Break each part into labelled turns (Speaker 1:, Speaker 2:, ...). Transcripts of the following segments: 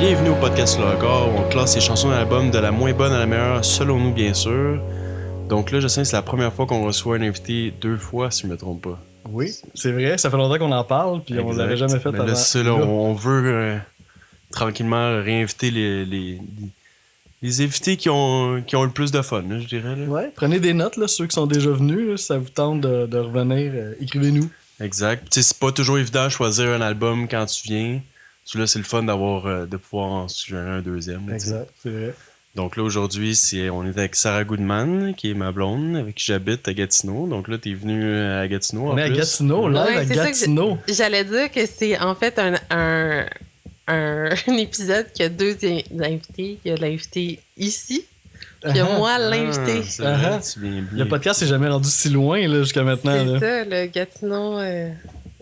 Speaker 1: Bienvenue au podcast Sur le Record où on classe les chansons d'album de la moins bonne à la meilleure, selon nous bien sûr. Donc là, je sais que c'est la première fois qu'on reçoit un invité 2 fois, si je me trompe pas.
Speaker 2: Oui, c'est vrai, ça fait longtemps qu'on en parle, puis on l'avait jamais fait
Speaker 1: Mais
Speaker 2: avant.
Speaker 1: là, c'est là, on veut tranquillement réinviter les invités qui ont le plus de fun, là, je dirais. Là.
Speaker 2: Ouais, prenez des notes, là, ceux qui sont déjà venus, là, si ça vous tente de revenir, écrivez-nous.
Speaker 1: Exact. Tu sais, c'est pas toujours évident de choisir un album quand tu viens. Là, c'est le fun de pouvoir en suggérer un deuxième. Là,
Speaker 2: exact, c'est vrai.
Speaker 1: Donc là, aujourd'hui, on est avec Sarah Goodman, qui est ma blonde, avec qui j'habite à Gatineau. Donc là, t'es venu à Gatineau,
Speaker 2: On est à Gatineau, live à Gatineau.
Speaker 3: J'allais dire que c'est en fait un épisode qui a deux invités. Il y a l'invité ici, puis il y a moi, l'invité.
Speaker 2: Le podcast s'est jamais rendu si loin là, jusqu'à maintenant.
Speaker 3: C'est
Speaker 2: là.
Speaker 3: ça, le Gatineau.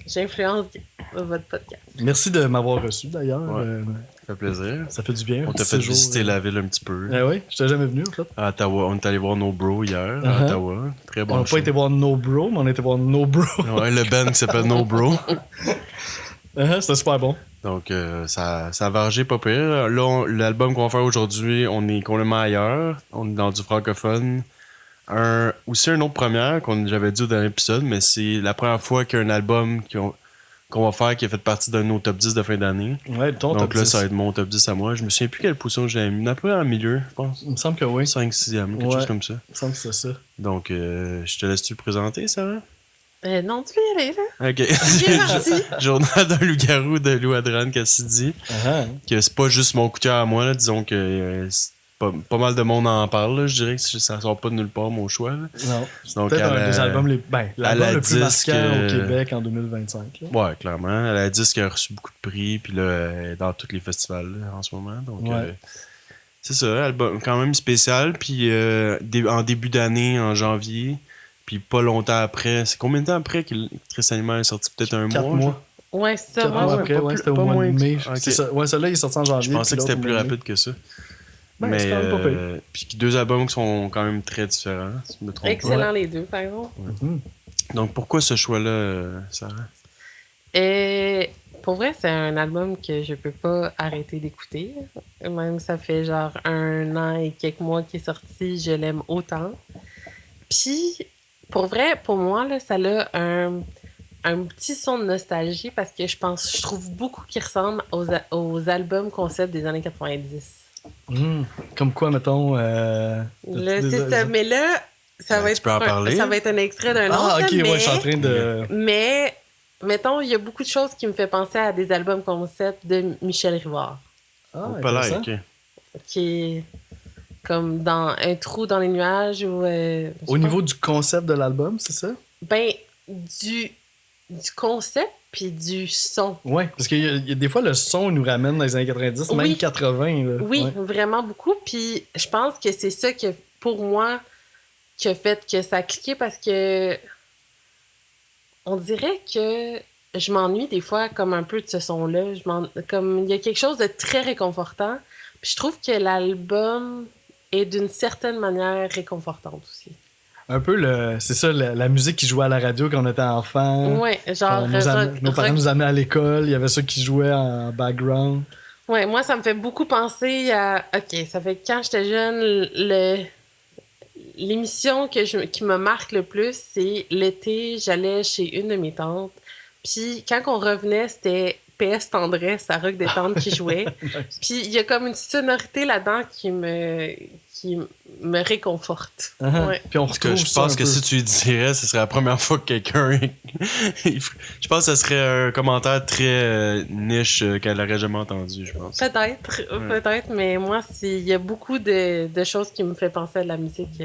Speaker 3: J'influence votre podcast.
Speaker 2: Merci de m'avoir reçu, d'ailleurs.
Speaker 1: Ouais. Ça fait plaisir.
Speaker 2: Ça fait du bien.
Speaker 1: On t'a fait visiter la ville un petit peu.
Speaker 2: Ah oui, je t'ai jamais venu, en fait.
Speaker 1: À Ottawa. On est allé voir No Bro hier, à Ottawa. Très bon
Speaker 2: On n'a pas été voir No Bro, mais on a été voir No Bro.
Speaker 1: Ouais, le band qui s'appelle No Bro.
Speaker 2: C'était super bon.
Speaker 1: Donc, ça a vargé pas pire. Là, l'album qu'on va faire aujourd'hui, on est complètement ailleurs. On est dans du francophone. Aussi une autre première qu'on j'avais dit au dernier épisode, mais c'est la première fois qu'il y a un album qu'on va faire qui a fait partie d'un de nos top 10 de fin d'année.
Speaker 2: Ouais, ton
Speaker 1: Donc
Speaker 2: top
Speaker 1: là,
Speaker 2: 10.
Speaker 1: ça va être mon top 10 à moi. Je me souviens plus quelle position j'avais mis. Un peu en milieu, je pense.
Speaker 2: Il me semble que oui.
Speaker 1: 5, 6e, quelque chose comme ça.
Speaker 2: Il me semble que c'est ça.
Speaker 1: Donc, je te laisse-tu le présenter, Sarah?
Speaker 3: Non, tu peux y aller, là.
Speaker 1: OK.
Speaker 3: C'est parti.
Speaker 1: Journal d'un loup-garou de Lou Adran Cassidy. Que c'est pas juste mon coup de cœur à moi, là. Disons que c'est pas mal de monde en parle, là. Je dirais que ça sort pas de nulle part, mon choix. Là.
Speaker 2: Non. C'est
Speaker 1: Donc,
Speaker 2: peut-être un des albums l'album le plus
Speaker 1: disque,
Speaker 2: marquant au Québec en 2025. Là.
Speaker 1: Ouais, clairement. Elle a disque qui a reçu beaucoup de prix, puis là, elle est dans tous les festivals là, en ce moment. Donc, c'est ça, album quand même spécial. Puis en début d'année, en janvier, puis pas longtemps après. C'est combien de temps après que Triste Animal est sorti? Peut-être un
Speaker 2: 4
Speaker 1: mois?
Speaker 2: mois.
Speaker 3: Ouais, c'est ça.
Speaker 2: 4 mois après, c'était au mois de mai.
Speaker 1: Okay.
Speaker 2: C'est ça. Ouais, celui-là, il est sorti en janvier.
Speaker 1: Je pensais que c'était plus rapide que ça.
Speaker 2: Ben, c'est quand même pas pire.
Speaker 1: Puis deux albums qui sont quand même très différents, si je me trompe
Speaker 3: Excellent
Speaker 1: pas.
Speaker 3: les deux, par exemple.
Speaker 1: Ouais. Donc pourquoi ce choix-là, Sarah?
Speaker 3: Pour vrai, c'est un album que je peux pas arrêter d'écouter. Même ça fait genre 1 an et quelques mois qu'il est sorti, je l'aime autant. Puis, pour vrai, pour moi, là, ça a un petit son de nostalgie parce que je trouve beaucoup qu'il ressemble aux albums concept des années 90.
Speaker 2: Comme quoi, mettons...
Speaker 3: Là, c'est ça. Mais là, ça va être un extrait d'un autre.
Speaker 2: Ah, ok,
Speaker 3: mais,
Speaker 2: ouais, je suis en train de...
Speaker 3: Mais, mettons, il y a beaucoup de choses qui me font penser à des albums concept de Michel Rivard.
Speaker 2: Ah,
Speaker 1: pas l'air, ok.
Speaker 3: Qui est comme dans un trou dans les nuages.
Speaker 2: Au niveau du concept de l'album, c'est ça?
Speaker 3: Ben, du concept puis du son.
Speaker 2: Oui, parce qu'il y a des fois, le son nous ramène dans les années 90, même 80. Là.
Speaker 3: Oui, vraiment beaucoup. Puis je pense que c'est ça que, pour moi, qui a fait que ça a cliqué parce que on dirait que je m'ennuie des fois comme un peu de ce son-là. Comme il y a quelque chose de très réconfortant. Puis je trouve que l'album est d'une certaine manière réconfortante aussi.
Speaker 2: Un peu, c'est ça, la musique qui jouait à la radio quand on était enfant.
Speaker 3: Ouais, genre...
Speaker 2: Nos parents nous amenaient à l'école, il y avait ça qui jouait en background.
Speaker 3: Ouais, moi, ça me fait beaucoup penser à... OK, ça fait que quand j'étais jeune, l'émission qui me marque le plus, c'est l'été, j'allais chez une de mes tantes. Puis quand on revenait, c'était PS Tendresse à Rock Détente qui jouait. Puis il y a comme une sonorité là-dedans qui me réconforte. Ouais.
Speaker 2: Puis on retrouve
Speaker 1: je pense que si tu lui dirais, ce serait la première fois que quelqu'un... je pense que ce serait un commentaire très niche qu'elle n'aurait jamais entendu, je pense.
Speaker 3: Peut-être, mais moi, il y a beaucoup de choses qui me font penser à de la musique.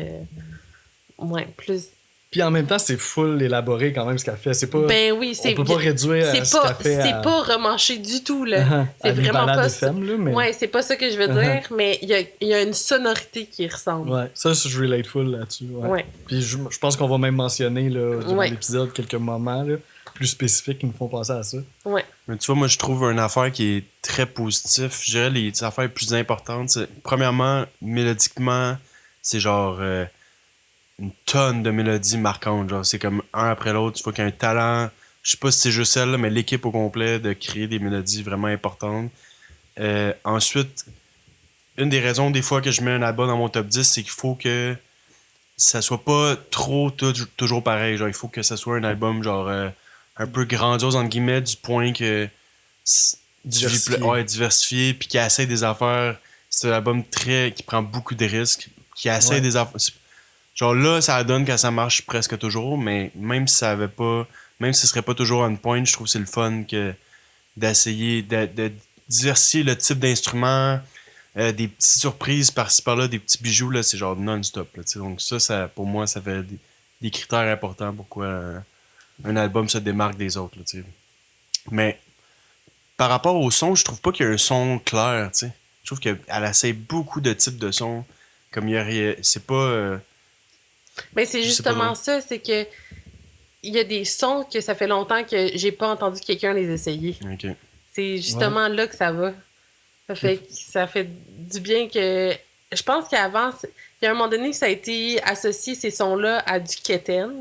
Speaker 3: Plus...
Speaker 2: Puis en même temps, c'est full élaboré quand même ce qu'elle fait. C'est pas...
Speaker 3: Ben oui,
Speaker 2: on peut pas réduire à ce qu'elle fait
Speaker 3: c'est pas remanché du tout, là. C'est vraiment pas ça.
Speaker 2: Mais...
Speaker 3: Ouais, c'est pas ça que je veux dire, mais il y a une sonorité qui ressemble.
Speaker 2: Ouais, ça, je relate full là-dessus. Ouais. Puis je pense qu'on va même mentionner là, durant l'épisode quelques moments là, plus spécifiques qui nous font penser à ça.
Speaker 3: Ouais.
Speaker 1: Mais tu vois, moi, je trouve une affaire qui est très positive. Je dirais les affaires les plus importantes. Premièrement, mélodiquement, c'est genre... une tonne de mélodies marquantes. Genre, c'est comme un après l'autre. Tu vois qu'il y a un talent, je sais pas si c'est juste elle, mais l'équipe au complet de créer des mélodies vraiment importantes. Ensuite, une des raisons des fois que je mets un album dans mon top 10, c'est qu'il faut que ça soit pas trop toujours pareil. Genre, il faut que ça soit un album genre un peu grandiose entre guillemets du point que diversifié puis qui essaie des affaires. C'est un album qui prend beaucoup de risques, qui essaie des affaires. Genre là, ça donne que ça marche presque toujours, mais même si ça avait pas, même si ce serait pas toujours on point, je trouve que c'est le fun d'essayer de diversifier le type d'instrument. Des petites surprises par-ci par-là, des petits bijoux, là, c'est genre non-stop. Là, donc ça, pour moi, ça fait des critères importants pourquoi un album se démarque des autres. Là, mais par rapport au son, je trouve pas qu'il y a un son clair. T'sais. Je trouve qu'elle essaie beaucoup de types de sons. Comme il y a... C'est pas...
Speaker 3: Mais c'est justement ça, c'est que il y a des sons que ça fait longtemps que j'ai pas entendu quelqu'un les essayer.
Speaker 1: Okay.
Speaker 3: C'est justement là que ça va. Ça fait du bien que... Je pense qu'avant, il y a un moment donné, ça a été associé, ces sons-là, à du keten.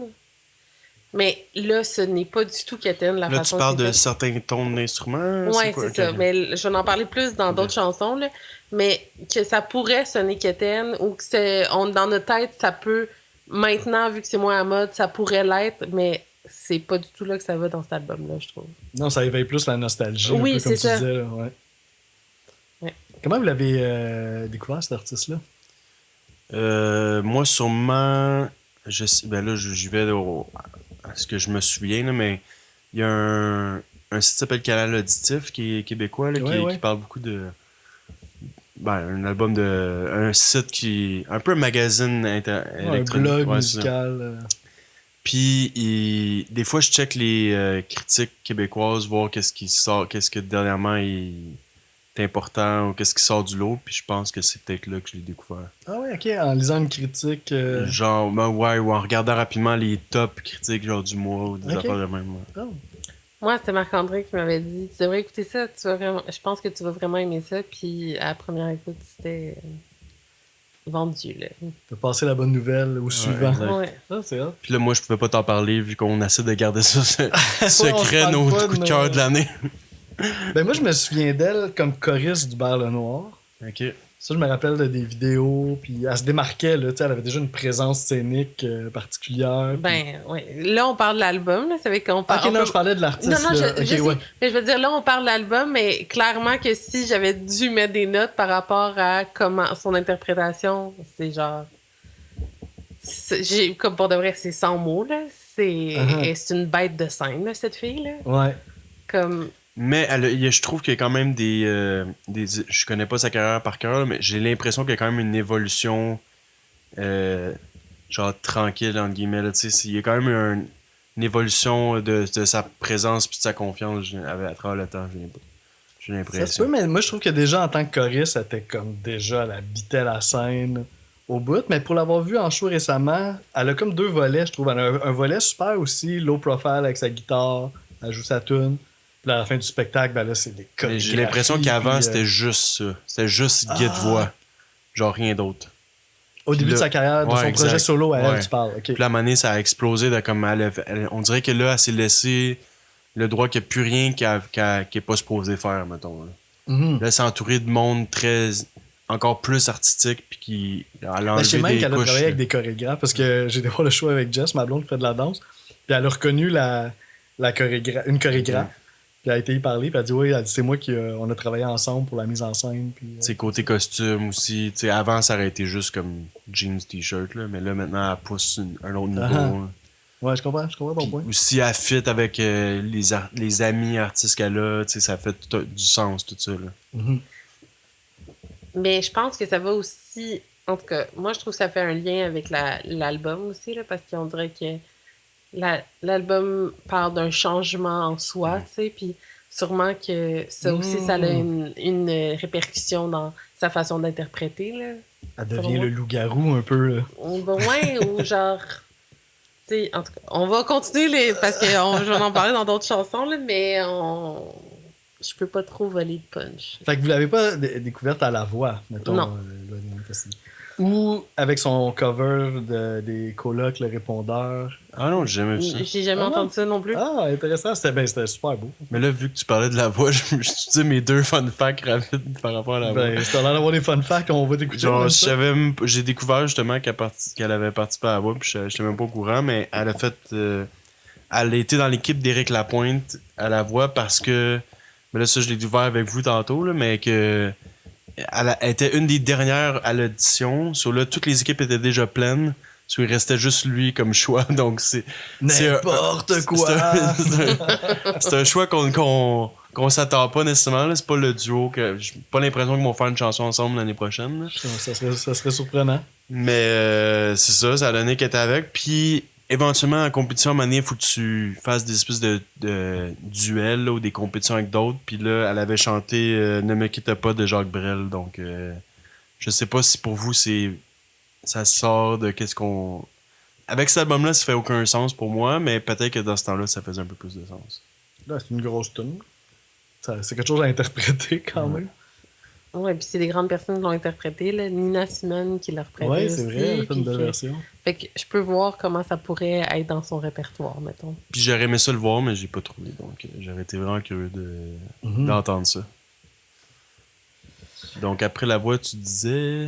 Speaker 3: Mais là, ce n'est pas du tout keten, la façon.
Speaker 1: Là, tu parles de certains tons d'instruments?
Speaker 3: Oui, c'est ça. Mais je vais en parler plus dans d'autres chansons. Là. Mais que ça pourrait sonner keten ou que dans notre tête, ça peut... Maintenant, vu que c'est moins à mode, ça pourrait l'être, mais c'est pas du tout là que ça va dans cet album-là, je trouve.
Speaker 2: Non, ça éveille plus la nostalgie.
Speaker 3: Oui,
Speaker 2: un peu,
Speaker 3: c'est
Speaker 2: comme
Speaker 3: ça.
Speaker 2: Tu disais, là, ouais. Comment vous l'avez découvert, cet artiste-là?
Speaker 1: Moi, sûrement... Ben là, j'y vais à ce que je me souviens, là, mais il y a un site qui s'appelle Canal Auditif, qui est québécois, là, qui parle beaucoup de... Ben, un album de... Un site qui... Un peu un magazine électronique.
Speaker 2: Un blog musical.
Speaker 1: Puis, des fois, je check les critiques québécoises, voir qu'est-ce qui sort, qu'est-ce que dernièrement est important ou qu'est-ce qui sort du lot. Puis je pense que c'est peut-être là que je l'ai découvert.
Speaker 2: Ah ouais, ok. En lisant une critique.
Speaker 1: Genre, ben ouais, ou en regardant rapidement les top critiques genre du mois ou des affaires de même.
Speaker 2: Oh.
Speaker 3: Moi, c'était Marc-André qui m'avait dit « Tu devrais écouter ça, je pense que tu vas vraiment aimer ça. » Puis à la première écoute, c'était vendu. Là.
Speaker 2: T'as passé la bonne nouvelle au suivant.
Speaker 3: Ouais.
Speaker 2: Ah, c'est hot.
Speaker 1: Puis là, moi, je pouvais pas t'en parler vu qu'on essaie de garder ça secret, nos coups de cœur de l'année.
Speaker 2: Ben moi, je me souviens d'elle comme choriste du Bar Le Noir.
Speaker 1: Ok.
Speaker 2: Ça, je me rappelle des vidéos, puis elle se démarquait, là, elle avait déjà une présence scénique particulière.
Speaker 3: Ben, oui. Là, on parle de l'album, là. Ça veut qu'on parle.
Speaker 2: Ok, non, je parlais de l'artiste.
Speaker 3: Non,
Speaker 2: je
Speaker 3: sais. Mais je veux dire, là, on parle de l'album, mais clairement que si j'avais dû mettre des notes par rapport à comment son interprétation, c'est genre. Comme pour de vrai, c'est 100 mots, là. C'est une bête de scène, là, cette fille, là.
Speaker 2: Ouais.
Speaker 3: Comme.
Speaker 1: Mais je trouve qu'il y a quand même des je connais pas sa carrière par cœur, mais j'ai l'impression qu'il y a quand même une évolution genre tranquille, entre guillemets. Il y a quand même une évolution de sa présence puis de sa confiance à travers le temps, j'ai l'impression.
Speaker 2: Ça se peut, mais moi je trouve que déjà en tant que choriste, elle était comme déjà, elle habitait la scène au bout. Mais pour l'avoir vue en show récemment, elle a comme deux volets, je trouve. Elle a un volet super aussi, low profile avec sa guitare, elle joue sa tune. Puis à la fin du spectacle, ben là, c'est des chorégraphies.
Speaker 1: J'ai l'impression qu'avant, c'était juste ça. C'était juste guide-voix. Genre rien d'autre.
Speaker 2: Au début de sa carrière, de son projet solo, elle, tu parles. Okay.
Speaker 1: Puis la manée, ça a explosé. Comme on dirait que là, elle s'est laissé le droit qu'il n'y a plus rien qu'elle n'est pas supposée faire, mettons. Là, là elle s'est entourée de monde encore plus artistique. Puis qui a enlevé
Speaker 2: je sais même qu'elle a
Speaker 1: couches,
Speaker 2: travaillé avec des chorégraphes parce que j'ai été voir le show avec Jess, ma blonde qui fait de la danse. Puis elle a reconnu une chorégraphe. Puis elle a été y parler, puis elle a dit oui, c'est moi on a travaillé ensemble pour la mise en scène. Puis,
Speaker 1: côté costume aussi. Avant, ça aurait été juste comme jeans, t-shirt, là, mais là, maintenant, elle pousse un autre niveau.
Speaker 2: Ouais, je comprends ton point.
Speaker 1: Aussi, elle fit avec les amis artistes qu'elle a, ça fait du sens, tout ça. Là.
Speaker 3: Mais je pense que ça va aussi. En tout cas, moi, je trouve que ça fait un lien avec l'album aussi, là, parce qu'on dirait que. L'album parle d'un changement en soi, tu sais, puis sûrement que ça aussi, ça a une répercussion dans sa façon d'interpréter, là.
Speaker 2: Elle devient le loup-garou un peu, là.
Speaker 3: Ouais, ou genre... Tu sais, en tout cas, on va continuer, parce que je vais en parler dans d'autres chansons, là, mais je peux pas trop voler de punch.
Speaker 2: Fait que vous l'avez pas découverte à la voix, mettons.
Speaker 3: Non.
Speaker 2: Ou avec son cover des colocs, le répondeur.
Speaker 1: Ah non, j'ai jamais vu ça.
Speaker 3: J'ai jamais entendu ça non plus.
Speaker 2: Ah, intéressant. C'était super beau.
Speaker 1: Mais là, vu que tu parlais de la voix, je me suis dit mes 2 fun facts rapides par rapport à la voix.
Speaker 2: Ben, si t'as l'air d'avoir des fun facts, on va t'écouter.
Speaker 1: Genre,
Speaker 2: comme
Speaker 1: je
Speaker 2: ça.
Speaker 1: savais j'ai découvert justement qu'elle avait participé à la voix, puis j'étais même pas au courant, mais elle a fait. Elle était dans l'équipe d'Éric Lapointe à la voix parce que. Mais là, ça, je l'ai découvert avec vous tantôt, là, mais que. Elle était une des dernières à l'audition. Sur là, toutes les équipes étaient déjà pleines. Il restait juste lui comme choix. Donc, c'est.
Speaker 2: N'importe quoi!
Speaker 1: C'est un choix qu'on s'attend pas nécessairement. Là. C'est pas le duo que. J'ai pas l'impression qu'ils vont faire une chanson ensemble l'année prochaine. Là.
Speaker 2: Ça serait surprenant.
Speaker 1: Mais c'est ça a donné qu'elle était avec. Puis éventuellement, en compétition, à un moment donné, il faut que tu fasses des espèces de duels là, ou des compétitions avec d'autres. Puis là, elle avait chanté Ne me quitte pas de Jacques Brel. Donc, je sais pas si pour vous, ça sort de qu'est-ce qu'on. Avec cet album-là, ça fait aucun sens pour moi, mais peut-être que dans ce temps-là, ça faisait un peu plus de sens.
Speaker 2: Là, c'est une grosse tune. C'est quelque chose à interpréter quand même.
Speaker 3: Ouais, puis c'est des grandes personnes qui l'ont interprété, là. Nina Simone qui l'a représenté.
Speaker 2: Ouais, c'est vrai, elle a fait
Speaker 3: puis
Speaker 2: une belle version.
Speaker 3: Fait que je peux voir comment ça pourrait être dans son répertoire, mettons.
Speaker 1: Puis j'aurais aimé ça le voir, mais j'ai pas trouvé. Donc j'aurais été vraiment curieux d'entendre ça. Donc après la voix, tu disais.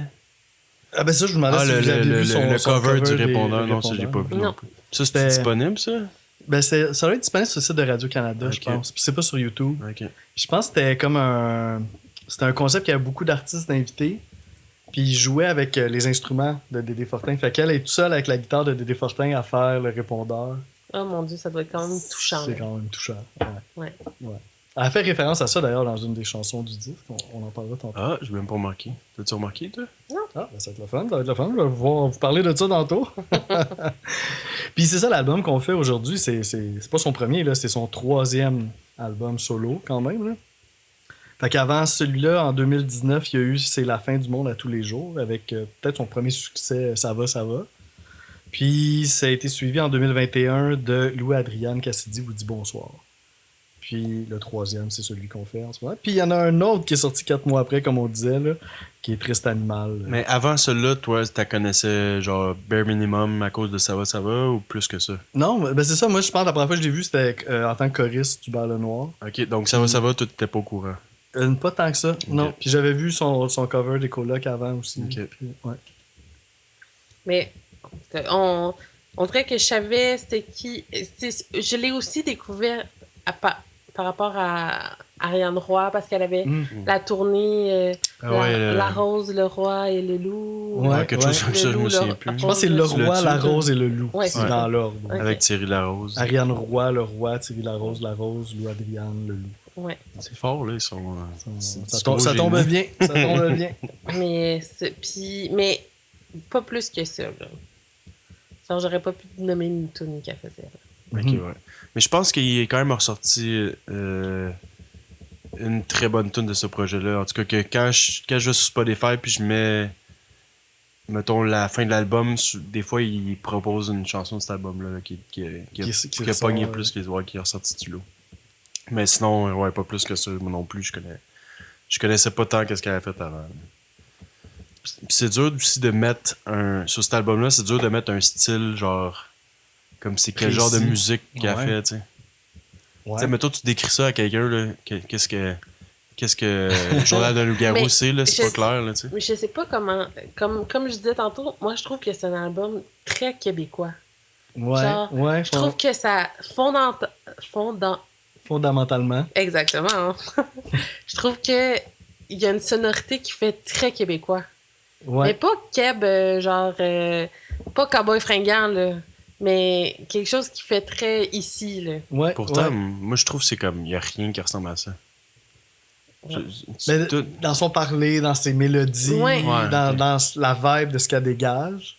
Speaker 2: Ah ben ça, je me demandais si vous aviez vu son
Speaker 1: cover du
Speaker 2: des
Speaker 1: répondeur. Non, ça, j'ai pas vu non plus. Ça, c'était disponible, ça?
Speaker 2: Ben ça doit être disponible sur le site de Radio-Canada, je pense. Puis c'est pas sur YouTube.
Speaker 1: Ok.
Speaker 2: Je pense que c'était comme C'était un concept qui avait beaucoup d'artistes invités. Puis il jouait avec les instruments de Dédé Fortin. Fait qu'elle est toute seule avec la guitare de Dédé Fortin à faire le répondeur.
Speaker 3: Oh mon Dieu, ça doit être quand même touchant.
Speaker 2: C'est quand même touchant.
Speaker 3: Ouais.
Speaker 2: Elle a fait référence à ça d'ailleurs dans une des chansons du disque. On en parlera tantôt.
Speaker 1: Ah, je l'ai même pas remarqué. T'as-tu remarqué, toi?
Speaker 2: Ah, ben ça va être le fun, ça va être le fun. Je vais vous parler de ça tantôt. Puis c'est ça l'album qu'on fait aujourd'hui. C'est pas son premier, là, c'est son 3e album solo quand même. Là. Fait qu'avant celui-là, en 2019, il y a eu C'est la fin du monde à tous les jours, avec peut-être son premier succès Ça va, ça va. Puis ça a été suivi en 2021 de Louis-Adriane Cassidy vous dit bonsoir. Puis le 3e, c'est celui qu'on fait en ce moment. Puis il y en a un autre qui est sorti 4 mois après, comme on disait, là, qui est Triste Animal.
Speaker 1: Mais avant celui-là, toi, t'as connaissais genre Bare Minimum à cause de Ça va ou plus que ça?
Speaker 2: Non, ben c'est ça. Moi, je pense que la première fois que je l'ai vu, c'était en tant que choriste du Bar Le Noir.
Speaker 1: Ok, donc Ça va, toi, t'étais pas au courant.
Speaker 2: Pas tant que ça, non. Puis j'avais vu son cover des colocs avant aussi.
Speaker 1: Ok.
Speaker 2: Puis, ouais.
Speaker 3: Mais on dirait que je savais c'était qui. Je l'ai aussi découvert par rapport à Ariane Roy parce qu'elle avait la tournée La Rose, le Roi et le Loup.
Speaker 1: Ouais, quelque chose comme ça, je me souviens plus.
Speaker 2: Je pense que c'est Le Roi, la Rose et le Loup.
Speaker 3: Ouais,
Speaker 2: c'est dans l'ordre.
Speaker 3: Okay.
Speaker 1: Avec Thierry Larose.
Speaker 2: Ariane Roy, le Roi, Thierry Larose, Louis Adriane, le Loup.
Speaker 3: Ouais.
Speaker 1: C'est fort, là, ils sont.
Speaker 2: Ça tombe bien. Ça tombe bien.
Speaker 3: Mais pas plus que ça, là. Genre, j'aurais pas pu nommer une tune qu'elle faisait.
Speaker 1: Ok, ouais. Mais je pense qu'il est quand même ressorti une très bonne tune de ce projet-là. En tout cas, que quand je vais sur Spotify puis je mets, mettons, la fin de l'album, des fois, il propose une chanson de cet album-là là, qui a pogné plus que les autres qui est ressorti du lot. Mais sinon, ouais, pas plus que ça. Moi non plus, je connaissais pas tant qu'est-ce qu'elle avait fait avant. Puis c'est dur aussi de mettre sur cet album-là, c'est dur de mettre un style genre comme c'est quel genre de musique qu'elle a fait, tu sais. Ouais. Tu sais, mettons, tu décris ça à quelqu'un, là, qu'est-ce que Journal d'un loup-garou c'est, là, c'est pas clair, là, tu sais.
Speaker 3: Mais je sais pas comment, comme je disais tantôt, moi, je trouve que c'est un album très québécois.
Speaker 2: Ouais,
Speaker 3: genre, je trouve que ça
Speaker 2: fondamentalement.
Speaker 3: Exactement. Hein? Je trouve que il y a une sonorité qui fait très québécois.
Speaker 2: Ouais.
Speaker 3: Mais pas Keb, pas cowboy fringant, là. Mais quelque chose qui fait très ici, là.
Speaker 2: Ouais,
Speaker 1: pourtant, moi, je trouve que c'est comme, il n'y a rien qui ressemble à ça.
Speaker 2: Ouais. Dans son parler, dans ses mélodies, dans la vibe de ce qu'elle dégage.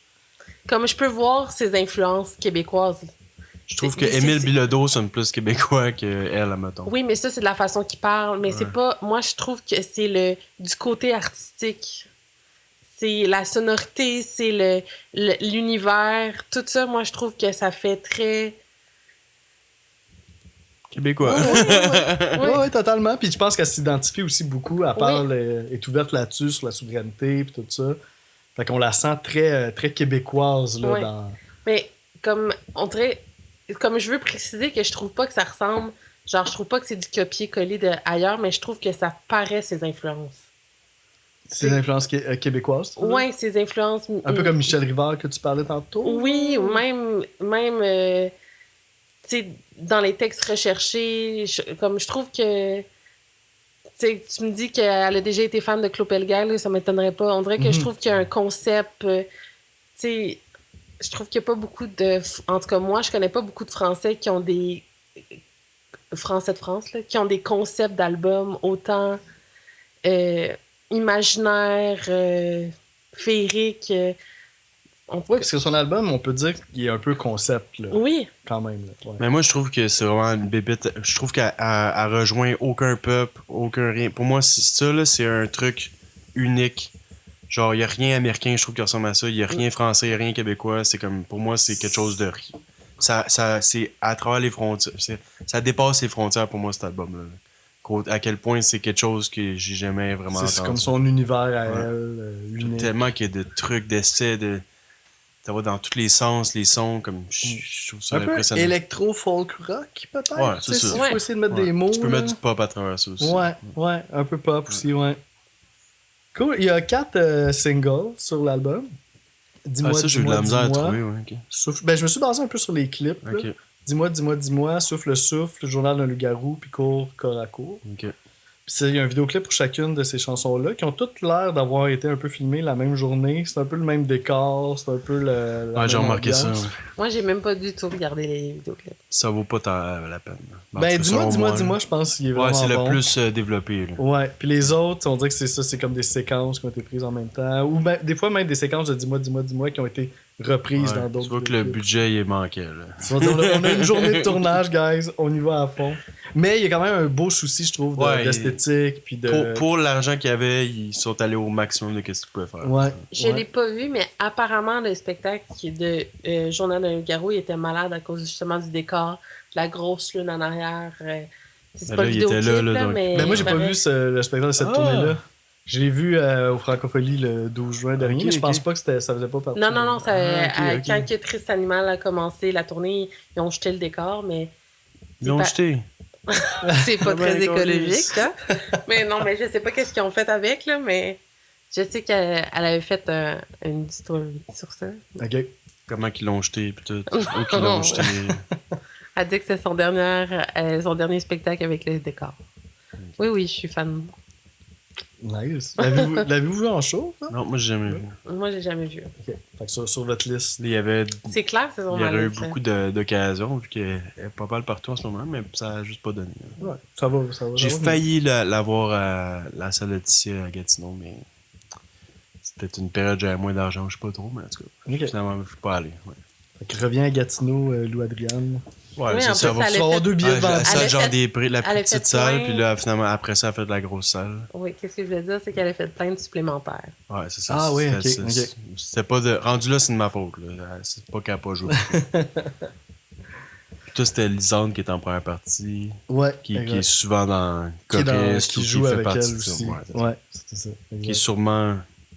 Speaker 3: Comme je peux voir ses influences québécoises.
Speaker 1: Je trouve que Émile Bilodeau sonne plus québécois qu'elle, admettons.
Speaker 3: Oui, mais ça, c'est de la façon qu'il parle. Mais c'est pas... Moi, je trouve que c'est du côté artistique. C'est la sonorité, c'est l'univers. Tout ça, moi, je trouve que ça fait très...
Speaker 1: Québécois.
Speaker 2: Oui, totalement. Puis je pense qu'elle s'identifie aussi beaucoup. Elle parle, est ouverte là-dessus, sur la souveraineté, puis tout ça. Fait qu'on la sent très, très québécoise, là,
Speaker 3: Ouais.
Speaker 2: dans...
Speaker 3: Mais comme on dirait, comme je veux préciser que je trouve pas que ça ressemble, genre je trouve pas que c'est du copier-coller de ailleurs, mais je trouve que ça paraît ses influences.
Speaker 2: Ses influences québécoises. tu veux dire?
Speaker 3: Ouais, ses influences.
Speaker 2: Un peu comme Michel Rivard que tu parlais tantôt.
Speaker 3: Oui, ou même tu sais, dans les textes recherchés, comme je trouve que. Tu sais, tu me dis qu'elle a déjà été fan de Claude Pelgag, là, ça m'étonnerait pas. On dirait que je trouve qu'il y a un concept. Tu sais, je trouve qu'il n'y a pas beaucoup de. En tout cas, moi, je connais pas beaucoup de Français qui ont des. Français de France, là, qui ont des concepts d'albums autant imaginaires, féeriques.
Speaker 2: Oui, parce que son album, on peut dire qu'il est un peu concept, là,
Speaker 3: Oui,
Speaker 2: quand même. Là. Ouais.
Speaker 1: Mais moi, je trouve que c'est vraiment une bébête. Je trouve qu'elle rejoint aucun peuple, aucun rien. Pour moi, ça, là, c'est un truc unique. Genre, il n'y a rien américain, je trouve, qui ressemble à ça. Il n'y a rien français, il n'y a rien québécois. C'est comme, pour moi, c'est quelque chose de. C'est à travers les frontières. Ça dépasse les frontières pour moi, cet album-là. À quel point c'est quelque chose que j'ai jamais vraiment entendu.
Speaker 2: C'est comme son univers à
Speaker 1: Ouais.
Speaker 2: elle, unique.
Speaker 1: Tellement qu'il y a de trucs, d'essais, ça va dans tous les sens, les sons, comme je trouve ça
Speaker 2: Un peu
Speaker 1: impressionnant.
Speaker 2: électro-folk rock, peut-être.
Speaker 1: Ouais, c'est
Speaker 2: Tu sais,
Speaker 1: ça.
Speaker 2: Il
Speaker 3: Ouais.
Speaker 2: faut essayer de mettre
Speaker 1: Ouais.
Speaker 2: des mots.
Speaker 1: Tu peux
Speaker 2: là.
Speaker 1: mettre du pop à travers ça aussi.
Speaker 2: Ouais, un peu pop aussi, ouais. Cool. Il y a 4 singles sur l'album. Dis-moi,
Speaker 1: Ah, ça, j'ai eu de la misère à
Speaker 2: dis-moi.
Speaker 1: trouver, ouais, ok.
Speaker 2: Souffle... Ben, je me suis basé un peu sur les clips. là.
Speaker 1: Ok,
Speaker 2: Dis-moi, dis-moi, dis-moi. Souffle, souffle. Journal d'un loup-garou. Puis cours, corps à cours.
Speaker 1: ok.
Speaker 2: Puis il y a un vidéoclip pour chacune de ces chansons-là qui ont toutes l'air d'avoir été un peu filmées la même journée. C'est un peu le même décor, c'est un peu la
Speaker 1: Ouais, j'ai
Speaker 2: même
Speaker 1: remarqué ça.
Speaker 2: ambiance.
Speaker 1: Ouais.
Speaker 3: moi, j'ai même pas du tout regardé les vidéoclips.
Speaker 1: Ça vaut pas la peine. En
Speaker 2: Ben,
Speaker 1: tout cas,
Speaker 2: dis-moi,
Speaker 1: selon moi,
Speaker 2: dis-moi, je pense qu'il est
Speaker 1: Ouais,
Speaker 2: vraiment
Speaker 1: c'est le
Speaker 2: bon.
Speaker 1: plus développé. Là.
Speaker 2: Ouais, puis les autres, on dirait que c'est ça, c'est comme des séquences qui ont été prises en même temps. Ou ben, des fois même des séquences de dis-moi, dis-moi, dis-moi qui ont été reprises
Speaker 1: Ouais,
Speaker 2: dans d'autres
Speaker 1: tu vois que le
Speaker 2: vidéoclips.
Speaker 1: budget, il manquait. Là.
Speaker 2: On a une journée de tournage, guys, on y va à fond. Mais il y a quand même un beau souci, je trouve,
Speaker 1: Ouais,
Speaker 2: d'esthétique. Puis de...
Speaker 1: Pour l'argent qu'il y avait, ils sont allés au maximum de ce qu'ils pouvaient faire.
Speaker 2: Ouais.
Speaker 3: Je
Speaker 2: ouais.
Speaker 3: l'ai pas vu, mais apparemment, le spectacle de Journal d'un loup-garou, il était malade à cause justement du décor, de la grosse lune en arrière. C'est
Speaker 1: Ben
Speaker 3: pas
Speaker 1: là,
Speaker 3: le
Speaker 1: il était
Speaker 3: vidéoclip,
Speaker 1: là,
Speaker 3: là,
Speaker 1: donc.
Speaker 3: mais...
Speaker 2: Ben moi, j'ai pas
Speaker 3: pareil.
Speaker 2: vu le spectacle de cette
Speaker 1: Ah.
Speaker 2: tournée-là. Je l'ai vu au Francophonie le 12 juin dernier,
Speaker 1: Ok,
Speaker 2: mais je pense
Speaker 1: ok.
Speaker 2: pas que ça faisait pas partie.
Speaker 3: Non, ça,
Speaker 1: Ah, ok.
Speaker 3: quand que Triste Animal a commencé la tournée, ils ont jeté le décor, mais
Speaker 1: Ils ont
Speaker 3: pas-
Speaker 1: jeté.
Speaker 3: c'est pas
Speaker 1: Ah ben,
Speaker 3: très écologique.
Speaker 1: câlisse.
Speaker 3: Hein? Mais non, mais je sais pas qu'est-ce qu'ils ont fait avec, là, mais je sais qu'elle avait fait une story sur ça.
Speaker 2: Ok.
Speaker 1: Comment qu'ils l'ont jeté, puis tout. Ou qu'ils l'ont jeté.
Speaker 3: Elle dit que c'est son dernier spectacle avec le décor. Oui, je suis fan.
Speaker 2: Nice. L'avez-vous vu en show? Ça?
Speaker 1: Non, moi, j'ai jamais vu.
Speaker 3: Moi, j'ai jamais vu.
Speaker 2: Ok. Fait que sur votre liste.
Speaker 1: Il y avait.
Speaker 3: C'est clair, c'est son
Speaker 1: Il y aurait eu
Speaker 3: liste, là.
Speaker 1: beaucoup d'occasions, vu qu'elle est pas mal partout en ce moment, mais ça a juste pas donné.
Speaker 2: Ouais, ça va.
Speaker 1: J'ai
Speaker 2: ça va.
Speaker 1: failli la voir à la salle de Tissier à Gatineau, mais c'était une période où j'avais moins d'argent, je sais pas trop, mais en tout cas,
Speaker 2: Ok.
Speaker 1: finalement, je suis pas allé. Ouais,
Speaker 2: Fait que reviens à Gatineau, Lou Adriane.
Speaker 1: ouais
Speaker 3: Oui,
Speaker 1: c'est
Speaker 3: en
Speaker 1: ça.
Speaker 3: plus,
Speaker 1: Va
Speaker 3: elle
Speaker 2: Tu vas avoir 2 billets
Speaker 1: Ouais, la
Speaker 2: vendus.
Speaker 1: salle,
Speaker 3: Elle a
Speaker 1: genre
Speaker 3: fait-
Speaker 1: la
Speaker 3: elle
Speaker 1: plus
Speaker 3: a
Speaker 1: petite
Speaker 3: fait
Speaker 1: salle,
Speaker 3: plein.
Speaker 1: puis là, finalement, après ça, elle a fait de la grosse salle.
Speaker 3: Oui, qu'est-ce que je voulais dire, c'est qu'elle a fait plein de supplémentaires.
Speaker 1: Ouais, c'est ça.
Speaker 2: Ah oui,
Speaker 1: c'était-
Speaker 2: ok,
Speaker 1: c'est- C'était pas de. Rendu là, c'est de ma faute, là. C'est pas qu'elle a pas joué. Puis toi, c'était Lisande qui est en première partie,
Speaker 2: Ouais.
Speaker 1: qui
Speaker 2: exact.
Speaker 1: est souvent dans
Speaker 2: Qui est dans-
Speaker 1: Choriste
Speaker 2: qui
Speaker 1: ou
Speaker 2: joue
Speaker 1: qui fait
Speaker 2: avec
Speaker 1: partie
Speaker 2: elle
Speaker 1: de ça.
Speaker 2: aussi.
Speaker 1: Ouais, c'est ça.
Speaker 2: Ouais, c'est ça.
Speaker 1: Qui est
Speaker 2: exact.
Speaker 1: sûrement.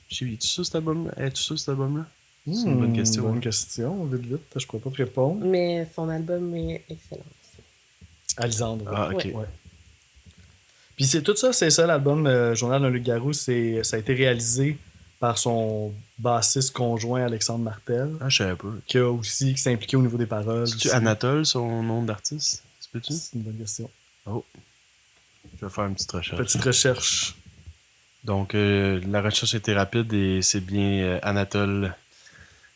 Speaker 1: Je sais, es-tu ça cet album-là? Es-tu ça cet album-là? C'est une bonne question.
Speaker 2: Bonne
Speaker 1: hein.
Speaker 2: question. Vite, je pourrais pas te répondre.
Speaker 3: Mais son album est excellent.
Speaker 2: Alisandre.
Speaker 1: Ah, ok.
Speaker 3: Ouais.
Speaker 2: Ouais. Puis tout ça, c'est ça l'album Journal d'un loup-garou. Ça a été réalisé par son bassiste conjoint Alexandre Martel,
Speaker 1: Ah, je savais pas.
Speaker 2: qui s'est impliqué au niveau des paroles.
Speaker 1: C'est-tu
Speaker 2: aussi.
Speaker 1: Anatole, son nom d'artiste? C'est peux-tu?
Speaker 2: C'est une bonne question.
Speaker 1: Je vais faire une petite recherche.
Speaker 2: Petite recherche.
Speaker 1: Donc, la recherche était rapide et c'est bien Anatole.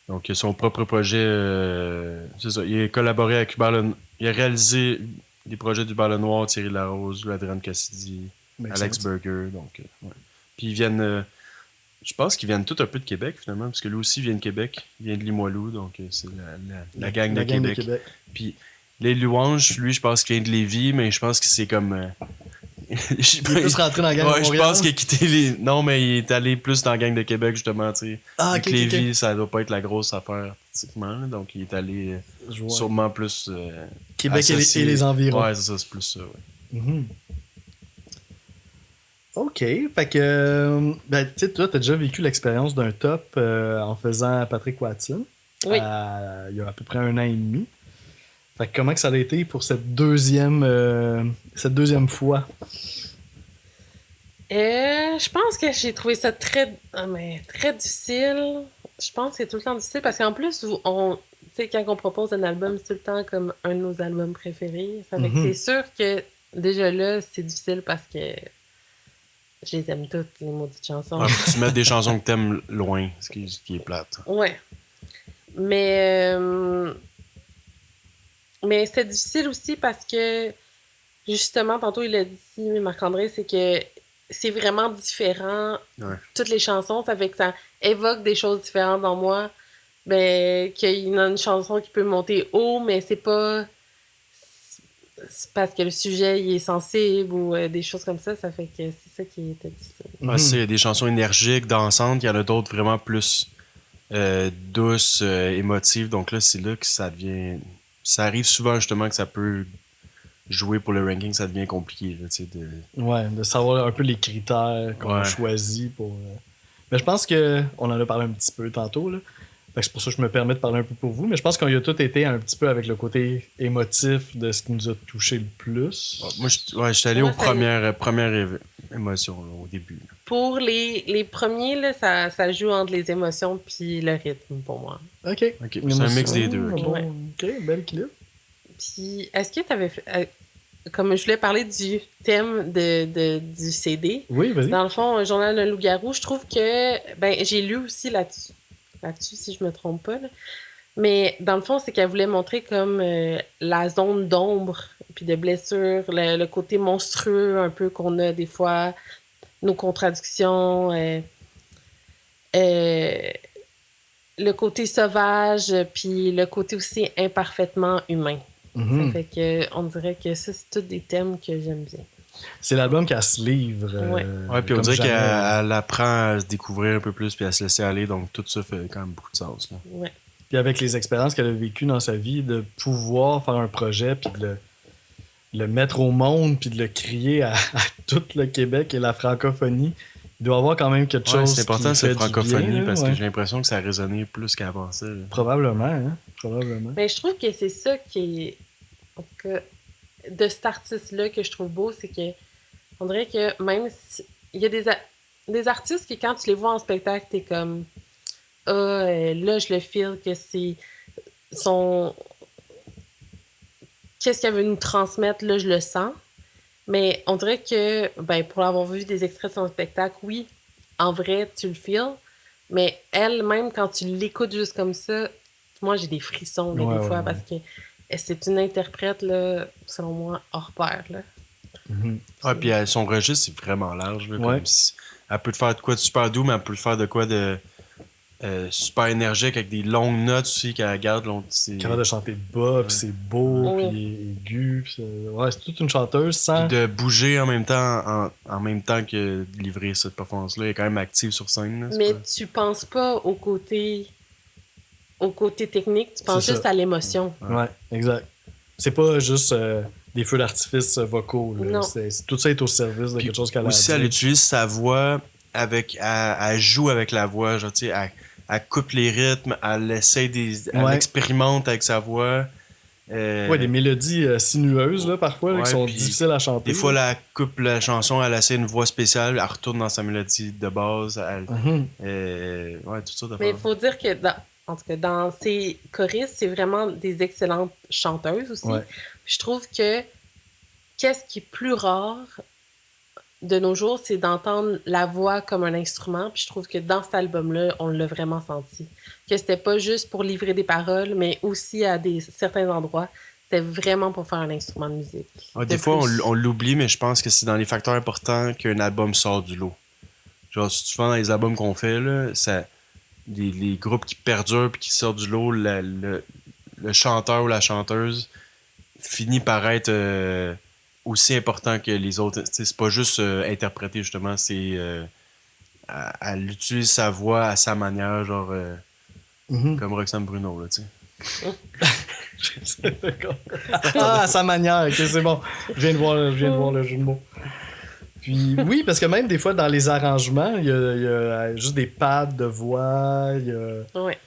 Speaker 1: Donc, il a son propre projet. C'est ça. Il a collaboré avec Hubert Lenoir. Il a réalisé des projets d'Hubert Lenoir, Thierry Larose, Adrienne Cassidy, Alex Burger. Donc, ouais. Puis ils viennent. Je pense qu'ils viennent tous un peu de Québec, finalement, parce que lui aussi vient de Québec. Il vient de Limoilou, donc c'est la gang de Québec. Puis les Louanges, lui, je pense qu'il vient de Lévis, mais je pense que c'est comme. Je
Speaker 2: Il est plus rentré dans la gang de
Speaker 1: Ouais, je
Speaker 2: Montréal.
Speaker 1: pense qu'il a quitté les. Non, mais il est allé plus dans la gang de Québec, justement, tu sais.
Speaker 2: Ah,
Speaker 1: Avec
Speaker 2: ok, ok,
Speaker 1: Lévis, ça doit pas être la grosse affaire, artistiquement. Là, donc, il est allé
Speaker 2: Je vois.
Speaker 1: sûrement plus.
Speaker 2: Québec et
Speaker 1: associé.
Speaker 2: les environs.
Speaker 1: Ouais, c'est ça, c'est plus ça, ouais.
Speaker 2: Mhm. OK. Fait que, ben, tu sais, toi, t'as déjà vécu l'expérience d'un top en faisant Patrick Watson
Speaker 3: Oui.
Speaker 2: il y a à peu près 1 an et demi. Fait que comment que ça a été pour cette deuxième fois?
Speaker 3: Je pense que j'ai trouvé ça très difficile. Je pense que c'est tout le temps difficile parce qu'en plus, tu sais, quand on propose un album, c'est tout le temps comme un de nos albums préférés. Ça fait que c'est sûr que déjà là, c'est difficile parce que je les aime toutes, les maudites chansons.
Speaker 1: Ouais, tu mets des chansons que t'aimes loin, ce qui est plate.
Speaker 3: Ouais. Mais c'est difficile aussi parce que, justement, tantôt il a dit, Marc-André, c'est que c'est vraiment différent.
Speaker 1: Ouais.
Speaker 3: Toutes les chansons, ça fait que ça évoque des choses différentes dans moi. Ben, qu'il y a une chanson qui peut monter haut, mais c'est pas... C'est parce que le sujet il est sensible ou des choses comme ça fait que c'est ça qui était difficile.
Speaker 1: Ouais, il y a des chansons énergiques, dansantes, il y en a d'autres vraiment plus douces, émotives. Donc là, c'est là que ça devient... Ça arrive souvent justement que ça peut jouer pour le ranking, ça devient compliqué. Là,
Speaker 2: Ouais, de savoir un peu les critères qu'on a choisis pour... Mais je pense que on en a parlé un petit peu tantôt, là. Fait que c'est pour ça que je me permets de parler un peu pour vous, mais je pense qu'on y a tout été un petit peu avec le côté émotif de ce qui nous a touché le plus.
Speaker 1: Moi, j'étais allé aux premières émotions là, au début.
Speaker 3: Pour les premiers, là, ça joue entre les émotions puis le rythme pour moi.
Speaker 2: OK.
Speaker 1: C'est un mix des deux.
Speaker 2: Bon, OK, bel équilibre.
Speaker 3: Puis, est-ce que tu avais fait... comme je voulais parler du thème du CD,
Speaker 2: oui, vas-y.
Speaker 3: Dans le fond, un journal d'un loup-garou, je trouve que... Ben, j'ai lu aussi là-dessus, si je me trompe pas. Là. Mais dans le fond, c'est qu'elle voulait montrer comme la zone d'ombre, puis de blessure, le côté monstrueux un peu qu'on a des fois, nos contradictions, le côté sauvage, puis le côté aussi imparfaitement humain. Ça fait que on dirait que ça, c'est tous des thèmes que j'aime bien.
Speaker 2: C'est l'album qu'elle se livre.
Speaker 1: Ouais, puis on dirait qu'elle apprend à se découvrir un peu plus puis à se laisser aller, donc tout ça fait quand même beaucoup de sens. Là.
Speaker 3: Ouais.
Speaker 2: Puis avec les expériences qu'elle a vécues dans sa vie, de pouvoir faire un projet puis de le mettre au monde puis de le crier à tout le Québec et la francophonie, il doit y avoir quand même quelque chose.
Speaker 1: C'est important cette francophonie
Speaker 2: bien,
Speaker 1: parce que j'ai l'impression que ça a résonné plus qu'avant ça. Là.
Speaker 2: Probablement, hein? Probablement.
Speaker 3: Mais je trouve que c'est ça qui est, en tout cas, de cet artiste-là que je trouve beau, c'est que on dirait que même si, il y a des artistes qui, quand tu les vois en spectacle, t'es comme là, je le feel que c'est son... Qu'est-ce qu'elle veut nous transmettre, là, je le sens. Mais on dirait que, ben, pour avoir vu des extraits de son spectacle, oui, en vrai, tu le feels. Mais elle, même quand tu l'écoutes juste comme ça, moi, j'ai des frissons là, des fois parce que c'est une interprète, là, selon moi, hors pair. Là.
Speaker 1: Ouais, puis son registre, c'est vraiment large. Là, comme si, elle peut te faire de quoi de super doux, mais elle peut te faire de quoi de super énergique avec des longues notes aussi qu'elle garde.
Speaker 2: Capable de chanter bas, puis c'est beau, puis aigu. C'est toute une chanteuse sans...
Speaker 1: Puis de bouger en même temps que de livrer cette performance-là. Elle est quand même active sur scène. Là,
Speaker 3: mais tu penses pas au côté technique, tu penses juste à l'émotion.
Speaker 2: Ouais, exact. C'est pas juste des feux d'artifice vocaux. Là. Tout ça est au service de quelque chose qu'elle a
Speaker 1: aussi,
Speaker 2: à dire.
Speaker 1: elle utilise sa voix elle joue avec la voix. Genre, elle coupe les rythmes, elle expérimente avec sa voix.
Speaker 2: Des mélodies sinueuses là, parfois là, qui sont difficiles à chanter.
Speaker 1: Des fois, elle coupe la chanson, elle essaie une voix spéciale, elle retourne dans sa mélodie de base. Tout ça.
Speaker 3: Mais il faut dire que en tout cas, dans ces choristes, c'est vraiment des excellentes chanteuses aussi. Ouais. Je trouve que qu'est-ce qui est plus rare de nos jours, c'est d'entendre la voix comme un instrument. Puis je trouve que dans cet album-là, on l'a vraiment senti. Que c'était pas juste pour livrer des paroles, mais aussi à certains endroits. C'était vraiment pour faire un instrument de musique.
Speaker 1: Des fois, on l'oublie, mais je pense que c'est dans les facteurs importants qu'un album sort du lot. Genre, si tu fais dans les albums qu'on fait, là, les groupes qui perdurent et qui sortent du lot, le chanteur ou la chanteuse finit par être aussi important que les autres. C'est pas juste interpréter, justement, c'est elle utilise sa voix à sa manière, genre comme Roxane Bruno, là, tu sais.
Speaker 2: À sa manière, ok, c'est bon. Je viens de voir le jeu de mots. Puis oui, parce que même des fois, dans les arrangements, il y a juste des pads de voix. Il y a...
Speaker 3: Ouais.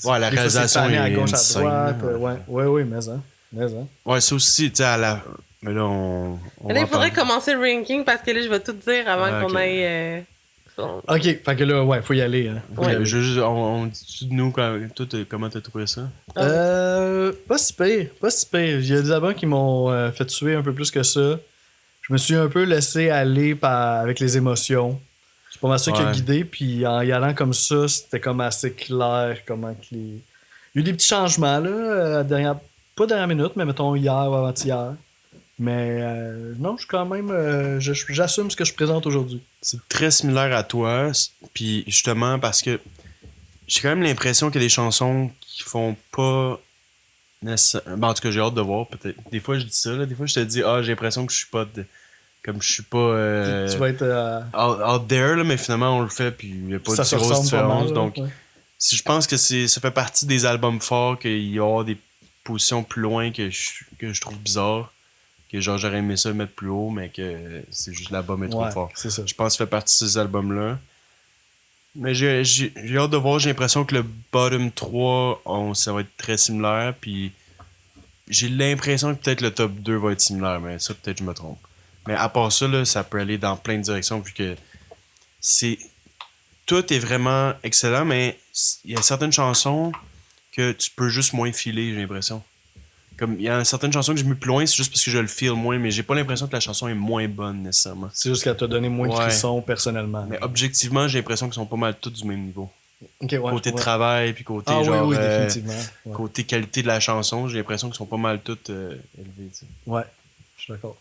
Speaker 1: Ouais, la
Speaker 2: des fois, c'est
Speaker 1: réalisation
Speaker 2: pané à
Speaker 1: est
Speaker 2: gauche, à
Speaker 1: insane,
Speaker 2: droite.
Speaker 1: là.
Speaker 2: Ouais, mais hein. Mais hein.
Speaker 1: Ouais, ça aussi, tu sais, à la. Mais là, on
Speaker 3: Mais là,
Speaker 1: va
Speaker 3: il faudrait
Speaker 1: parler.
Speaker 3: commencer le ranking parce que là, je vais tout dire avant
Speaker 1: Ah,
Speaker 3: qu'on
Speaker 1: ok.
Speaker 3: aille.
Speaker 2: Ok, fait que là, ouais, faut y aller. Hein. Faut y
Speaker 3: Ouais.
Speaker 2: aller.
Speaker 1: On dit de nous, toi, comment t'as trouvé ça?
Speaker 2: Pas si pire, pas si pire. Il y a des albums qui m'ont fait tuer un peu plus que ça. Je me suis un peu laissé aller avec les émotions. C'est pas mal ça qui a
Speaker 1: Ouais.
Speaker 2: guidé, puis en y allant comme ça, c'était comme assez clair comment que les... Il y a eu des petits changements, là, pas dernière minute, mais mettons hier ou avant-hier. Mais non, je suis quand même... j'assume ce que je présente aujourd'hui.
Speaker 1: C'est très similaire à toi, puis justement parce que j'ai quand même l'impression qu'il y a des chansons qui font pas nécessairement. Ben, en tout cas, j'ai hâte de voir, peut-être. Des fois, je dis ça, là. Des fois, je te dis, j'ai l'impression que je suis pas. Comme je suis pas.
Speaker 2: Tu vas être...
Speaker 1: Out there, là, mais finalement, on le fait, puis il n'y a pas
Speaker 2: ça
Speaker 1: de
Speaker 2: se
Speaker 1: si grosse
Speaker 2: ressemble pas
Speaker 1: différence.
Speaker 2: mal, là,
Speaker 1: Donc,
Speaker 2: ouais.
Speaker 1: si je pense que ça fait partie des albums forts, qu'il y a des positions plus loin que je trouve bizarre, que genre j'aurais aimé ça le mettre plus haut, mais que c'est juste l'album est trop
Speaker 2: Ouais,
Speaker 1: fort.
Speaker 2: c'est ça.
Speaker 1: Je pense que ça fait partie de ces albums-là. Mais j'ai hâte de voir, j'ai l'impression que le bottom 3, ça va être très similaire, puis j'ai l'impression que peut-être le top 2 va être similaire, mais ça peut-être je me trompe. Mais à part ça, là, ça peut aller dans plein de directions, vu que c'est... Tout est vraiment excellent, mais il y a certaines chansons que tu peux juste moins filer, j'ai l'impression. Comme il y a certaines chansons que j'ai mis plus loin, c'est juste parce que je le feel moins, mais j'ai pas l'impression que la chanson est moins bonne nécessairement.
Speaker 2: C'est juste qu'elle t'a donné moins de
Speaker 1: Ouais.
Speaker 2: frissons personnellement.
Speaker 1: Mais objectivement, j'ai l'impression qu'ils sont pas mal tous du même niveau.
Speaker 2: Ok, ouais,
Speaker 1: Côté
Speaker 2: ouais.
Speaker 1: travail, puis côté
Speaker 2: Ah
Speaker 1: genre
Speaker 2: oui, définitivement. Ouais.
Speaker 1: côté qualité de la chanson, j'ai l'impression qu'ils sont pas mal toutes élevées. Tu sais.
Speaker 2: Ouais, je suis d'accord.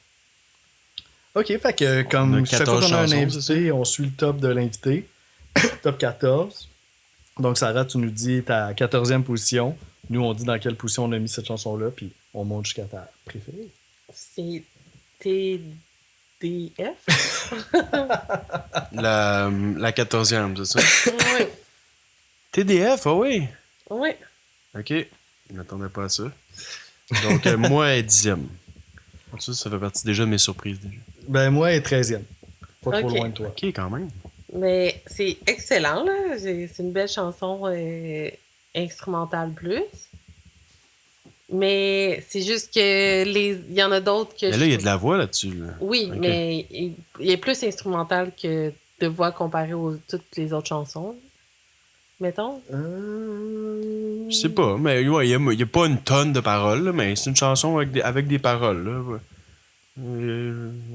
Speaker 2: Ok, fait que
Speaker 1: On a
Speaker 2: comme chaque fois
Speaker 1: 14
Speaker 2: qu'on a un
Speaker 1: chansons,
Speaker 2: invité, on suit le top de l'invité. Top 14. Donc, Sarah, tu nous dis ta 14e position. Nous, on dit dans quelle position on a mis cette chanson-là, puis on monte jusqu'à ta préférée.
Speaker 3: C'est TDF.
Speaker 1: La 14e, c'est ça?
Speaker 3: Oui.
Speaker 1: TDF, ah oui!
Speaker 3: Oui.
Speaker 1: Ok, je m'attendais pas à ça. Donc, moi, elle est 10e. Ça fait partie déjà de mes surprises. Déjà.
Speaker 2: Ben, moi, elle est 13e. Pas trop
Speaker 3: Ok.
Speaker 2: loin de toi.
Speaker 1: Ok, quand même.
Speaker 3: Mais c'est excellent, là. C'est une belle chanson instrumentale plus. Mais c'est juste que il y en a d'autres que
Speaker 1: Mais là, il y a de la voix là-dessus. Là.
Speaker 3: Oui,
Speaker 1: Ok.
Speaker 3: mais il est plus instrumental que de voix comparé aux toutes les autres chansons. Mettons.
Speaker 1: Je sais pas, mais ouais, il y a pas une tonne de paroles, là, mais c'est une chanson avec des paroles. Là, ouais.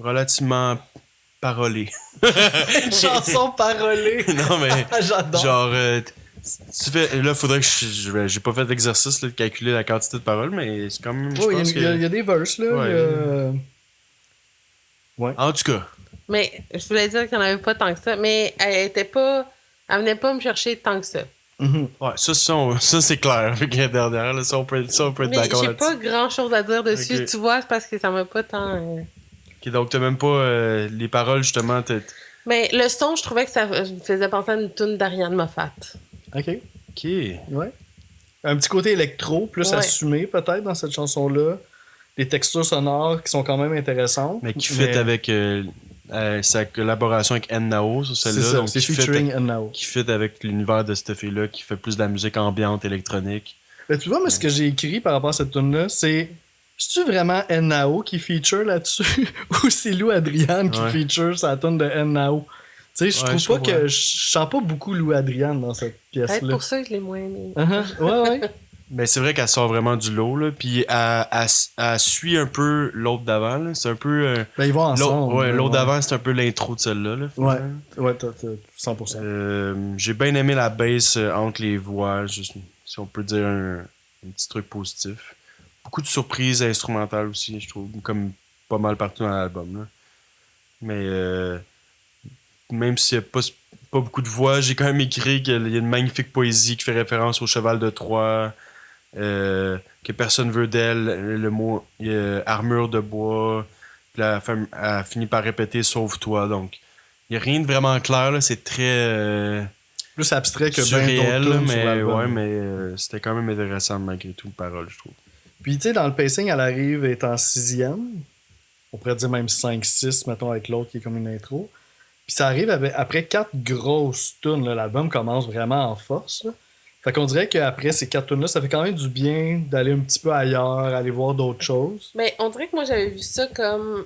Speaker 1: Relativement parolée.
Speaker 2: Chanson parolée!
Speaker 1: Non, mais
Speaker 2: J'adore!
Speaker 1: genre, là, faudrait que j'ai pas fait l'exercice là, de calculer la quantité de paroles, mais c'est quand même. Je
Speaker 2: Oui,
Speaker 1: pense
Speaker 2: il y a
Speaker 1: que...
Speaker 2: des verses, là.
Speaker 1: Ouais.
Speaker 2: il y a- Ouais.
Speaker 1: En tout cas,
Speaker 3: Mais je voulais dire qu'il n'y en avait pas tant que ça, mais elle était pas. Elle venait pas me chercher tant que ça.
Speaker 2: Mhm.
Speaker 1: ouais, ça c'est clair avec la dernière. Là, ça, on peut être
Speaker 3: Mais
Speaker 1: d'accord
Speaker 3: j'ai
Speaker 1: là-dessus.
Speaker 3: pas grand chose à dire dessus,
Speaker 1: Ok.
Speaker 3: tu vois, c'est parce que ça m'a pas tant.
Speaker 1: Ok, donc t'as même pas les paroles, justement.
Speaker 3: Mais le son, je trouvais que ça me faisait penser à une tune d'Ariane Moffat.
Speaker 2: Ok.
Speaker 1: Ok.
Speaker 2: Ouais. Un petit côté électro, plus
Speaker 3: Ouais.
Speaker 2: assumé peut-être dans cette chanson-là. Des textures sonores qui sont quand même intéressantes.
Speaker 1: Mais qui fit avec sa collaboration avec Nao sur
Speaker 2: C'est
Speaker 1: celle-là.
Speaker 2: ça,
Speaker 1: Donc
Speaker 2: c'est
Speaker 1: qui
Speaker 2: featuring Nao.
Speaker 1: qui fit avec l'univers de cette fille-là, qui fait plus de la musique ambiante, électronique.
Speaker 2: Mais tu vois, moi, ce que j'ai écrit par rapport à cette tune-là, c'est-tu vraiment Nao qui feature là-dessus ou c'est Lou Adriane qui
Speaker 1: Ouais.
Speaker 2: feature sa tune de Nao? Tu sais, je
Speaker 1: Ouais,
Speaker 2: trouve
Speaker 1: je
Speaker 2: pas
Speaker 1: comprends.
Speaker 2: que je sens pas beaucoup Lou Adriane dans cette
Speaker 3: Peut-être
Speaker 2: pièce-là.
Speaker 3: pour ça que je l'ai moins aimé.
Speaker 2: Ouais, ouais.
Speaker 1: Mais c'est vrai qu'elle sort vraiment du lot, là. Puis elle suit un peu l'autre d'avant, là. C'est un peu.
Speaker 2: Ben, ils vont ensemble.
Speaker 1: L'autre
Speaker 2: ouais.
Speaker 1: d'avant, c'est un peu l'intro de celle-là, là.
Speaker 2: Ouais,
Speaker 1: finalement.
Speaker 2: ouais, t'as 100%.
Speaker 1: J'ai bien aimé la bass entre les voix, juste, si on peut dire un petit truc positif. Beaucoup de surprises instrumentales aussi, je trouve, comme pas mal partout dans l'album. Là. Mais même s'il n'y a pas beaucoup de voix, j'ai quand même écrit qu'il y a une magnifique poésie qui fait référence au cheval de Troie, que personne veut d'elle, le mot armure de bois, puis elle finit par répéter sauve-toi. Donc, il n'y a rien de vraiment clair, là, c'est très
Speaker 2: Plus abstrait que bien
Speaker 1: surréel,
Speaker 2: d'autres
Speaker 1: là,
Speaker 2: tunes sur
Speaker 1: mais,
Speaker 2: l'album.
Speaker 1: ouais, mais c'était quand même intéressant malgré tout, le parole, je trouve.
Speaker 2: Puis, tu sais, dans le pacing, elle arrive est en 6e. on pourrait dire même 5-6, mettons, avec l'autre qui est comme une intro. Puis ça arrive après 4 grosses tunes, là, l'album commence vraiment en force. Là. Fait qu'on dirait qu'après ces 4 tunes-là, ça fait quand même du bien d'aller un petit peu ailleurs, aller voir d'autres choses.
Speaker 3: Mais on dirait que moi, j'avais vu ça comme...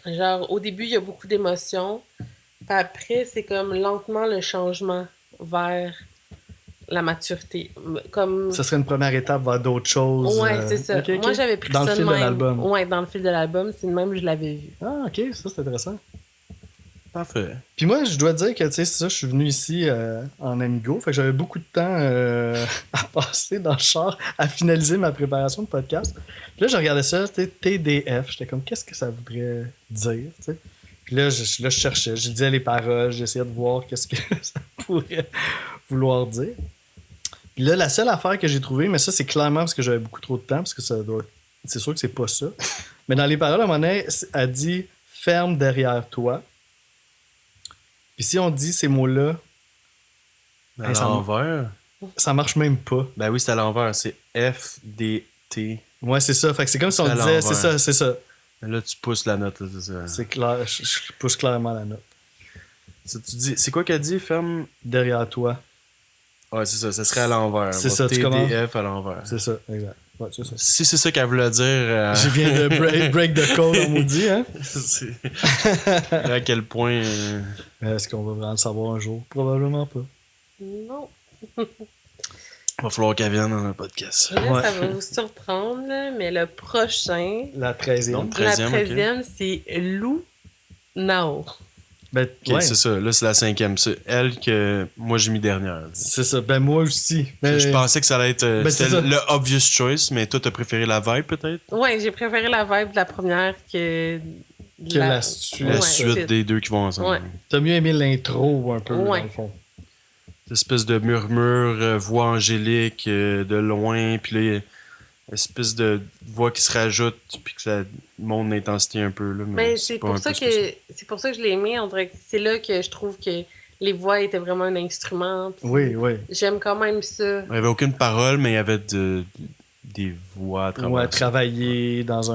Speaker 3: Genre, au début, il y a beaucoup d'émotions. Puis après, c'est comme lentement le changement vers la maturité. Comme...
Speaker 2: Ça serait une première étape vers d'autres choses.
Speaker 3: Ouais, c'est ça.
Speaker 2: ok.
Speaker 3: Moi, j'avais pris
Speaker 2: dans
Speaker 3: ça
Speaker 2: le fil
Speaker 3: de
Speaker 2: de
Speaker 3: même.
Speaker 2: l'album.
Speaker 3: Ouais, dans le fil de l'album, c'est de même que je l'avais vu.
Speaker 2: Ah, ok, ça c'est intéressant.
Speaker 1: Parfait.
Speaker 2: Puis moi, je dois dire que, tu sais, c'est ça, je suis venu ici en Amigo, fait que j'avais beaucoup de temps à passer dans le char, à finaliser ma préparation de podcast. Puis là, je regardais ça, tu sais, TDF, j'étais comme, qu'est-ce que ça voudrait dire, tu sais? Puis là, je cherchais, je disais les paroles, j'essayais de voir qu'est-ce que ça pourrait vouloir dire. Puis là, la seule affaire que j'ai trouvée, mais ça, c'est clairement parce que j'avais beaucoup trop de temps, parce que ça doit... C'est sûr que c'est pas ça. Mais dans les paroles, à un moment donné, elle dit « ferme derrière toi ». Puis si on dit ces mots-là,
Speaker 1: À l'envers.
Speaker 2: ça marche même pas.
Speaker 1: Ben oui, c'est à l'envers. C'est F-D-T.
Speaker 2: Ouais, c'est ça. Fait que c'est comme si on
Speaker 1: C'est à
Speaker 2: disait,
Speaker 1: l'envers.
Speaker 2: c'est ça.
Speaker 1: Là, tu pousses la note. Là, c'est ça.
Speaker 2: C'est clair, je pousse clairement la note.
Speaker 1: Ça, tu dis, c'est quoi qu'elle dit, ferme?
Speaker 2: Derrière toi.
Speaker 1: Ouais, c'est ça. Ça serait à l'envers.
Speaker 2: C'est
Speaker 1: Bon,
Speaker 2: ça, tu
Speaker 1: TDF à l'envers.
Speaker 2: C'est ça, exact. Ouais, c'est ça.
Speaker 1: Si c'est ça qu'elle voulait dire...
Speaker 2: Je viens de break the code, on nous dit, hein?
Speaker 1: c'est... à quel point...
Speaker 2: Est-ce qu'on va vraiment le savoir un jour? Probablement pas.
Speaker 3: Non.
Speaker 1: va falloir qu'elle vienne dans un podcast.
Speaker 3: Là,
Speaker 2: Ouais.
Speaker 3: ça va vous surprendre, là, mais le prochain,
Speaker 2: La 13e.
Speaker 1: Donc,
Speaker 3: la
Speaker 1: 13e,
Speaker 3: 13e, c'est Lou Nao.
Speaker 2: Ben,
Speaker 1: Ok,
Speaker 2: ouais,
Speaker 1: c'est ça. Là, c'est la 5e. C'est elle que moi, j'ai mis dernière.
Speaker 2: c'est ça. Ben, moi aussi. Ben,
Speaker 1: Je pensais que ça allait être
Speaker 2: Ben, c'est
Speaker 1: c'était
Speaker 2: ça.
Speaker 1: le obvious choice, mais toi, t'as préféré la vibe, peut-être?
Speaker 3: Ouais, j'ai préféré la vibe de la première que
Speaker 2: la suite.
Speaker 1: La
Speaker 3: Ouais,
Speaker 1: suite
Speaker 3: c'est-
Speaker 1: des deux qui vont ensemble.
Speaker 3: Ouais.
Speaker 2: T'as mieux aimé l'intro un peu,
Speaker 3: Ouais.
Speaker 2: dans le fond.
Speaker 1: Cette espèce de murmure, voix angélique de loin, puis là, espèce de voix qui se rajoute, puis que ça monte l'intensité un peu. Là,
Speaker 3: Mais c'est
Speaker 1: pas
Speaker 3: pour
Speaker 1: un
Speaker 3: ça
Speaker 1: peu
Speaker 3: que c'est pour ça que je l'ai aimé. On dirait que c'est là que je trouve que les voix étaient vraiment un instrument. puis
Speaker 2: Oui, oui.
Speaker 3: J'aime quand même ça.
Speaker 1: Il n'y avait aucune parole, mais il y avait des voix à travers
Speaker 2: Ouais,
Speaker 1: ça.
Speaker 2: travailler dans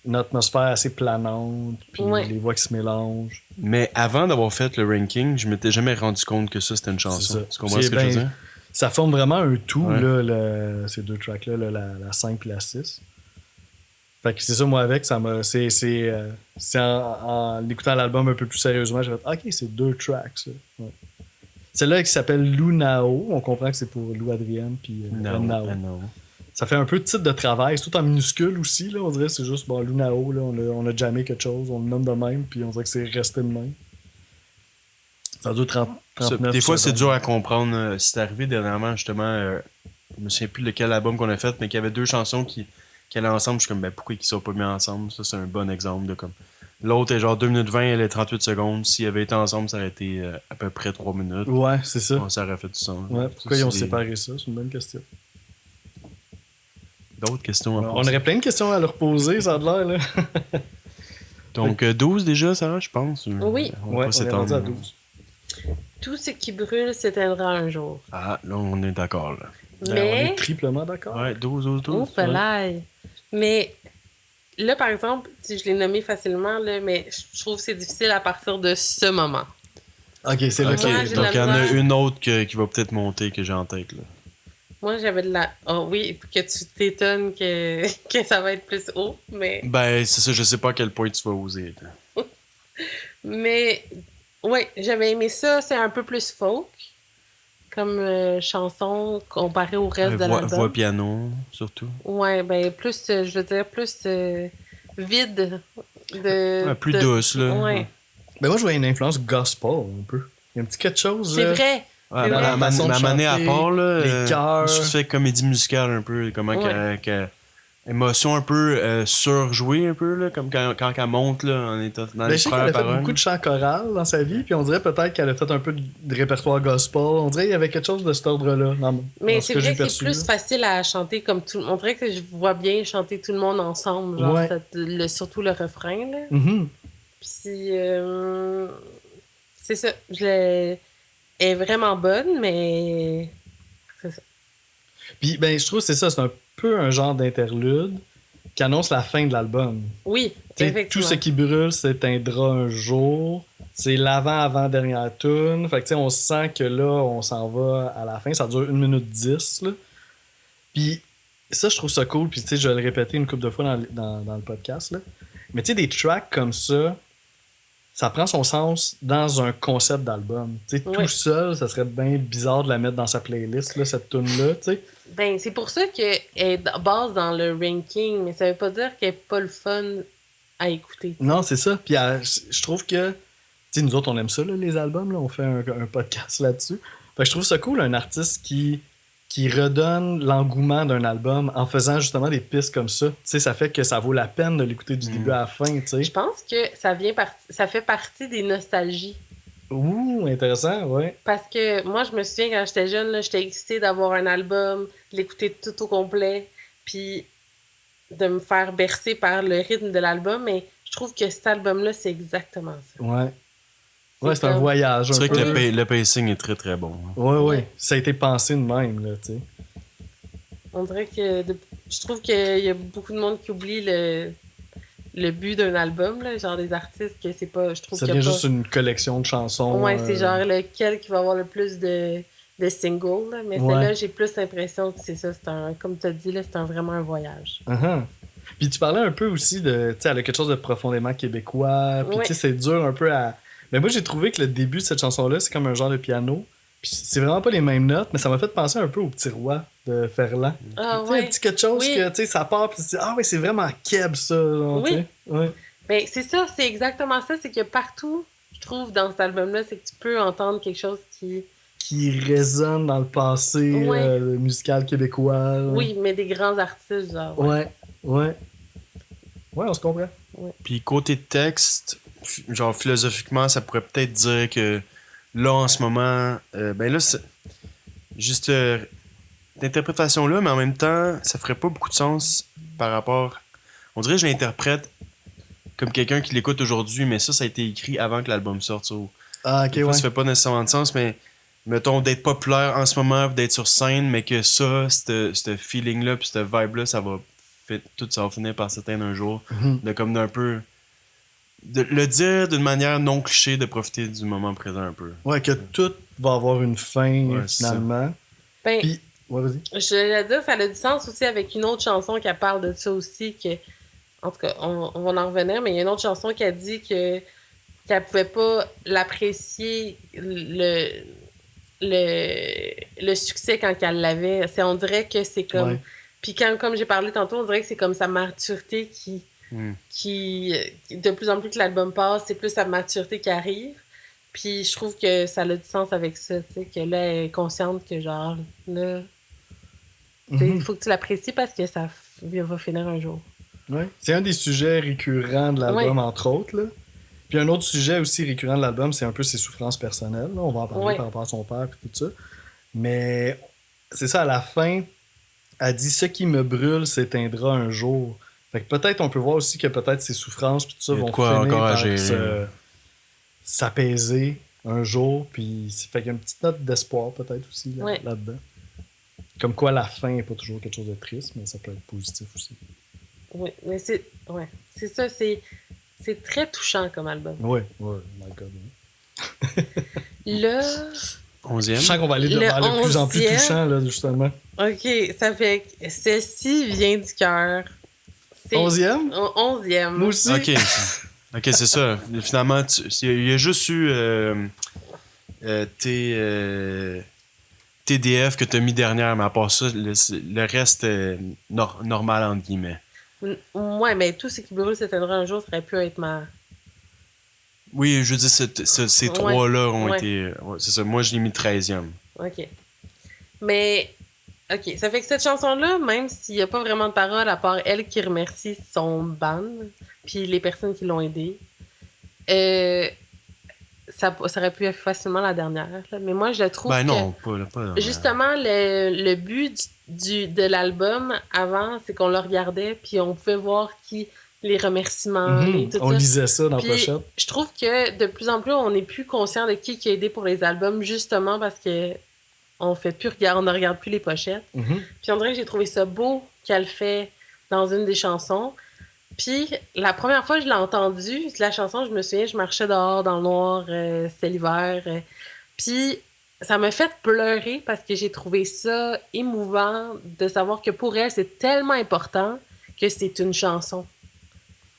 Speaker 2: une atmosphère assez planante, puis
Speaker 3: Ouais.
Speaker 2: les voix qui se mélangent.
Speaker 1: Mais avant d'avoir fait le ranking, je m'étais jamais rendu compte que ça, c'était une
Speaker 2: C'est
Speaker 1: chanson.
Speaker 2: ça.
Speaker 1: Tu comprends
Speaker 2: C'est
Speaker 1: ce que je veux
Speaker 2: ben-
Speaker 1: dire?
Speaker 2: Ça forme vraiment un tout,
Speaker 1: Ouais.
Speaker 2: là, ces deux tracks-là, là, la 5 et la 6. Fait que c'est ça, moi, avec, ça m'a. C'est en écoutant l'album un peu plus sérieusement, j'ai fait OK, c'est 2 tracks, ça. Ouais. Celle-là qui s'appelle Lou Nao, on comprend que c'est pour Lou Adrienne puis
Speaker 1: Non,
Speaker 2: Ben Nao.
Speaker 1: non.
Speaker 2: Ça fait un peu de titre de travail, c'est tout en minuscule aussi, là. On dirait que c'est juste, bon, Lou Nao, là, on a jamais quelque chose, on le nomme de même, puis on dirait que c'est resté de même. Ça dure 39
Speaker 1: Des fois, c'est
Speaker 2: secondes.
Speaker 1: dur à comprendre. C'est arrivé dernièrement, justement, je me souviens plus de quel album qu'on a fait, mais qu'il y avait 2 chansons qui allaient ensemble. Je suis comme, ben, pourquoi ils sont pas mis ensemble? Ça, c'est un bon exemple de comme. L'autre est genre 2 minutes 20, elle est 38 secondes. S'ils avaient été ensemble, ça aurait été à peu près 3 minutes.
Speaker 2: Ouais, c'est ça.
Speaker 1: Bon, ça aurait fait du sens.
Speaker 2: Ouais, pourquoi
Speaker 1: Ça,
Speaker 2: ils ont
Speaker 1: c'est des-
Speaker 2: séparé ça? C'est une bonne question.
Speaker 1: D'autres questions à
Speaker 2: On
Speaker 1: poser?
Speaker 2: aurait plein de questions à leur poser, ça a l'air, là.
Speaker 1: Donc, 12 déjà, Sarah, je pense?
Speaker 3: Oui.
Speaker 1: On va
Speaker 2: Ouais,
Speaker 1: pas
Speaker 2: on est rendu à
Speaker 1: s'étendre.
Speaker 2: 12.
Speaker 3: Tout ce qui brûle s'éteindra un jour.
Speaker 1: Ah, là, on est d'accord, là.
Speaker 2: Ben, on
Speaker 3: Mais
Speaker 2: est triplement d'accord.
Speaker 1: Ouais, 12.
Speaker 3: oh, pelaille. Mais là, par exemple, si je l'ai nommé facilement, là, mais je trouve que c'est difficile à partir de ce moment.
Speaker 2: Ok, c'est là
Speaker 1: Ok,
Speaker 2: que
Speaker 3: Ouais, j'ai de
Speaker 1: donc
Speaker 3: la
Speaker 1: il y en a
Speaker 3: misère.
Speaker 1: une autre qui va peut-être monter que j'ai en tête, là.
Speaker 3: Moi, j'avais de la... Oh oui, que tu t'étonnes que... que ça va être plus haut, mais...
Speaker 1: Ben, c'est ça, je sais pas à quel point tu vas oser. là.
Speaker 3: Mais, ouais, j'avais aimé ça. C'est un peu plus folk comme chanson comparé au reste de
Speaker 1: Voix
Speaker 3: l'album.
Speaker 1: piano, surtout.
Speaker 3: Ouais, ben plus, je veux dire, plus vide.
Speaker 1: Ouais, plus douce, là.
Speaker 3: Ouais,
Speaker 2: Ben moi, je vois une influence gospel, un peu. Il y a un petit quelque chose.
Speaker 3: c'est
Speaker 2: là.
Speaker 3: vrai.
Speaker 1: Ouais,
Speaker 3: C'est
Speaker 2: dans
Speaker 3: vrai.
Speaker 2: la façon de
Speaker 1: ma manée à
Speaker 2: chanter,
Speaker 1: part, là.
Speaker 2: les chœurs.
Speaker 1: Je fais comédie musicale un peu. Comment
Speaker 3: Ouais.
Speaker 1: émotion un peu surjouée, un peu, là. Comme quand elle monte, là, en étant dans
Speaker 2: Ben,
Speaker 1: les
Speaker 2: je sais qu'elle
Speaker 1: premières
Speaker 2: a fait
Speaker 1: paroles.
Speaker 2: beaucoup de chants chorales dans sa vie, puis on dirait peut-être qu'elle a fait un peu de répertoire gospel. On dirait qu'il y avait quelque chose de cet ordre-là.
Speaker 3: Mais
Speaker 2: dans ce
Speaker 3: c'est
Speaker 2: que
Speaker 3: vrai
Speaker 2: j'ai
Speaker 3: que c'est
Speaker 2: perçu,
Speaker 3: plus
Speaker 2: là.
Speaker 3: facile à chanter comme tout le monde. On dirait que je vois bien chanter tout le monde ensemble, genre
Speaker 2: Ouais.
Speaker 3: surtout le refrain. Là.
Speaker 2: Mhm.
Speaker 3: Puis c'est ça. Elle est vraiment bonne, mais c'est ça.
Speaker 2: Puis, ben, je trouve que c'est ça, c'est un peu un genre d'interlude. qui annonce la fin de l'album.
Speaker 3: Oui,
Speaker 2: T'sais,
Speaker 3: effectivement.
Speaker 2: tout ce qui brûle s'éteindra un jour. C'est l'avant-avant-dernière tune. Fait que tu sais, on sent que là, on s'en va à la fin. Ça dure 1 minute 10. Là. Puis ça, je trouve ça cool. Puis tu sais, je vais le répéter une couple de fois dans le podcast. Là. Mais tu sais, des tracks comme ça prend son sens dans un concept d'album. Tu sais,
Speaker 3: Ouais.
Speaker 2: tout seul, ça serait bien bizarre de la mettre dans sa playlist, là, cette tune-là. Tu sais.
Speaker 3: Ben, c'est pour ça qu'elle est base dans le ranking, mais ça veut pas dire qu'elle est pas le fun à écouter.
Speaker 2: Non, c'est ça. Puis je trouve que, tu sais, nous autres, on aime ça, là, les albums. Là. On fait un podcast là-dessus. Fait que je trouve ça cool, un artiste qui redonne l'engouement d'un album en faisant justement des pistes comme ça. Tu sais, ça fait que ça vaut la peine de l'écouter du début à la fin, tu sais.
Speaker 3: Je pense que ça fait partie des nostalgies.
Speaker 2: Ouh, intéressant, ouais.
Speaker 3: Parce que moi, je me souviens quand j'étais jeune, là, j'étais excitée d'avoir un album, de l'écouter tout au complet, puis de me faire bercer par le rythme de l'album. Mais je trouve que cet album-là, c'est exactement ça.
Speaker 2: Ouais. Ouais, c'est un
Speaker 3: comme-
Speaker 2: voyage.
Speaker 1: C'est vrai que
Speaker 2: peu.
Speaker 1: le pacing est très très bon. Hein.
Speaker 2: Ouais, ouais.
Speaker 3: Ouais.
Speaker 2: Ça a été pensé de même, là, tu sais.
Speaker 3: On dirait que je trouve qu'il y a beaucoup de monde qui oublie le but d'un album, là, genre des artistes que c'est pas. Je trouve
Speaker 2: Ça
Speaker 3: qu'il y a
Speaker 2: devient
Speaker 3: pas.
Speaker 2: juste une collection de chansons.
Speaker 3: Ouais, c'est genre lequel qui va avoir le plus de singles, là. Mais
Speaker 2: Ouais.
Speaker 3: celle-là, j'ai plus l'impression que c'est ça. Comme tu as dit, là, vraiment un voyage.
Speaker 2: Uh-huh. Puis tu parlais un peu aussi de, tu sais, elle a quelque chose de profondément québécois. Puis
Speaker 3: Ouais.
Speaker 2: tu sais, c'est dur un peu à. Mais moi, j'ai trouvé que le début de cette chanson-là, c'est comme un genre de piano. Puis c'est vraiment pas les mêmes notes, mais ça m'a fait penser un peu au Petit Roi de Ferland.
Speaker 3: Ah
Speaker 2: Tu sais, un
Speaker 3: ouais.
Speaker 2: petit quelque chose
Speaker 3: Oui.
Speaker 2: que, tu sais, ça part, puis tu dis, ah ouais, c'est vraiment keb, ça. Genre,
Speaker 3: Oui.
Speaker 2: tu sais. Ouais.
Speaker 3: Ben, c'est ça, c'est exactement ça. C'est que partout, je trouve, dans cet album-là, c'est que tu peux entendre quelque chose qui.
Speaker 2: Qui résonne dans le passé
Speaker 3: Ouais.
Speaker 2: musical québécois. là.
Speaker 3: Oui, mais des grands artistes, genre.
Speaker 2: Ouais, ouais. Ouais, on se comprend.
Speaker 1: Puis côté texte, genre philosophiquement, ça pourrait peut-être dire que là en ce moment, ben là, c'est juste d'interprétation-là, mais en même temps, ça ferait pas beaucoup de sens par rapport. On dirait que je l'interprète comme quelqu'un qui l'écoute aujourd'hui, mais ça a été écrit avant que l'album sorte.
Speaker 2: Ah, ok,
Speaker 1: Des fois,
Speaker 2: ouais.
Speaker 1: ça fait pas nécessairement de sens, mais mettons d'être populaire en ce moment, puis d'être sur scène, mais que ça, ce feeling-là, puis cette vibe-là, ça va finir par s'éteindre un jour.
Speaker 2: Mhm.
Speaker 1: De comme d'un peu. De le dire d'une manière non cliché, de profiter du moment présent un peu.
Speaker 2: Ouais, que tout va avoir une fin,
Speaker 1: Ouais, c'est
Speaker 2: finalement.
Speaker 3: Ben,
Speaker 2: Puis, ouais, vas-y.
Speaker 3: je vais dire, ça a du sens aussi avec une autre chanson qui parle de ça aussi. Que, en tout cas, on va en revenir, mais il y a une autre chanson qui a dit qu'elle pouvait pas l'apprécier le succès quand elle l'avait. On dirait que c'est comme.
Speaker 2: Ouais.
Speaker 3: Puis comme j'ai parlé tantôt, on dirait que c'est comme sa maturité qui de plus en plus que l'album passe, c'est plus sa maturité qui arrive. Puis je trouve que ça a du sens avec ça, tu sais, que là, elle est consciente que genre, là, tu sais,
Speaker 2: Mhm.
Speaker 3: il faut que tu l'apprécies parce que ça va finir un jour.
Speaker 2: Ouais. C'est un des sujets récurrents de l'album,
Speaker 3: Ouais.
Speaker 2: entre autres. Là. Puis un autre sujet aussi récurrent de l'album, c'est un peu ses souffrances personnelles. Là. On va en parler
Speaker 3: Ouais.
Speaker 2: par rapport à son père et tout ça. Mais c'est ça, à la fin, elle dit « Ce qui me brûle s'éteindra un jour ». Fait que peut-être on peut voir aussi que peut-être ses souffrances puis tout ça
Speaker 1: Il y a de
Speaker 2: vont
Speaker 1: quoi
Speaker 2: finir
Speaker 1: encore à
Speaker 2: par
Speaker 1: gérer.
Speaker 2: s'apaiser un jour. Puis fait qu'il y a une petite note d'espoir peut-être aussi
Speaker 3: Ouais.
Speaker 2: là-dedans. Comme quoi la fin n'est pas toujours quelque chose de triste, mais ça peut être positif aussi.
Speaker 3: Oui, mais c'est ça, c'est très touchant comme album.
Speaker 2: Ouais, ouais, my God. ouais.
Speaker 3: Là,
Speaker 1: 11e.
Speaker 2: Je sens qu'on va aller
Speaker 3: Le
Speaker 2: vers le plus en plus
Speaker 3: 11e.
Speaker 2: touchant, là, justement.
Speaker 3: OK, ça fait que ceci vient du cœur. C'est
Speaker 2: 11e?
Speaker 3: 11e.
Speaker 2: Moi aussi.
Speaker 1: Ok. Ok, c'est ça. Finalement, il y a juste eu TDF que t'as mis dernière, mais à part ça, le reste est normal, entre guillemets.
Speaker 3: Ouais, mais tout ce qui brûle s'éteindra un jour, ça aurait pu être ma.
Speaker 1: Oui, je veux dire, ces
Speaker 3: Ouais.
Speaker 1: trois-là ont
Speaker 3: Ouais.
Speaker 1: été. Ouais, c'est ça. Moi, je l'ai mis 13e.
Speaker 3: OK. Mais, OK, ça fait que cette chanson-là, même s'il n'y a pas vraiment de paroles, à part elle qui remercie son band, puis les personnes qui l'ont aidée, ça aurait pu être facilement la dernière. Là. Mais moi, je trouve
Speaker 1: Ben
Speaker 3: que...
Speaker 1: non, pas.
Speaker 3: Justement, le but de l'album avant, c'est qu'on le regardait, puis on pouvait voir les remerciements,
Speaker 2: Mhm.
Speaker 3: tout
Speaker 2: On
Speaker 3: ça.
Speaker 2: lisait ça dans la
Speaker 3: Puis,
Speaker 2: pochette.
Speaker 3: je trouve que de plus en plus, on n'est plus conscient de qui a aidé pour les albums, justement parce que on ne regarde plus les pochettes.
Speaker 2: Mhm.
Speaker 3: Puis on dirait que j'ai trouvé ça beau qu'elle fait dans une des chansons. Puis la première fois que je l'ai entendue, la chanson, je me souviens, je marchais dehors dans le noir, c'était l'hiver. Puis ça m'a fait pleurer parce que j'ai trouvé ça émouvant de savoir que pour elle, c'est tellement important que c'est une chanson.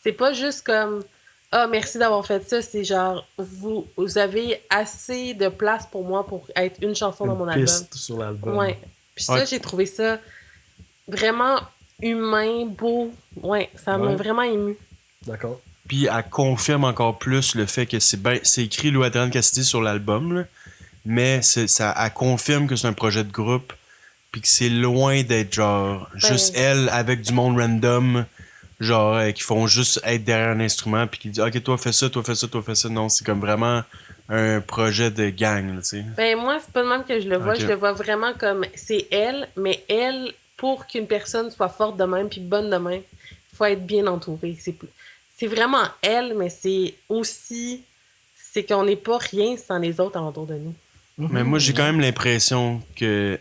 Speaker 3: C'est pas juste comme ah, merci d'avoir fait ça, c'est genre vous avez assez de place pour moi pour être une chanson dans mon album.
Speaker 2: Piste sur l'album.
Speaker 3: Ouais. Puis ça, j'ai trouvé ça vraiment humain, beau. Ouais, ça m'a vraiment ému.
Speaker 2: D'accord.
Speaker 1: Puis elle confirme encore plus le fait que c'est écrit Lou Adrienne Cassidy sur l'album, là, mais elle confirme que c'est un projet de groupe, puis que c'est loin d'être genre juste elle avec du monde random, genre qui font juste être derrière un instrument, puis qui dit ok, toi fais ça, toi fais ça, toi fais ça. Non, c'est comme vraiment un projet de gang, tu sais.
Speaker 3: Ben moi, c'est pas le même que je le vois. Je le vois vraiment comme c'est elle, mais elle, pour qu'une personne soit forte de même puis bonne de même, il faut être bien entouré. C'est vraiment elle, mais c'est aussi c'est qu'on n'est pas rien sans les autres autour de nous.
Speaker 1: Mais moi, j'ai quand même l'impression que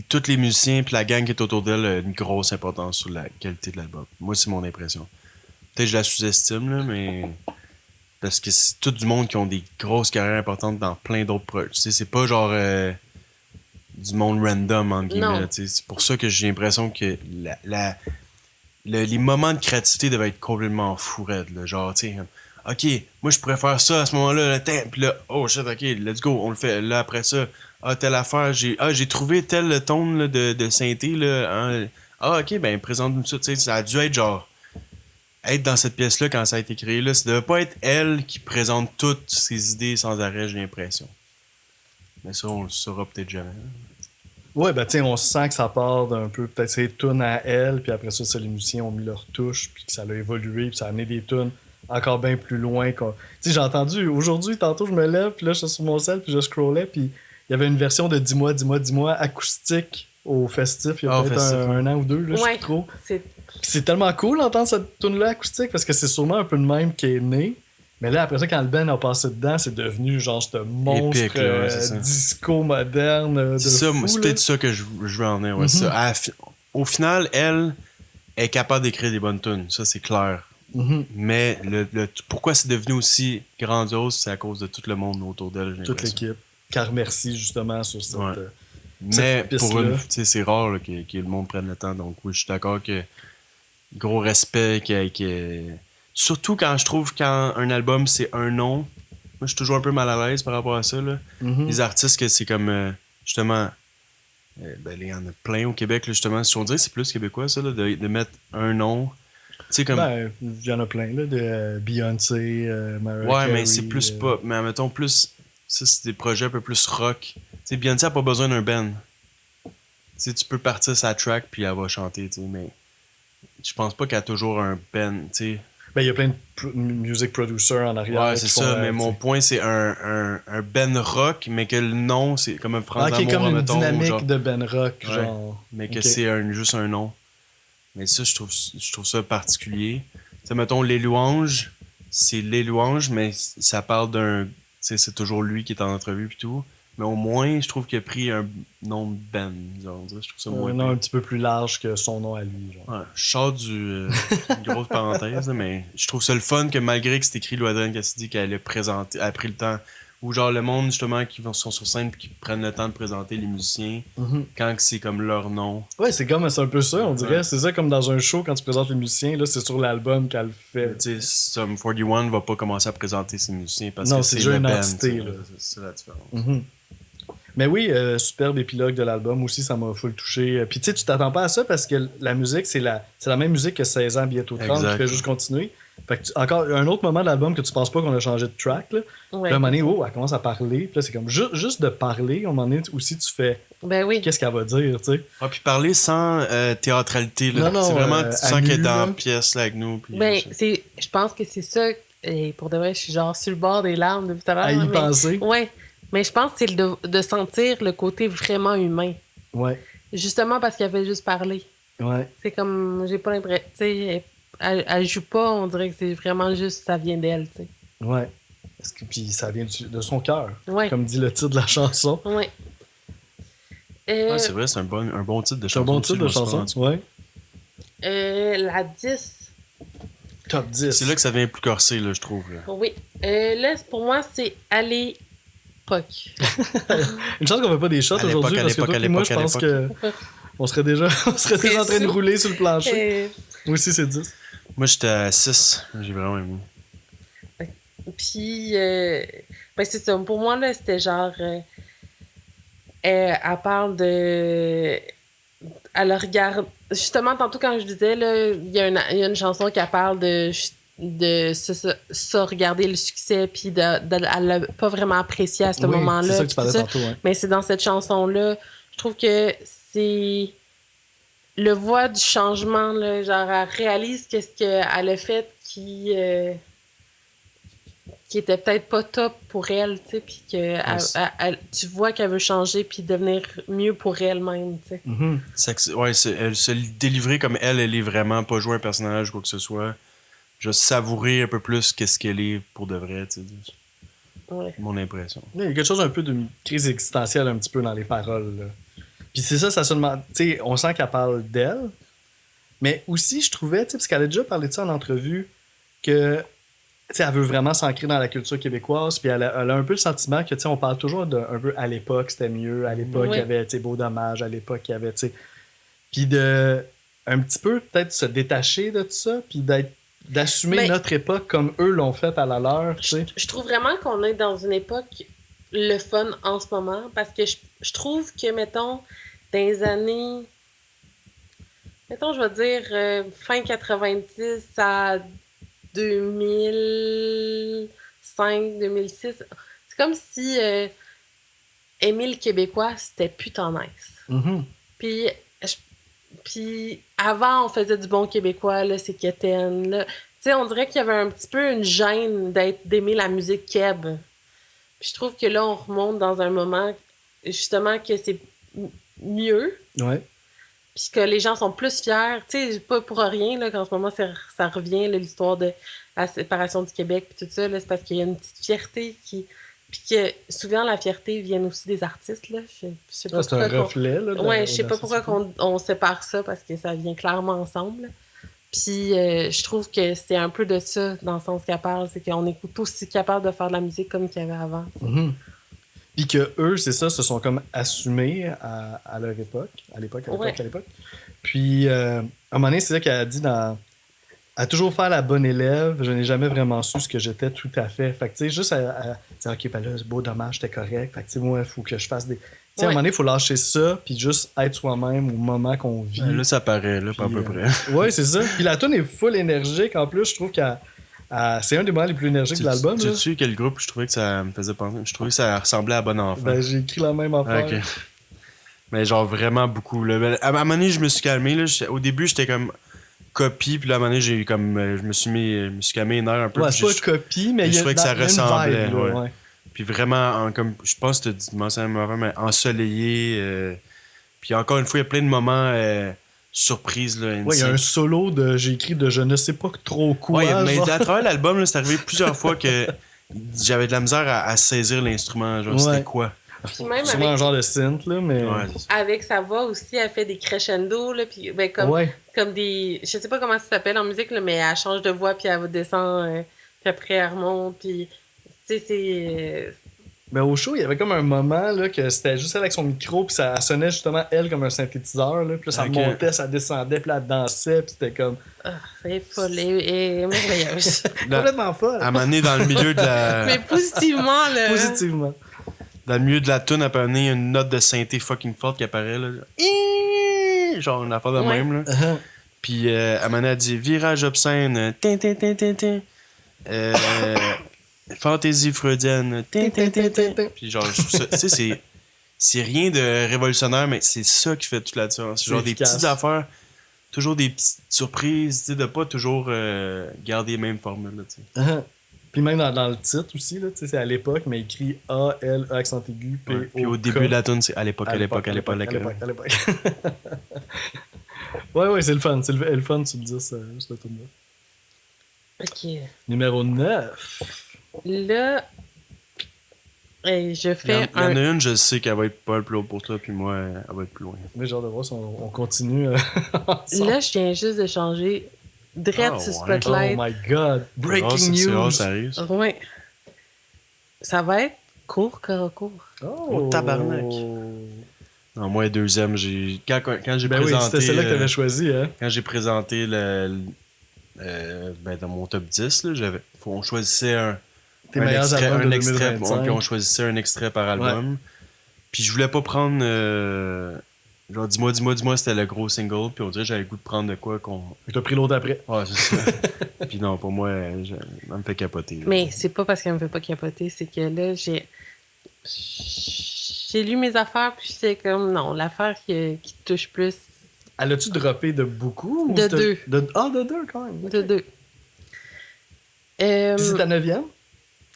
Speaker 1: tous les musiciens puis la gang qui est autour d'elle a une grosse importance sur la qualité de l'album. Moi, c'est mon impression. Peut-être que je la sous-estime, là, mais... Parce que c'est tout du monde qui ont des grosses carrières importantes dans plein d'autres projets. Tu sais, c'est pas genre du monde random, entre guillemets. Tu sais. C'est pour ça que j'ai l'impression que les moments de créativité devaient être complètement fous raides, là. Genre, tu sais, OK, moi, je pourrais faire ça à ce moment-là, puis là, oh shit, OK, let's go, on le fait. Là, après ça, telle affaire, j'ai trouvé tel tone là, de synthé, là. Hein. OK, ben, présente-nous ça, tu sais, ça a dû être genre... Être dans cette pièce-là quand ça a été créé, là, ça devait pas être elle qui présente toutes ses idées sans arrêt, j'ai l'impression. Mais ça, on le saura peut-être jamais.
Speaker 2: Ouais, ben, tu sais, on sent que ça part d'un peu, peut-être ses tunes à elle, puis après ça, les musiciens ont mis leur touche, puis que ça a évolué, puis ça a amené des tunes encore bien plus loin. Tu sais, j'ai entendu, aujourd'hui, tantôt, je me lève, puis là, je suis sur mon sel, puis je scrollais, puis il y avait une version de Dis-moi acoustique au festif, il y a peut-être un an ou deux, là, je sais plus trop. C'est tellement cool d'entendre cette tune-là acoustique, parce que c'est sûrement un peu le même qui est né. Mais là, après ça, quand le band a passé dedans, c'est devenu genre ce monstre épique, là, disco moderne.
Speaker 1: C'est ça, c'est peut-être ça que je veux en venir. Ouais, ça. Au final, elle est capable d'écrire des bonnes tunes, ça c'est clair. Mais pourquoi c'est devenu aussi grandiose, c'est à cause de tout le monde autour d'elle.
Speaker 2: Toute l'équipe. Car merci justement sur cette. Ouais.
Speaker 1: Mais pour une, c'est rare là, que le monde prenne le temps. Donc oui, je suis d'accord que gros respect. Surtout quand je trouve quand un album c'est un nom. Moi je suis toujours un peu mal à l'aise par rapport à ça. Là. Les artistes que c'est comme justement. Il y en a plein au Québec, là, justement. Si on dirait que c'est plus québécois ça, là, de mettre un nom. Comme...
Speaker 2: Ben, il y en a plein, là, de Beyoncé, Mariah
Speaker 1: Ouais,
Speaker 2: Carey,
Speaker 1: mais c'est plus pop. Mais mettons plus. Ça, c'est des projets un peu plus rock. T'sais, Beyoncé n'a pas besoin d'un band. T'sais, tu peux partir sa track puis elle va chanter, mais je pense pas qu'elle a toujours un band. T'sais.
Speaker 2: Ben, il y a plein de music producers en arrière.
Speaker 1: Ouais, c'est ça, mais mon point, c'est un band rock, mais que le nom, c'est comme un France d'amour,
Speaker 2: comme une
Speaker 1: mettons,
Speaker 2: dynamique
Speaker 1: genre,
Speaker 2: de band rock,
Speaker 1: ouais,
Speaker 2: genre.
Speaker 1: mais que c'est juste un nom. Mais ça, je trouve ça particulier. T'sais, mettons, Les Louanges, c'est Les Louanges, mais ça parle d'un... C'est toujours lui qui est en entrevue et tout. Mais au moins, je trouve qu'il a pris un nom de band. Je trouve ça moins
Speaker 2: un nom un petit peu plus large que son nom à lui. Genre.
Speaker 1: Ouais, je sors une grosse parenthèse, là, mais je trouve ça le fun que malgré que c'est écrit Lou Adrienne Cassidy, qu'elle a pris le temps. Ou genre le monde, justement, qui sont sur scène et qui prennent le temps de présenter les musiciens quand c'est comme leur nom.
Speaker 2: Ouais, c'est un peu ça, on dirait. Ouais. C'est ça comme dans un show, quand tu présentes les musiciens, là, c'est sur l'album qu'elle le fait.
Speaker 1: Tu sais, Sum 41 va pas commencer à présenter ses musiciens parce
Speaker 2: non,
Speaker 1: que
Speaker 2: c'est juste une
Speaker 1: band,
Speaker 2: entité. Là.
Speaker 1: C'est la différence.
Speaker 2: Mais oui, superbe épilogue de l'album aussi, ça m'a full touché. Puis tu sais, tu t'attends pas à ça parce que la musique, c'est la même musique que 16 ans, bientôt 30, qui fait juste continuer. Fait que encore un autre moment de l'album que tu penses pas qu'on a changé de track. Là. Ouais. Puis à un moment donné, elle commence à parler. Puis là, c'est comme juste de parler. À un moment donné, aussi, tu fais.
Speaker 3: Ben oui.
Speaker 2: Qu'est-ce qu'elle va dire, tu sais.
Speaker 1: Ah, puis parler sans théâtralité. Là. Non, c'est vraiment, tu sens qu'elle est dans la pièce là, avec nous. Puis,
Speaker 3: ben, je pense que c'est ça. Et pour de vrai, je suis genre sur le bord des larmes depuis tout à l'heure.
Speaker 2: À y penser.
Speaker 3: Ouais. Mais je pense que c'est de sentir le côté vraiment humain.
Speaker 2: Ouais.
Speaker 3: Justement parce qu'elle fait juste parler.
Speaker 2: Ouais.
Speaker 3: C'est comme, j'ai pas l'impression. Tu sais, elle joue pas, on dirait que c'est vraiment juste, ça vient d'elle, tu sais.
Speaker 2: Ouais. Parce que, puis ça vient de son cœur.
Speaker 3: Ouais.
Speaker 2: Comme dit le titre de la chanson.
Speaker 3: Ouais.
Speaker 1: Ouais, c'est vrai, c'est un bon titre de chanson.
Speaker 2: C'est un bon titre de chanson, ouais.
Speaker 3: La 10.
Speaker 2: Top 10.
Speaker 1: C'est là que ça devient plus corsé, là, je trouve. Là.
Speaker 3: Oui. Là, pour moi, c'est à l'époque.
Speaker 2: Une chance qu'on fait pas des shots
Speaker 1: À l'époque,
Speaker 2: aujourd'hui,
Speaker 1: à
Speaker 2: parce que
Speaker 1: l'époque,
Speaker 2: toi
Speaker 1: à
Speaker 2: et moi,
Speaker 1: l'époque,
Speaker 2: je
Speaker 1: à
Speaker 2: pense que on serait déjà en train de rouler sur le plancher. Moi aussi, c'est 10.
Speaker 1: Moi, j'étais à 6. J'ai vraiment aimé.
Speaker 3: Puis, ben c'est ça. Pour moi, là, c'était genre... elle parle de... Elle regarde... Justement, tantôt, quand je disais, là, il y a une chanson qui parle de ça, regarder le succès, puis elle l'a pas vraiment apprécié à ce moment-là.
Speaker 2: C'est ça que tu parlais tantôt, ouais.
Speaker 3: Mais c'est dans cette chanson-là, je trouve que c'est le voix du changement, là, genre, elle réalise qu'est-ce qu'elle a fait qui était peut-être pas top pour elle, tu sais, puis que tu vois qu'elle veut changer puis devenir mieux pour elle-même, tu sais.
Speaker 2: Mm-hmm.
Speaker 1: Elle se délivrer comme elle est vraiment, pas jouer un personnage ou quoi que ce soit. Juste savourer un peu plus qu'est-ce qu'elle est pour de vrai, tu sais.
Speaker 3: Ouais.
Speaker 1: Mon impression.
Speaker 2: Il y a quelque chose un peu d'une crise existentielle un petit peu dans les paroles. Là. Puis c'est ça se demande. Tu sais, on sent qu'elle parle d'elle, mais aussi, je trouvais, tu sais, parce qu'elle a déjà parlé de ça en entrevue, que, tu sais, elle veut vraiment s'ancrer dans la culture québécoise, puis elle a un peu le sentiment que, tu sais, on parle toujours un peu à l'époque, c'était mieux, à l'époque, il y avait, tu sais, Beau Dommage, à l'époque, il y avait, tu sais. Puis de, un petit peu, peut-être se détacher de tout ça, puis d'assumer notre époque comme eux l'ont fait à la leur, tu sais.
Speaker 3: Je trouve vraiment qu'on est dans une époque le fun en ce moment parce que je trouve que, mettons, dans les années... Mettons, je vais dire fin 90 à 2005, 2006. C'est comme si aimer le Québécois, c'était putain nice.
Speaker 2: Mm-hmm.
Speaker 3: Puis avant, on faisait du bon québécois, là, c'est quétaine, là. Tu sais, on dirait qu'il y avait un petit peu une gêne d'aimer la musique keb. Puis je trouve que là, on remonte dans un moment, justement, que c'est mieux.
Speaker 2: Ouais.
Speaker 3: Puis que les gens sont plus fiers. Tu sais, pas pour rien, là, qu'en ce moment, ça revient, là, l'histoire de la séparation du Québec, puis tout ça, là, c'est parce qu'il y a une petite fierté qui... Puis que souvent, la fierté vient aussi des artistes, là. Je sais pas
Speaker 2: c'est un reflet, là.
Speaker 3: Ouais, je sais pas pourquoi on sépare ça, parce que ça vient clairement ensemble. Puis je trouve que c'est un peu de ça, dans le sens qu'elle parle, c'est qu'on est aussi capable de faire de la musique comme qu'il y avait avant.
Speaker 2: Mm-hmm. Puis que eux, c'est ça, se sont comme assumés à leur époque, à l'époque. Puis à un moment donné, c'est ça qu'elle a dit à toujours faire la bonne élève, je n'ai jamais vraiment su ce que j'étais tout à fait. Fait que, tu sais, juste à dire, OK, ben là, c'est Beau Dommage, j'étais correct. Fait que, tu sais, moi, il faut que je fasse des... Tu sais, à un moment donné, il faut lâcher ça, puis juste être soi-même au moment qu'on vit.
Speaker 1: Là, ça paraît, là, pas à peu près.
Speaker 2: Ouais, c'est ça. Puis la tune est full énergique. En plus, je trouve qu'elle... c'est un des moments les plus énergiques de l'album.
Speaker 1: Tu sais quel groupe je trouvais que ça me faisait penser? Je trouvais que ça ressemblait à Bon Enfant.
Speaker 2: Ben, j'ai écrit la même affaire.
Speaker 1: Ok. Mais genre vraiment beaucoup. Là. À un moment donné, je me suis calmé. Là. Au début, j'étais comme copie, puis là, à un moment donné, j'ai comme. Je me suis calmé les nerfs un peu.
Speaker 2: Ouais, c'est pas une copie, mais il y a
Speaker 1: je trouvais que ça ressemblait.
Speaker 2: vibe, là, ouais.
Speaker 1: Puis vraiment, comme je pense que tu mentionnes mais ensoleillé. Puis encore une fois, il y a plein de moments surprises. Là,
Speaker 2: ouais, il y a un solo j'ai écrit de je ne sais pas trop quoi.
Speaker 1: Ouais, mais à travers l'album, là, c'est arrivé plusieurs fois que j'avais de la misère à saisir l'instrument. Genre, c'était quoi?
Speaker 3: Puis même
Speaker 2: sûrement un genre de synth, là, mais...
Speaker 1: Ouais,
Speaker 3: avec sa voix aussi, elle fait des crescendo, là, puis ben, comme des... Je sais pas comment ça s'appelle en musique, là, mais elle change de voix, puis elle descend, puis après elle remonte, puis... Tu sais, c'est...
Speaker 2: Mais au show, il y avait comme un moment là, que c'était juste elle avec son micro, puis ça sonnait justement elle comme un synthétiseur. Là, puis là, ça montait, ça descendait, puis elle dansait, puis c'était comme...
Speaker 3: Ah, c'est folle et merveilleuse.
Speaker 2: Complètement folle.
Speaker 1: À m'amener dans le milieu de la...
Speaker 3: Mais positivement, là.
Speaker 2: Positivement.
Speaker 1: Dans le milieu de la tune, elle peut amener une note de synthé fucking forte qui apparaît, là. Genre une affaire de même, là.
Speaker 2: Uh-huh.
Speaker 1: Puis, à m'amener, elle dit « Virage obscène, tin, tin, tin, tin, tin. Fantaisie freudienne, tin, tin, tin, tin. » Puis genre, je trouve ça... Tu sais, c'est rien de révolutionnaire, mais c'est ça qui fait toute la différence. C'est genre
Speaker 2: efficace.
Speaker 1: Des petites affaires, toujours des petites surprises, tu sais, de pas toujours garder les mêmes formules, là, tu sais.
Speaker 2: Uh-huh. Puis même dans le titre aussi, là, c'est à l'époque, mais écrit A-L, A accent aigu, P-O-K.
Speaker 1: Ouais, puis au début de la tune, c'est à l'époque.
Speaker 2: Ouais, c'est le fun. C'est le fun, tu le dis, ça, juste le tune là.
Speaker 3: OK.
Speaker 2: Numéro 9.
Speaker 3: Là, Et je
Speaker 1: Il y
Speaker 3: fais
Speaker 1: en a une, je sais qu'elle va être pas le plus haut pour toi, puis moi, elle va être plus loin.
Speaker 2: Mais j'ai hâte de voir si on continue ensemble.
Speaker 3: Là, je viens juste de changer direct
Speaker 1: Ah,
Speaker 3: sur
Speaker 1: ouais.
Speaker 3: Spotlight.
Speaker 2: Oh my god. Breaking
Speaker 1: C'est rare,
Speaker 2: news.
Speaker 1: ça arrive. Ça.
Speaker 3: Ouais. Ça va être court, court.
Speaker 2: Oh,
Speaker 1: tabarnak. Non, moi, deuxième, quand j'ai
Speaker 2: Ben oui,
Speaker 1: présenté...
Speaker 2: c'était celle-là que t'avais choisi, hein.
Speaker 1: Quand j'ai présenté dans mon top 10, là, on choisissait
Speaker 2: Tes meilleurs albums de
Speaker 1: extrait,
Speaker 2: 2025.
Speaker 1: puis on choisissait un extrait par album. Puis je voulais pas prendre genre dis-moi, c'était le gros single, puis on dirait que j'avais le goût de prendre de quoi qu'on...
Speaker 2: T'as pris l'autre après.
Speaker 1: Ouais, c'est ça. Puis non, pour moi, ça me fait capoter. Là.
Speaker 3: Mais c'est pas parce qu'elle me fait pas capoter, c'est que là, j'ai lu mes affaires, puis j'étais comme, non, l'affaire qui touche plus,
Speaker 2: Elle a-tu droppé de beaucoup? Ou
Speaker 3: De deux.
Speaker 2: de deux, quand même.
Speaker 3: de deux.
Speaker 2: Puis c'est ta 9e?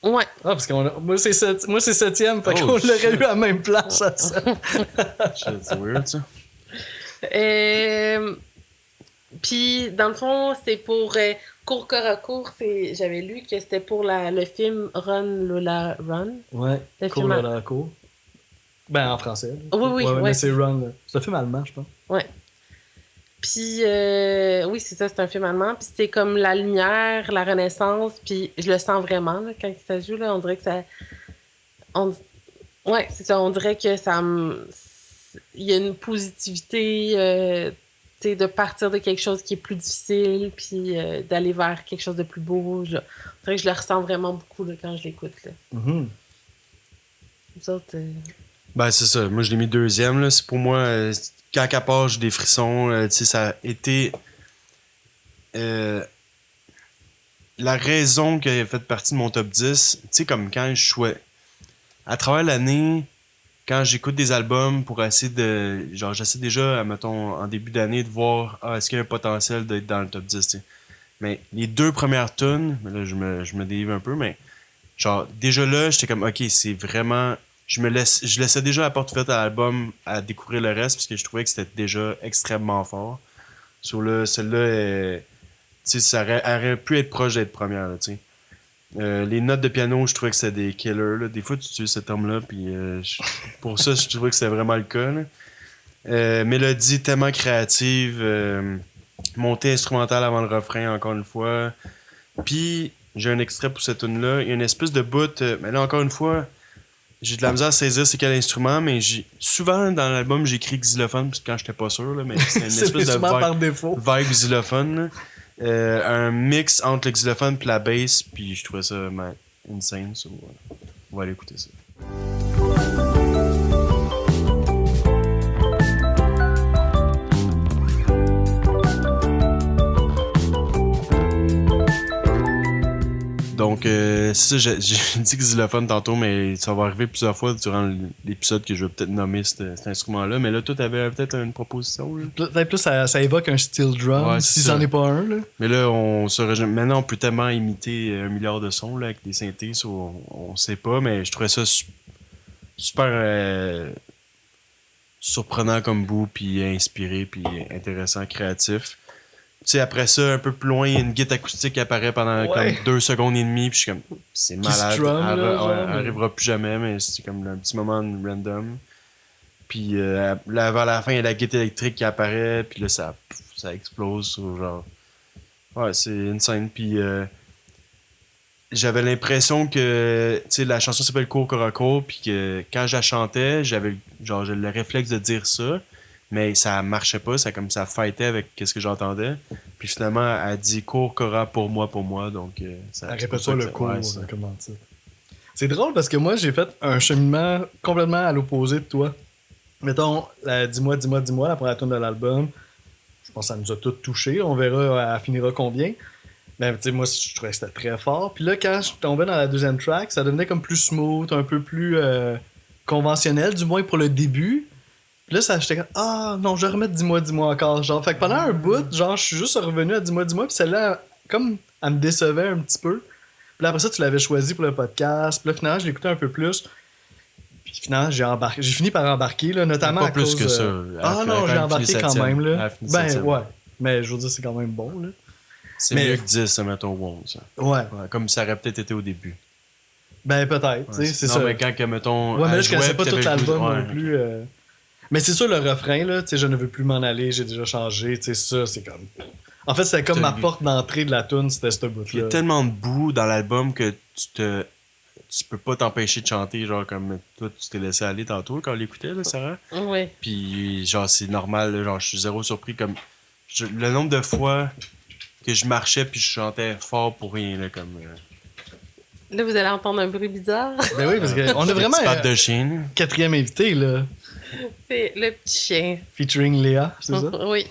Speaker 3: Ouais.
Speaker 2: Ah, parce que moi, c'est 7e, fait
Speaker 1: Oh,
Speaker 2: qu'on l'aurait
Speaker 1: shit.
Speaker 2: eu à la même place à ça.
Speaker 1: Shit, c'est weird, ça.
Speaker 3: Puis, dans le fond, c'est pour Court Coracourt, j'avais lu que c'était pour le film Run Lola Run.
Speaker 2: Ouais,
Speaker 3: Le
Speaker 2: cool
Speaker 3: film
Speaker 2: à la cour. Ben, en français. là.
Speaker 3: Oui,
Speaker 2: Ouais,
Speaker 3: ouais.
Speaker 2: mais c'est Run. Là. C'est un film allemand, je pense.
Speaker 3: Ouais. Puis, oui, c'est ça, c'est un film allemand. Puis, c'est comme la lumière, la renaissance. Puis, je le sens vraiment, là, quand ça joue, là. On dirait que ça. Ouais, c'est ça. On dirait que ça me. Il y a une positivité, tu sais, de partir de quelque chose qui est plus difficile, puis d'aller vers quelque chose de plus beau. On dirait que je le ressens vraiment beaucoup, là, quand je l'écoute, là.
Speaker 2: Mhm.
Speaker 3: Vous autres,
Speaker 1: Ben, c'est ça. Moi, je l'ai mis deuxième. Là. C'est pour moi, quand à part, j'ai des frissons. Tu sais, ça a été la raison qui a fait partie de mon top 10. Tu sais, comme quand je choisis. À travers l'année, quand j'écoute des albums pour essayer de. Genre, j'essaie déjà, mettons, en début d'année, de voir est-ce qu'il y a un potentiel d'être dans le top 10. Tu sais. Mais les deux premières tunes, là, je me délivre un peu, mais genre, déjà là, j'étais comme, ok, c'est vraiment. Je laissais déjà la porte ouverte à l'album à découvrir le reste parce que je trouvais que c'était déjà extrêmement fort. Sur là, celle-là, tu sais, ça aurait pu être proche d'être première, là, tu sais. Les notes de piano, je trouvais que c'était des killers. Là. Des fois, tu utilises ce terme-là, puis pour ça, je trouvais que c'était vraiment le cas. Là. Mélodie tellement créative, montée instrumentale avant le refrain, encore une fois. Puis, j'ai un extrait pour cette tune-là. Il y a une espèce de bout, mais là, encore une fois, j'ai de la misère à saisir c'est quel instrument, mais souvent dans l'album, j'écris xylophone, parce que quand j'étais pas sûr, là, mais c'est une
Speaker 2: C'est
Speaker 1: espèce de
Speaker 2: souvent par défaut.
Speaker 1: vibe xylophone. Là. Un mix entre le xylophone et la bass, puis je trouvais ça insane. So, on va aller écouter ça. Donc, c'est ça, j'ai dit xylophone tantôt, mais ça va arriver plusieurs fois durant l'épisode que je vais peut-être nommer cet instrument-là. Mais là, toi, t'avais peut-être une proposition. Là.
Speaker 2: Peut-être plus ça évoque un steel drum,
Speaker 1: Ouais,
Speaker 2: si
Speaker 1: c'est
Speaker 2: c'en
Speaker 1: ça.
Speaker 2: est pas un. Là.
Speaker 1: Mais là, maintenant, on peut tellement imiter 1 milliard de sons là, avec des synthés, on sait pas, mais je trouvais ça super surprenant comme bout, puis inspiré, puis intéressant, créatif. Tu sais, après ça, un peu plus loin, il y a une guitare acoustique qui apparaît pendant comme 2 secondes et demie, puis je suis comme, c'est malade.
Speaker 2: strum, là, genre,
Speaker 1: Elle arrivera plus jamais, mais c'est comme un petit moment de random. Puis là, vers la fin, il y a la guitare électrique qui apparaît, puis là, ça explose sur genre. Ouais, c'est une scène, puis j'avais l'impression que, tu sais, la chanson s'appelle Court Coracourt, puis que quand je la chantais, j'avais le réflexe de dire ça, mais ça marchait pas, ça fightait avec ce que j'entendais. Puis finalement, elle dit Court Cora pour moi, donc ça.
Speaker 2: Elle répète pas le cours,
Speaker 1: ouais, ça.
Speaker 2: comment dire. C'est drôle parce que moi, j'ai fait un cheminement complètement à l'opposé de toi. Mettons, dis-moi, la première tune de l'album. Je pense que ça nous a tous touchés. On verra, elle finira combien. Mais tu sais, moi, je trouvais que c'était très fort. Puis là, quand je tombais dans la deuxième track, ça devenait comme plus smooth, un peu plus conventionnel, du moins pour le début. Puis là, j'étais comme, ah non, je vais remettre dis-moi encore. Genre, fait que pendant un bout, genre, je suis juste revenu à dis-moi, puis celle-là, comme, elle me décevait un petit peu. Puis là, après ça, tu l'avais choisi pour le podcast. Puis là, finalement, je l'écoutais un peu plus. Puis finalement, j'ai fini par embarquer, là, notamment
Speaker 1: Pas
Speaker 2: à
Speaker 1: plus
Speaker 2: cause...
Speaker 1: que ça.
Speaker 2: Ah non, j'ai embarqué quand même, là. Ben, ouais. Mais je veux dire, c'est quand même bon, là.
Speaker 1: C'est mieux que 10, ça, mettons, 11.
Speaker 2: Ouais.
Speaker 1: Comme ça aurait peut-être été au début.
Speaker 2: Ben, peut-être, tu sais, c'est
Speaker 1: non,
Speaker 2: ça.
Speaker 1: mais quand, que, mettons.
Speaker 2: Ouais, mais là,
Speaker 1: elle
Speaker 2: je connaissais
Speaker 1: jouait,
Speaker 2: pas
Speaker 1: puis
Speaker 2: tout
Speaker 1: t'avais le goût de-
Speaker 2: l'album
Speaker 1: ouais,
Speaker 2: non plus. Mais c'est sûr, le refrain, là, tu sais, je ne veux plus m'en aller, j'ai déjà changé, tu sais, ça, c'est comme. En fait, c'était comme
Speaker 1: T'as
Speaker 2: ma
Speaker 1: le-
Speaker 2: porte d'entrée de la tune, c'était ce
Speaker 1: Il y
Speaker 2: bout-là.
Speaker 1: a tellement de bouts dans l'album que tu peux pas t'empêcher de chanter, genre comme toi tu t'es laissé aller tantôt quand on l'écoutait, là, Sarah.
Speaker 3: Oui.
Speaker 1: Puis genre c'est normal, là, genre je suis zéro surpris comme le nombre de fois que je marchais puis je chantais fort pour rien là comme
Speaker 3: Là, vous allez entendre un bruit bizarre.
Speaker 2: Ben oui, parce qu'on a vraiment
Speaker 1: petit patte
Speaker 2: un
Speaker 1: de chien. Là.
Speaker 2: quatrième invité, là,
Speaker 3: C'est le petit chien.
Speaker 2: featuring Léa, c'est ça?
Speaker 3: Oui.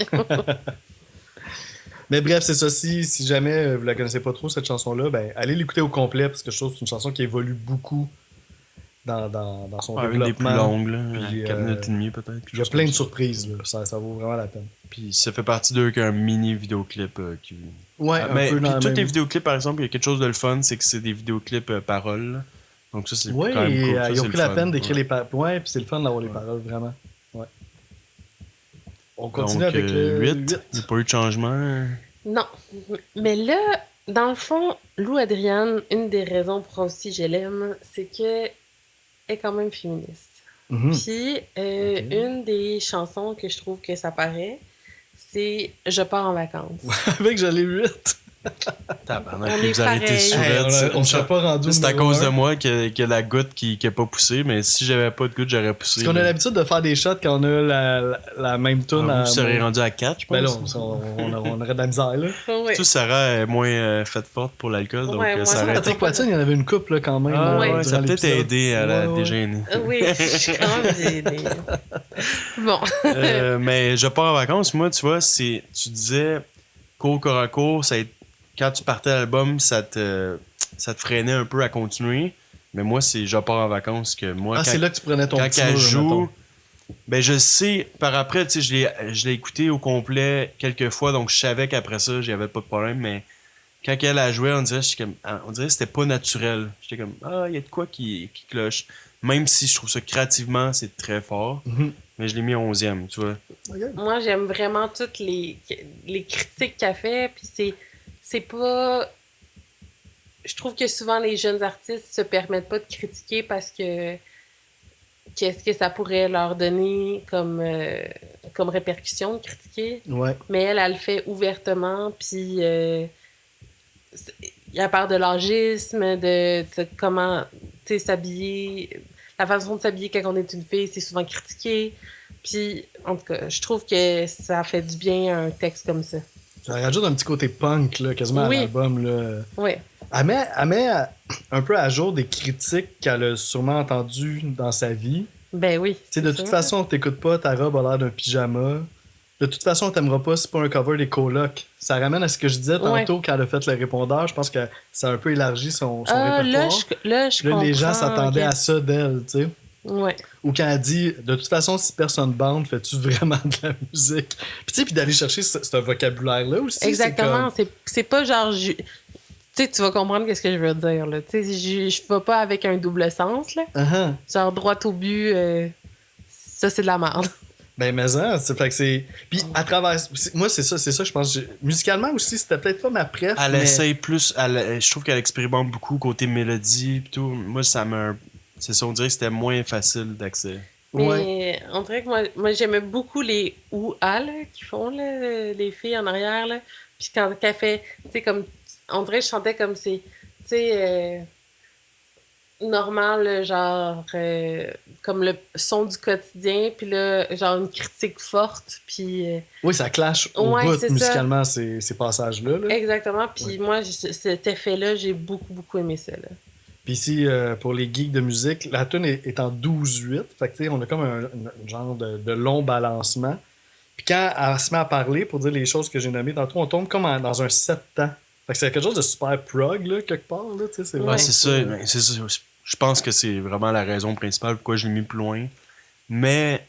Speaker 2: Mais bref, c'est ça. Si jamais vous la connaissez pas trop, cette chanson-là, ben allez l'écouter au complet, parce que je trouve que c'est une chanson qui évolue beaucoup dans son
Speaker 1: Ouais, une des plus
Speaker 2: développement.
Speaker 1: longues, là,
Speaker 2: Puis,
Speaker 1: 4 minutes et demie peut-être.
Speaker 2: Puis il y a plein de surprises, là. Ça vaut vraiment la peine.
Speaker 1: Puis ça fait partie d'eux qu'un mini vidéoclip qui.
Speaker 2: Ouais,
Speaker 1: mais
Speaker 2: un peu
Speaker 1: puis
Speaker 2: dans
Speaker 1: tous
Speaker 2: le
Speaker 1: les
Speaker 2: même...
Speaker 1: vidéoclips par exemple, il y a quelque chose de le fun, c'est que c'est des vidéoclips paroles. Là. Donc ça c'est
Speaker 2: Ouais,
Speaker 1: quand même cool. Ça,
Speaker 2: ils ont
Speaker 1: c'est
Speaker 2: pris
Speaker 1: le
Speaker 2: la
Speaker 1: fun.
Speaker 2: peine d'écrire
Speaker 1: Ouais.
Speaker 2: les paroles. Ouais, puis c'est le fun d'avoir les
Speaker 1: Ouais.
Speaker 2: paroles, vraiment. Ouais. On continue
Speaker 1: Donc,
Speaker 2: avec le
Speaker 1: 8.
Speaker 2: 8.
Speaker 1: Il n'y a pas eu de changement.
Speaker 3: Non. Mais là, dans le fond, Lou Adriane, une des raisons pour aussi je l'aime, c'est que est quand même féministe.
Speaker 2: Mhm.
Speaker 3: Puis,
Speaker 2: Ok.
Speaker 3: une des chansons que je trouve que ça paraît, c'est Je pars en vacances.
Speaker 2: Avec je l'ai 8.
Speaker 1: Tabarnak,
Speaker 3: On
Speaker 1: puis
Speaker 3: est
Speaker 1: vous arrêtez
Speaker 3: pareil.
Speaker 1: sur
Speaker 2: Hey, on serait pas rendu
Speaker 1: C'est à
Speaker 2: numéro
Speaker 1: cause de
Speaker 2: un.
Speaker 1: moi que la goutte qui a pas poussé, mais si j'avais pas de goutte, j'aurais poussé.
Speaker 2: Parce qu'on a
Speaker 1: là.
Speaker 2: l'habitude de faire des shots quand on a la même tune.
Speaker 1: Vous seriez rendu à 4, je pense.
Speaker 2: Ben là, on aurait de la misère, là.
Speaker 3: Oui.
Speaker 1: Tout Sarah est moins faite forte pour l'alcool, donc
Speaker 3: Ouais, moi,
Speaker 1: ça
Speaker 3: ça
Speaker 1: aurait été.
Speaker 2: Patrick Poitine, il y en avait une couple, là, quand même.
Speaker 1: Ah,
Speaker 3: Ouais.
Speaker 1: ouais, ça a
Speaker 2: durant
Speaker 1: peut-être
Speaker 2: l'épisode.
Speaker 1: aidé à la
Speaker 2: Ouais, ouais.
Speaker 1: dégêner.
Speaker 3: Oui, je suis quand même Bon.
Speaker 1: Mais je pars en vacances, moi, tu vois, tu disais court, corps à court, quand tu partais à l'album, ça te freinait un peu à continuer. Mais moi, c'est je pars en vacances que moi,
Speaker 2: Ah, c'est là que tu prenais ton
Speaker 1: quand
Speaker 2: petit
Speaker 1: elle
Speaker 2: mur,
Speaker 1: joue,
Speaker 2: mettons.
Speaker 1: ben je sais, par après, tu sais, je l'ai écouté au complet quelques fois, donc je savais qu'après ça, j'avais pas de problème, mais quand elle a joué, on dirait que c'était pas naturel. J'étais comme, ah, il y a de quoi qui cloche. Même si je trouve ça créativement, c'est très fort,
Speaker 2: Mhm.
Speaker 1: mais je l'ai mis 11e, tu vois.
Speaker 3: Moi, j'aime vraiment toutes les critiques qu'elle fait, puis c'est pas... Je trouve que souvent, les jeunes artistes se permettent pas de critiquer parce que qu'est-ce que ça pourrait leur donner comme répercussion de critiquer.
Speaker 2: Ouais.
Speaker 3: Mais elle le fait ouvertement, puis il y a part de l'âgisme, de comment s'habiller, la façon de s'habiller quand on est une fille, c'est souvent critiqué. Puis, en tout cas, je trouve que ça fait du bien un texte comme ça.
Speaker 2: Ça rajoute un petit côté punk, là, quasiment
Speaker 3: Oui.
Speaker 2: à l'album, là.
Speaker 3: Oui,
Speaker 2: Elle met un peu à jour des critiques qu'elle a sûrement entendues dans sa vie.
Speaker 3: ben oui.
Speaker 2: Tu sais, de
Speaker 3: c'est
Speaker 2: toute
Speaker 3: sûr.
Speaker 2: façon, t'écoutes pas, ta robe a l'air d'un pyjama. De toute façon, t'aimeras pas, c'est pas un cover des colocs. Ça ramène à ce que je disais tantôt quand elle a fait le répondeur. Je pense que ça a un peu élargi son
Speaker 3: Ah,
Speaker 2: répertoire.
Speaker 3: là, je
Speaker 2: Là, les gens
Speaker 3: comprends,
Speaker 2: s'attendaient
Speaker 3: ok.
Speaker 2: à ça d'elle, tu sais.
Speaker 3: Ouais.
Speaker 2: Ou quand elle dit, de toute façon, si personne bande, fais-tu vraiment de la musique? Puis tu sais, puis d'aller chercher ce vocabulaire-là aussi. c'est
Speaker 3: Exactement.
Speaker 2: comme-
Speaker 3: C'est pas genre... Tu sais, tu vas comprendre ce que je veux dire, là. Tu sais, je vais pas avec un double sens, là.
Speaker 2: Uh-huh.
Speaker 3: Genre, droit au but, ça, c'est de la merde.
Speaker 2: Ben, mais ça, c'est fait que c'est. Puis à travers. Moi, c'est ça, je pense. Musicalement aussi, c'était peut-être pas ma préf.
Speaker 1: Elle
Speaker 2: mais...
Speaker 1: essaye plus, je trouve qu'elle expérimente beaucoup côté mélodie et tout. Moi, c'est ça, on dirait que c'était moins facile d'accès.
Speaker 3: Mais
Speaker 2: Ouais.
Speaker 3: on dirait que moi j'aimais beaucoup les ou-a là, qui font là, les filles en arrière. Là. Puis quand elle fait, tu sais, comme. On dirait que je chantais comme c'est. Tu sais, normal, là, genre. Comme le son du quotidien, puis là, genre une critique forte, puis.
Speaker 2: Oui, ça clash au
Speaker 3: Ouais,
Speaker 2: bout
Speaker 3: c'est ça.
Speaker 2: musicalement, ces passages-là. Là.
Speaker 3: Exactement. Puis
Speaker 2: Ouais.
Speaker 3: moi, cet effet-là, j'ai beaucoup aimé ça. Là.
Speaker 2: Puis ici, pour les geeks de musique, la tune est en 12-8. Fait que tu sais, on a comme un genre de long balancement. Puis quand elle se met à parler, pour dire les choses que j'ai nommées tantôt, on tombe comme dans un 7 temps. Fait que c'est quelque chose de super prog, là, quelque part. Là, tu sais, c'est
Speaker 3: Ouais.
Speaker 1: Ouais,
Speaker 2: vraiment
Speaker 1: c'est ça. Ben, c'est ça. Je pense que c'est vraiment la raison principale pourquoi je l'ai mis plus loin. Mais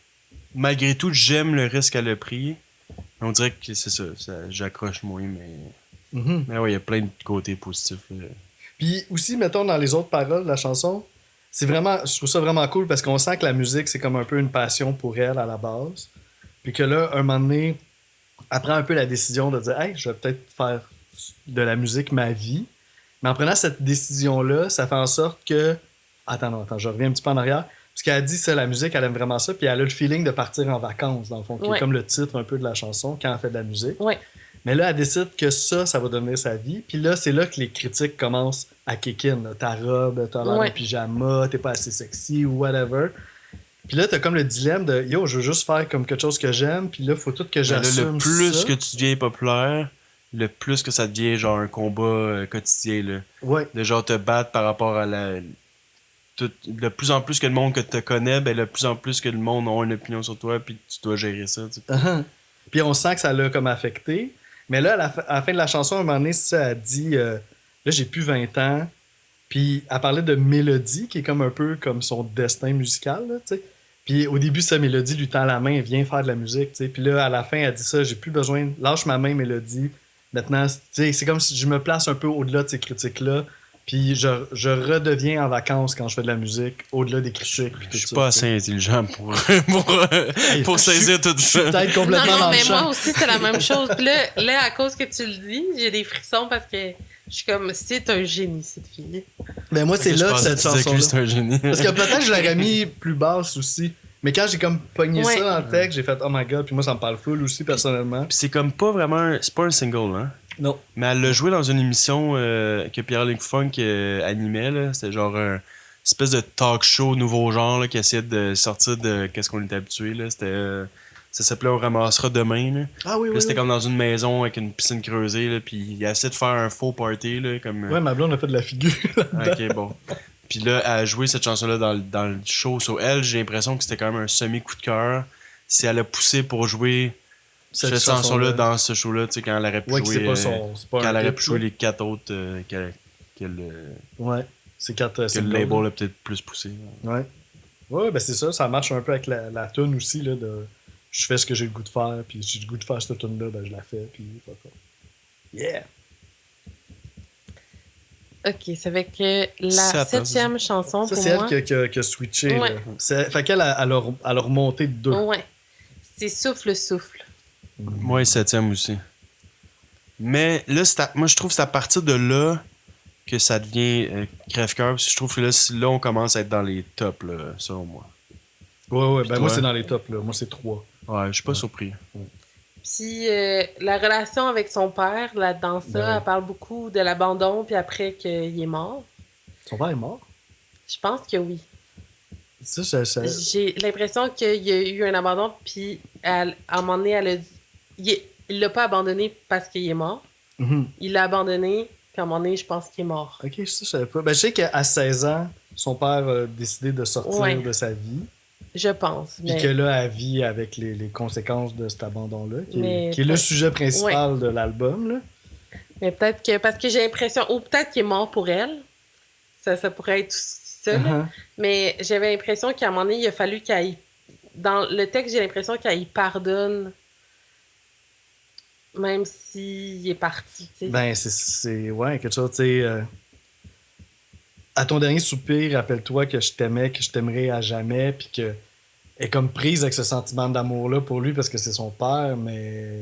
Speaker 1: malgré tout, j'aime le risque qu'elle a pris. On dirait que c'est ça, j'accroche moins, mais.
Speaker 2: Mhm.
Speaker 1: Mais ouais, il y a plein de côtés positifs.
Speaker 2: Puis aussi, mettons, dans les autres paroles de la chanson, c'est vraiment, je trouve ça vraiment cool parce qu'on sent que la musique, c'est comme un peu une passion pour elle à la base. Puis que là, un moment donné, elle prend un peu la décision de dire, hey, je vais peut-être faire de la musique ma vie. Mais en prenant cette décision-là, ça fait en sorte que... Attends, je reviens un petit peu en arrière. Parce qu'elle a dit ça, la musique, elle aime vraiment ça, puis elle a le feeling de partir en vacances, dans le fond, qui est comme le titre un peu de la chanson, quand elle fait de la musique.
Speaker 3: Ouais.
Speaker 2: Mais là, elle décide que ça va devenir sa vie. Puis là, c'est là que les critiques commencent à kick in. Là. Ta robe, t'as l'air de pyjama, t'es pas assez sexy ou whatever. Puis là, t'as comme le dilemme de yo, je veux juste faire comme quelque chose que j'aime, puis là, faut tout que j'assume.
Speaker 1: Le plus
Speaker 2: ça.
Speaker 1: que tu deviens populaire, le plus que ça devient genre un combat quotidien. Là.
Speaker 2: Ouais.
Speaker 1: De genre te battre par rapport à la. De plus en plus que le monde que tu connais, ben, de plus en plus que le monde a une opinion sur toi, puis tu dois gérer ça. Tu sais.
Speaker 2: Puis on sent que ça l'a comme affecté. Mais là, à la fin de la chanson, à un moment donné, ça a dit là, j'ai plus 20 ans. Puis elle parlait de mélodie, qui est comme un peu comme son destin musical. Là, tu sais. Puis au début, sa mélodie lui tend la main, viens faire de la musique. Tu sais. Puis là, à la fin, elle dit ça, j'ai plus besoin, lâche ma main, mélodie. Maintenant, tu sais, c'est comme si je me place un peu au-delà de ces critiques-là. Puis je redeviens en vacances quand je fais de la musique, au-delà des critiques.
Speaker 1: Je suis pas assez intelligent pour saisir tout
Speaker 2: Je suis
Speaker 1: ça.
Speaker 2: peut-être complètement
Speaker 3: Non,
Speaker 2: dans le
Speaker 3: mais
Speaker 2: champ.
Speaker 3: moi aussi, c'est la même chose. Puis là, à cause que tu le dis, j'ai des frissons parce que je suis comme, c'est un génie, cette fille.
Speaker 2: Ben moi, c'est là que cette chanson.
Speaker 1: C'est un génie.
Speaker 2: Parce que peut-être que je l'aurais mis plus basse aussi. Mais quand j'ai comme pogné ça dans le texte, j'ai fait oh my god, puis moi ça me parle full aussi personnellement.
Speaker 1: Puis c'est comme pas vraiment. C'est pas un single, hein?
Speaker 2: Non.
Speaker 1: Mais elle l'a joué dans une émission que Pierre-Luc Funk animait, là. C'était genre un espèce de talk show nouveau genre là, qui essayait de sortir de qu'est-ce qu'on était habitué, là. C'était. Ça s'appelait On ramassera demain, là.
Speaker 2: Ah oui,
Speaker 1: Puis
Speaker 2: oui.
Speaker 1: c'était
Speaker 2: oui.
Speaker 1: comme dans une maison avec une piscine creusée, là. Puis il a essayé de faire un faux party, là. Comme,
Speaker 2: Ouais, ma blonde a fait de la figure.
Speaker 1: ok, bon. Puis là, elle a joué cette chanson-là dans le show. Sur elle, j'ai l'impression que c'était quand même un semi-coup de cœur. Si elle a poussé pour jouer cette chanson-là dans ce show-là, tu sais, quand elle aurait pu
Speaker 2: ouais,
Speaker 1: jouer.
Speaker 2: c'est pas son. C'est pas
Speaker 1: quand elle
Speaker 2: un
Speaker 1: aurait
Speaker 2: hit,
Speaker 1: pu jouer
Speaker 2: là.
Speaker 1: les 4 autres
Speaker 2: Ouais. C'est quatre.
Speaker 1: que le label a peut-être plus poussé.
Speaker 2: Ouais. Ouais, ben c'est ça. Ça marche un peu avec la tune aussi, là. Je fais ce que j'ai le goût de faire, puis si j'ai le goût de faire cette tune-là, ben je la fais, puis. Yeah!
Speaker 3: Ok, ça fait que la 7e chanson
Speaker 2: Ça,
Speaker 3: pour
Speaker 2: c'est
Speaker 3: moi.
Speaker 2: elle qui a switché.
Speaker 3: Ouais.
Speaker 2: Là. Fait qu'elle elle a remonté de 2.
Speaker 3: Ouais. C'est Souffle, souffle.
Speaker 1: Moi, 7e aussi. Mais là, moi, je trouve que c'est à partir de là que ça devient crève-cœur. Parce que je trouve que là, on commence à être dans les tops, là, selon moi.
Speaker 2: Ouais,
Speaker 1: Puis
Speaker 2: ben moi
Speaker 1: toi?
Speaker 2: c'est dans les tops, là. Moi c'est 3.
Speaker 1: Ouais, je suis pas surpris.
Speaker 3: Puis la relation avec son père, là-dedans ça,
Speaker 2: Ben oui.
Speaker 3: elle parle beaucoup de l'abandon, puis après qu'il est mort.
Speaker 2: Son père est mort?
Speaker 3: Je pense que oui.
Speaker 2: Ça.
Speaker 3: J'ai l'impression qu'il y a eu un abandon, puis à un moment donné, elle a dit... Il l'a pas abandonné parce qu'il est mort.
Speaker 2: Mhm.
Speaker 3: Il l'a abandonné, puis à un moment donné, je pense qu'il est mort.
Speaker 2: Ok, ça, je savais pas. Ben, je sais qu'à 16 ans, son père a décidé de sortir
Speaker 3: Ouais.
Speaker 2: de sa vie.
Speaker 3: Je pense.
Speaker 2: Puis
Speaker 3: Mais...
Speaker 2: que là, elle vit avec les conséquences de cet abandon-là, qui
Speaker 3: Mais
Speaker 2: est le
Speaker 3: peut-
Speaker 2: sujet principal de l'album. Là.
Speaker 3: Mais peut-être que... Parce que j'ai l'impression... Ou peut-être qu'il est mort pour elle. Ça pourrait être aussi ça. là.
Speaker 2: Uh-huh.
Speaker 3: Mais j'avais l'impression qu'à un moment donné, il a fallu qu'elle... Dans le texte, j'ai l'impression qu'elle y pardonne... Même s'il est parti, tu sais.
Speaker 2: Ben, c'est ouais, quelque chose, tu sais. À ton dernier soupir, rappelle-toi que je t'aimais, que je t'aimerai à jamais, puis que elle est comme prise avec ce sentiment d'amour-là pour lui parce que c'est son père, mais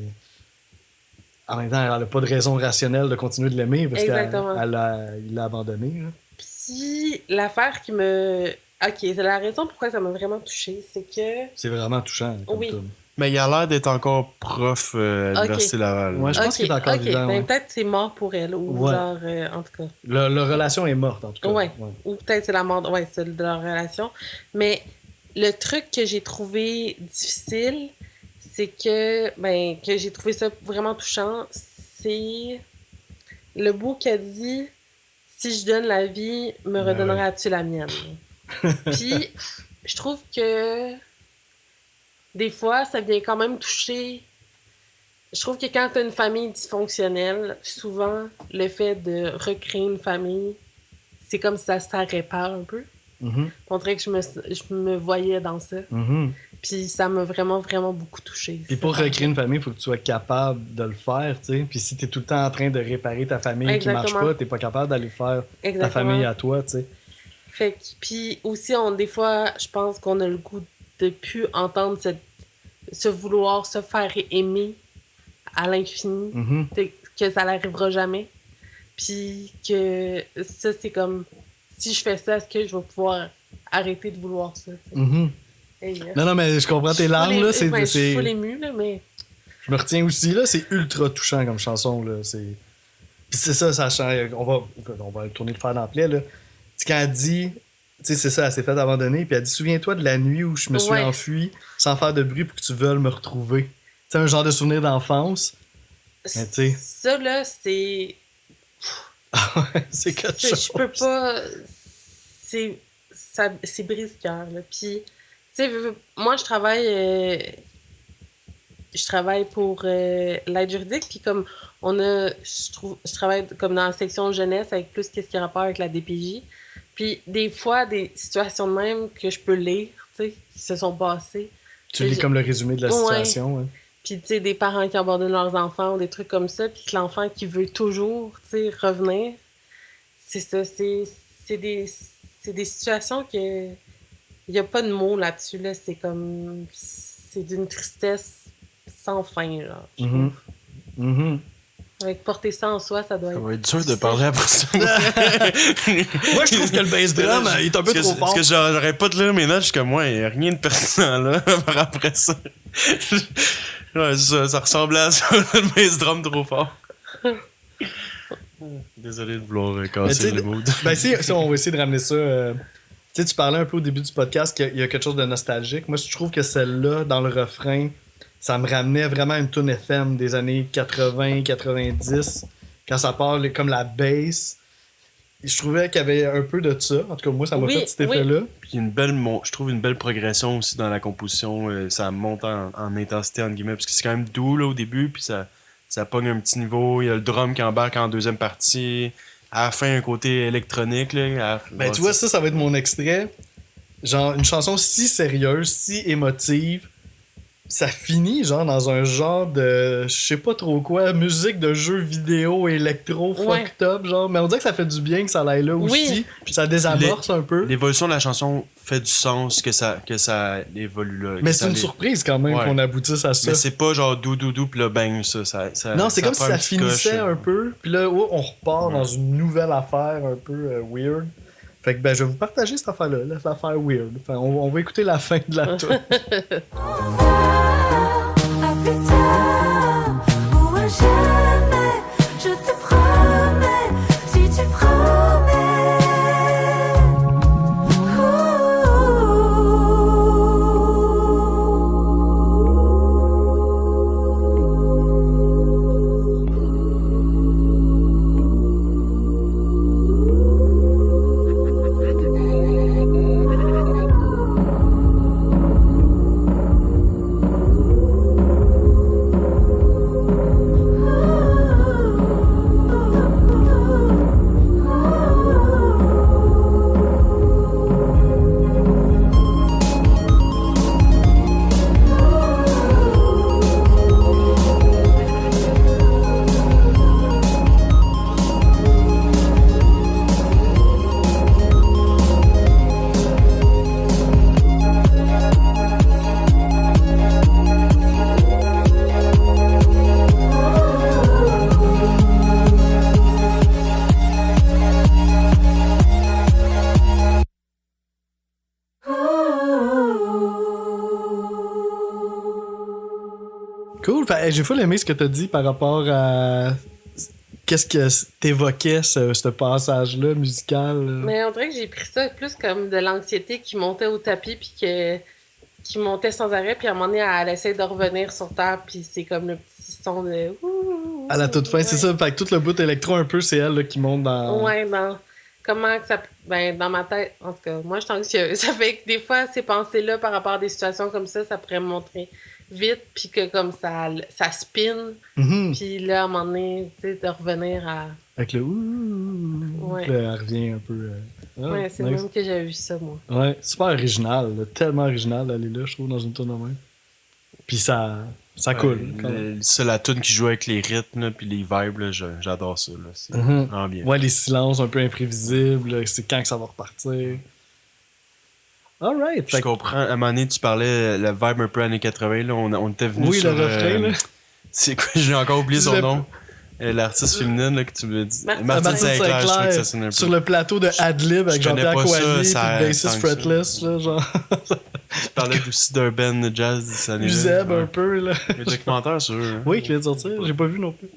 Speaker 2: en même temps, elle n'a pas de raison rationnelle de continuer de l'aimer parce
Speaker 3: Exactement.
Speaker 2: il l'a abandonné. Là.
Speaker 3: Puis l'affaire qui me... Ok, c'est la raison pourquoi ça m'a vraiment touchée, c'est que...
Speaker 2: C'est vraiment touchant. Comme
Speaker 3: Oui.
Speaker 2: tune.
Speaker 1: Mais il a l'air d'être encore prof à l'Université Laval.
Speaker 2: Ouais, je pense qu'il est encore vivant.
Speaker 3: ben
Speaker 2: Ouais.
Speaker 3: peut-être c'est mort pour elle, ou
Speaker 2: Ouais.
Speaker 3: genre, en tout cas.
Speaker 2: Leur relation est morte, en tout cas.
Speaker 3: Ouais. Ou peut-être c'est la mort, ouais, c'est de leur relation. Mais le truc que j'ai trouvé difficile, c'est que j'ai trouvé ça vraiment touchant, c'est le bout qu'elle dit « Si je donne la vie, me redonneras-tu la mienne? » Puis, je trouve que des fois, ça vient quand même toucher... Je trouve que quand tu as une famille dysfonctionnelle, souvent, le fait de recréer une famille, c'est comme si ça répare un peu.
Speaker 2: Mhm.
Speaker 3: On dirait que je me voyais dans ça.
Speaker 2: Mhm.
Speaker 3: Puis ça m'a vraiment, vraiment beaucoup touchée.
Speaker 2: Puis pour recréer une famille, il faut que tu sois capable de le faire, tu sais. Puis si tu es tout le temps en train de réparer ta famille qui
Speaker 3: Exactement.
Speaker 2: marche pas, tu pas capable d'aller faire ta
Speaker 3: Exactement.
Speaker 2: famille à toi, tu sais.
Speaker 3: Fait que, puis aussi, des fois, je pense qu'on a le goût de plus entendre ce vouloir se faire aimer à l'infini,
Speaker 2: Mhm.
Speaker 3: que ça n'arrivera jamais. Puis que ça, c'est comme, si je fais ça, est-ce que je vais pouvoir arrêter de vouloir ça?
Speaker 2: Mhm.
Speaker 3: Hey,
Speaker 2: Non, mais je comprends tes larmes, là.
Speaker 3: Je suis full émue, là, mais...
Speaker 2: Je me retiens aussi, là. C'est ultra touchant comme chanson, là. Puis c'est ça, on va tourner le fer dans la plaie, là. C'est quand elle dit... Tu sais, c'est ça, elle s'est fait abandonner, puis elle dit « Souviens-toi de la nuit où je me suis enfui sans faire de bruit pour que tu veuilles me retrouver. » C'est un genre de souvenir d'enfance. Mais tu sais...
Speaker 3: Ça, là, c'est...
Speaker 2: c'est quelque chose.
Speaker 3: Je peux pas... C'est brise-cœur, là. Puis, tu sais, moi, je travaille pour l'aide juridique, puis comme je travaille comme dans la section jeunesse avec plus qu'est-ce qui a rapport avec la DPJ. Puis des fois, des situations de même que je peux lire, tu sais, qui se sont passées.
Speaker 2: Tu lis comme le résumé de la situation, ouais.
Speaker 3: Puis, tu sais, des parents qui abandonnent leurs enfants ou des trucs comme ça, puis que l'enfant qui veut toujours, tu sais, revenir. C'est ça, c'est des situations que... Il n'y a pas de mots là-dessus, là. C'est comme... C'est d'une tristesse sans fin, là. Avec porter ça en soi, ça doit être...
Speaker 1: Ça va être dur de parler après ça.
Speaker 2: Moi, je trouve que le bass drum, il est un peu trop fort.
Speaker 1: Parce que j'arrête pas de lire mes notes, je suis comme moi, il n'y a rien de pertinent là, par après ça. Ouais, ça ressemblait à ça, le bass drum trop fort. Désolé de vouloir casser le mood.
Speaker 2: Ben si on va essayer de ramener ça... Tu sais, tu parlais un peu au début du podcast qu'il y a quelque chose de nostalgique. Moi, je trouve que celle-là, dans le refrain, ça me ramenait vraiment à une tune FM des années 80-90. Quand ça parle comme la bass, je trouvais qu'il y avait un peu de ça. En tout cas, moi, ça m'a fait cet effet-là.
Speaker 1: Puis je trouve une belle progression aussi dans la composition. Ça monte en intensité, entre guillemets, parce que c'est quand même doux là, au début, puis ça pogne un petit niveau. Il y a le drum qui embarque en deuxième partie. À la fin, un côté électronique. Là,
Speaker 2: tu vois, ça va être mon extrait. Genre, une chanson si sérieuse, si émotive, ça finit genre dans un genre de, je sais pas trop quoi, musique de jeux vidéo électro fucked up, genre. Mais on dirait que ça fait du bien que ça aille là aussi. Puis ça désamorce un peu.
Speaker 1: L'évolution de la chanson fait du sens que ça évolue là.
Speaker 2: Mais c'est une surprise quand même qu'on aboutisse à ça.
Speaker 1: Mais c'est pas genre doudou puis là bang ça
Speaker 2: non, c'est comme si ça finissait un peu. Puis là, on repart dans une nouvelle affaire un peu weird. Fait que je vais vous partager cette affaire-là, l'affaire weird. Enfin, on va écouter la fin de la tune. Cool. J'ai full aimé ce que tu as dit par rapport à qu'est-ce que t'évoquais ce passage-là musical.
Speaker 3: Mais on dirait que j'ai pris ça plus comme de l'anxiété qui montait au tapis puis qui montait sans arrêt, puis à un moment donné, elle essaie de revenir sur terre, puis c'est comme le petit son de...
Speaker 2: À la toute fin, c'est ça. Fait que tout le bout électro un peu, c'est elle là, qui monte dans...
Speaker 3: Ouais, comment que ça... Ben, dans ma tête, en tout cas, moi, je suis anxieuse. Ça fait que des fois, ces pensées-là, par rapport à des situations comme ça pourrait me montrer vite, puis que comme ça spin, puis là, à un moment donné, tu sais, de revenir à...
Speaker 2: Avec le ouh, là, elle revient un peu...
Speaker 3: ouais, c'est nice. Même que j'avais vu ça, moi.
Speaker 2: Ouais, super original, là, tellement original d'aller là, je trouve, dans une tourne de même. Puis ça coule.
Speaker 1: C'est la tune qui joue avec les rythmes, puis les vibes, là, j'adore ça. Là, c'est vraiment bien.
Speaker 2: Ouais, les silences un peu imprévisibles, là, c'est quand que ça va repartir. Alright.
Speaker 1: Je comprends. À un moment donné, tu parlais le vibe un peu années 80. Là, on était venu
Speaker 2: sur...
Speaker 1: le
Speaker 2: refrain, là.
Speaker 1: C'est quoi? J'ai encore oublié son nom. L'artiste féminine là, que tu me dis.
Speaker 3: Martine
Speaker 1: Martine
Speaker 2: Sinclair,
Speaker 1: Sinclair, je trouvais que ça sonne un peu.
Speaker 2: sur le plateau de Adlib avec
Speaker 1: Je connais
Speaker 2: Jean-Pierre
Speaker 1: pas ça,
Speaker 2: Coallier
Speaker 1: ça-
Speaker 2: puis Bassist
Speaker 1: tant que ça.
Speaker 2: Fretless, là, genre
Speaker 1: Tu parlais aussi d'un band de jazz des années
Speaker 2: Uzeb
Speaker 1: là.
Speaker 2: un peu, là.
Speaker 1: Le documentaire sur eux. hein.
Speaker 2: Oui, qui vient de sortir, j'ai pas vu non plus.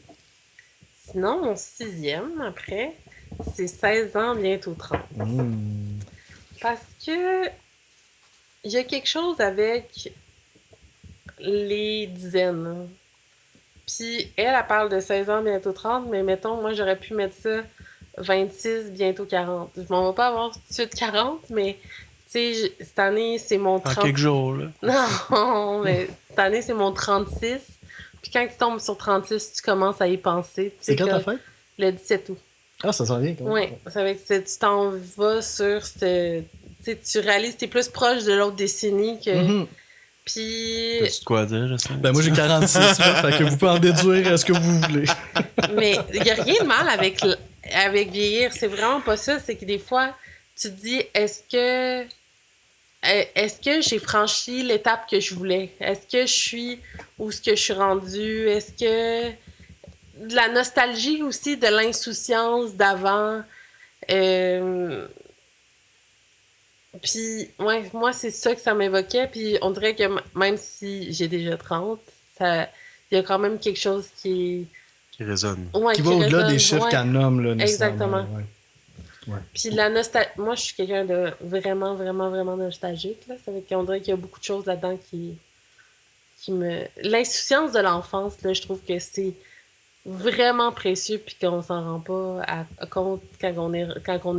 Speaker 3: Sinon, mon 6e, après, c'est 16 ans, bientôt 30. Parce que il y a quelque chose avec les dizaines. Puis elle parle de 16 ans, bientôt 30, mais mettons, moi, j'aurais pu mettre ça 26, bientôt 40. Je m'en vais pas avoir tout de suite 40, mais tu sais, cette année, c'est mon
Speaker 1: En
Speaker 3: 30.
Speaker 1: quelques jours, là.
Speaker 3: Non, mais cette année, c'est mon 36. Puis quand tu tombes sur 36, tu commences à y penser.
Speaker 2: C'est quand ta
Speaker 3: comme
Speaker 2: fête?
Speaker 3: Le 17 août.
Speaker 2: Ah, ça s'en vient quand même.
Speaker 3: Oui, ça veut dire que tu t'en vas sur ce. Tu réalises que tu es plus proche de l'autre décennie que.
Speaker 2: Mhm.
Speaker 3: Puis.
Speaker 1: T'as-tu de quoi dire, je sais?
Speaker 2: Ben moi j'ai 46, là, fait que vous pouvez en déduire ce que vous voulez.
Speaker 3: Mais il n'y a rien de mal avec vieillir. C'est vraiment pas ça. C'est que des fois, tu te dis est-ce que j'ai franchi l'étape que je voulais? Est-ce que je suis où ce que je suis rendue? Est-ce que. De la nostalgie aussi, de l'insouciance d'avant. Puis, ouais, moi, c'est ça que ça m'évoquait. Puis, on dirait que même si j'ai déjà 30, il y a quand même quelque chose qui
Speaker 1: Qui résonne.
Speaker 3: est. Ouais,
Speaker 2: Qui va au-delà
Speaker 3: résonne,
Speaker 2: des chiffres
Speaker 3: ouais.
Speaker 2: qu'elle nomme, là, nécessairement.
Speaker 3: Exactement.
Speaker 2: Ouais.
Speaker 3: Puis, la nostalgie. Moi, je suis quelqu'un de vraiment, vraiment, vraiment nostalgique. Là. Ça veut dire qu'on dirait qu'il y a beaucoup de choses là-dedans qui me. L'insouciance de l'enfance, là, je trouve que c'est vraiment précieux puis qu'on s'en rend pas compte quand on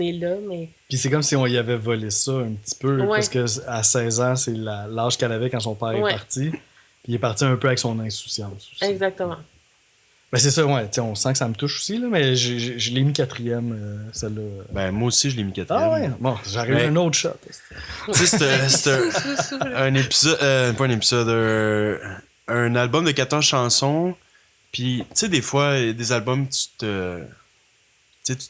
Speaker 3: est là, mais
Speaker 2: Puis c'est comme si on y avait volé ça un petit peu,
Speaker 3: Ouais.
Speaker 2: parce que à 16 ans, c'est l'âge qu'elle avait quand son père
Speaker 3: Ouais.
Speaker 2: est parti. Puis il est parti un peu avec son insouciance aussi.
Speaker 3: exactement.
Speaker 2: Ben c'est ça, ouais. T'sais, on sent que ça me touche aussi, là, mais je l'ai mis 4e, celle-là.
Speaker 1: Ben, moi aussi, je l'ai mis quatrième.
Speaker 2: Ah ouais? Bon, j'arrive
Speaker 1: Mais-
Speaker 2: un autre shot.
Speaker 1: Tu sais, c'est un épisode. Pas un épisode, un album de 14 chansons. Puis, tu sais, des fois, des albums, tu te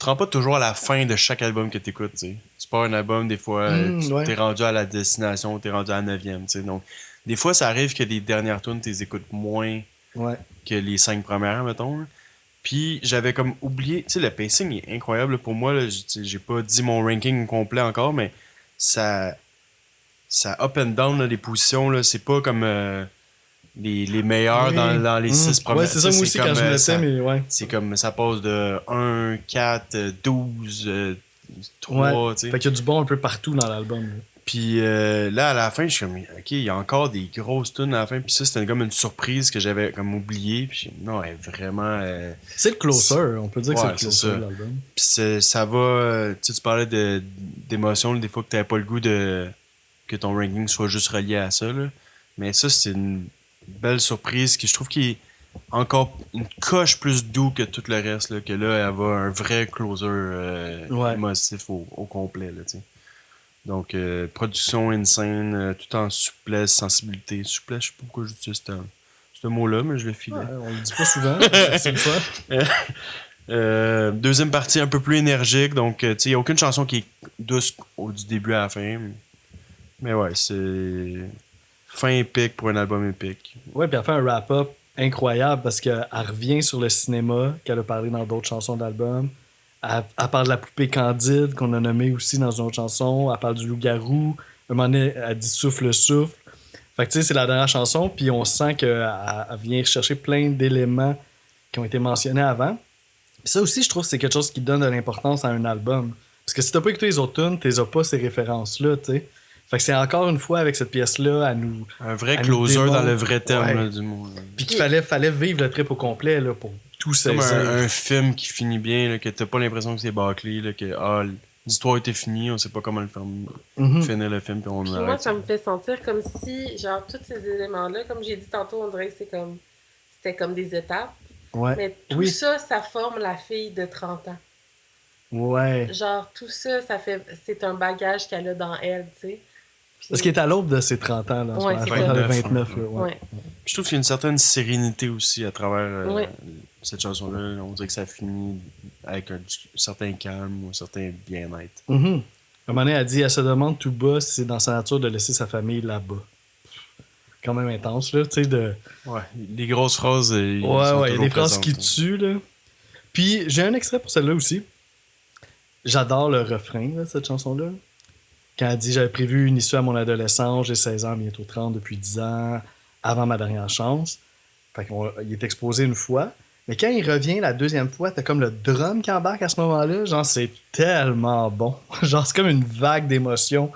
Speaker 1: rends pas toujours à la fin de chaque album que t'écoutes, tu sais. Tu pars un album, des fois,
Speaker 2: ouais.
Speaker 1: t'es rendu à la destination, t'es rendu à la 9e, tu sais. Donc, des fois, ça arrive que les dernières tunes, t'es écoutes moins
Speaker 2: Ouais.
Speaker 1: que les 5 premières, mettons. là. Puis, j'avais comme oublié, tu sais, le pacing est incroyable là, pour moi, là. J'ai pas dit mon ranking complet encore, mais ça up and down, là, les positions, là, c'est pas comme les meilleurs
Speaker 2: Oui.
Speaker 1: dans les 6 premières.
Speaker 2: Ouais, c'est ça, moi aussi, quand je me sais, mais ouais.
Speaker 1: C'est comme ça passe de 1, 4, 12, 3, tu sais.
Speaker 2: Fait qu'il y a du bon un peu partout dans l'album. là.
Speaker 1: Puis là, à la fin, je suis comme, OK, il y a encore des grosses tunes à la fin. Puis ça, c'était comme une surprise que j'avais comme oublié. Puis non, elle est vraiment...
Speaker 2: C'est le closer, on peut dire que
Speaker 1: Ouais,
Speaker 2: c'est le
Speaker 1: c'est
Speaker 2: closer
Speaker 1: ça.
Speaker 2: de l'album.
Speaker 1: Puis ça va... tu parlais d'émotion, des fois que t'avais pas le goût de que ton ranking soit juste relié à ça. Là. Mais ça, c'est une belle surprise qui, je trouve, qui est encore une coche plus doux que tout le reste. Là, que là, elle va un vrai closer
Speaker 2: Ouais.
Speaker 1: émotif au complet. Là, tu sais. Donc, production insane, tout en souplesse, sensibilité. Souplesse, je sais pas pourquoi j'utilise ce mot-là, mais je le filais.
Speaker 2: Ouais, on le dit pas souvent, c'est le fun.
Speaker 1: Deuxième partie un peu plus énergique, donc tu sais, il n'y a aucune chanson qui est douce du début à la fin. Mais ouais, c'est fin épique pour un album épique.
Speaker 2: Ouais, puis elle fait un wrap-up incroyable parce qu'elle revient sur le cinéma qu'elle a parlé dans d'autres chansons d'album. Elle parle de la poupée Candide qu'on a nommée aussi dans une autre chanson. Elle parle du loup-garou. À un moment donné, elle dit souffle, souffle. Fait que tu sais, c'est la dernière chanson, puis on sent qu'elle vient rechercher plein d'éléments qui ont été mentionnés avant. Puis ça aussi, je trouve que c'est quelque chose qui donne de l'importance à un album. Parce que si t'as pas écouté les autres tunes, t'as pas ces références-là, tu sais. Fait que c'est encore une fois avec cette pièce-là à nous.
Speaker 1: Un vrai
Speaker 2: Elle nous
Speaker 1: closer
Speaker 2: démontre-
Speaker 1: dans le vrai terme
Speaker 2: Ouais.
Speaker 1: là, du mot. là.
Speaker 2: Puis qu'il fallait vivre le trip au complet là, pour tout
Speaker 1: Comme
Speaker 2: saisir.
Speaker 1: un film qui finit bien, là, que t'as pas l'impression que c'est bâclé, là, que l'histoire était finie, on sait pas comment
Speaker 2: Mhm.
Speaker 1: finir le film, puis on
Speaker 3: Puis moi,
Speaker 1: arrête.
Speaker 3: ça me fait sentir comme si, genre, tous ces éléments-là, comme j'ai dit tantôt, on dirait que c'était comme des étapes.
Speaker 2: Ouais.
Speaker 3: Mais tout
Speaker 2: Oui.
Speaker 3: ça, ça forme la fille de 30 ans.
Speaker 2: Ouais.
Speaker 3: Genre, tout ça, c'est un bagage qu'elle a dans elle, tu sais. Puis-
Speaker 2: Parce qu'il est à l'aube de ses 30 ans, là, en ce
Speaker 3: Ouais,
Speaker 2: moment.
Speaker 3: c'est
Speaker 2: Elle fait dans les
Speaker 1: 29,
Speaker 2: 29, là, ouais.
Speaker 3: Ouais.
Speaker 1: Puis je trouve qu'il y a une certaine sérénité aussi à travers
Speaker 3: Ouais.
Speaker 1: cette chanson-là. On dirait que ça finit avec un certain calme ou un certain bien-être.
Speaker 2: Mhm. À un moment donné, elle dit, elle se demande tout bas si c'est dans sa nature de laisser sa famille là-bas. Quand même intense, là, tu sais, de...
Speaker 1: Ouais, les grosses phrases.
Speaker 2: Ouais, il y a des phrases qui tuent, là. Puis j'ai un extrait pour celle-là aussi. J'adore le refrain de cette chanson-là. Quand elle dit « J'avais prévu une issue à mon adolescence, j'ai 16 ans, bientôt 30, depuis 10 ans, avant ma dernière chance. » Fait qu'il est exposé une fois. Mais quand il revient la deuxième fois, t'as comme le drum qui embarque à ce moment-là. Genre, c'est tellement bon. Genre, c'est comme une vague d'émotions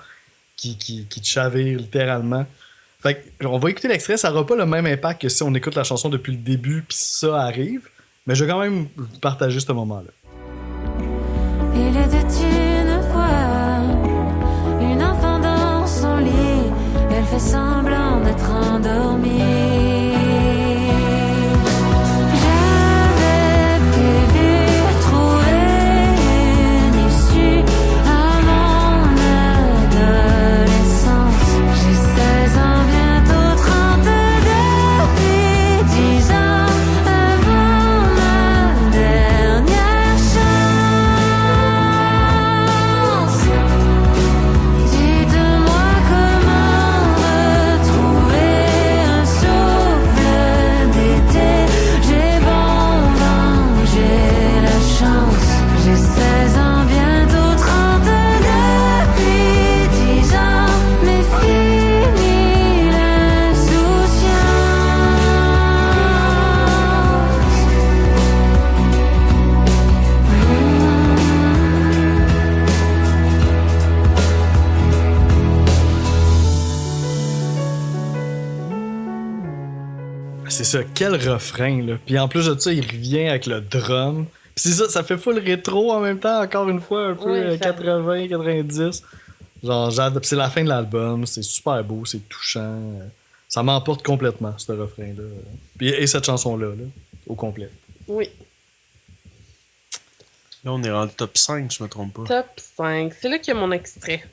Speaker 2: qui te chavire littéralement. Fait qu'on va écouter l'extrait, ça n'aura pas le même impact que si on écoute la chanson depuis le début puis ça arrive. Mais je vais quand même partager ce moment-là.
Speaker 4: Il était une fois une enfant dans son lit. Elle fait semblant d'être endormie. J'avais prévu trouver une issue à mon adolescence. J'ai 16 ans, bientôt 30 depuis 10 ans avant ma dernière chance. Dites-moi comment retrouver un souffle d'été. J'ai bon vent, j'ai la chance. J'ai 16 ans, bientôt 30 depuis 10 ans. Mais fini l'insouciance.
Speaker 2: C'est ça, quel refrain, là. Puis en plus de ça, il revient avec le drum. Puis c'est ça, ça fait full rétro en même temps, encore une fois, un peu
Speaker 3: Oui, ça-
Speaker 2: 80, 90. Genre, puis c'est la fin de l'album, c'est super beau, c'est touchant. Ça m'emporte complètement, ce refrain-là. Puis, et cette chanson-là, là, au complet.
Speaker 3: Oui.
Speaker 1: Là, on est rendu top 5, je me trompe pas.
Speaker 3: Top 5. C'est là qu'il y a mon extrait.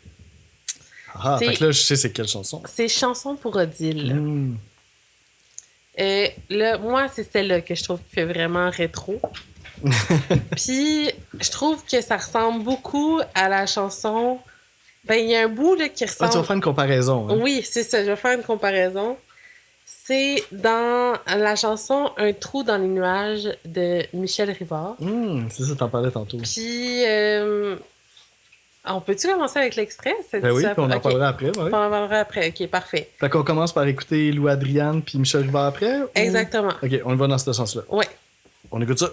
Speaker 2: Ah,
Speaker 3: C'est-
Speaker 2: fait que là, je sais c'est quelle chanson.
Speaker 3: C'est Chanson pour Odile.
Speaker 2: Mm.
Speaker 3: Là, moi, c'est celle-là que je trouve qui fait vraiment rétro. Puis, je trouve que ça ressemble beaucoup à la chanson. Ben, il y a un bout là, qui
Speaker 2: Ah, tu vas
Speaker 3: ressemble.
Speaker 2: faire une comparaison. Hein?
Speaker 3: Oui, c'est ça. Je vais faire une comparaison. C'est dans la chanson Un trou dans les nuages de Michel Rivard.
Speaker 2: C'est ça, t'en parlais tantôt.
Speaker 3: Puis, on peut-tu commencer avec l'extrait?
Speaker 2: Ben oui, puis on en
Speaker 3: Ok.
Speaker 2: parlera après. Ouais.
Speaker 3: On en parlera après. Ok, parfait.
Speaker 2: Fait qu'on commence par écouter Lou Adriane puis Michel Rivard après? Ou...
Speaker 3: Exactement.
Speaker 2: Ok, on y va dans ce sens-là.
Speaker 3: Ouais.
Speaker 2: On écoute ça.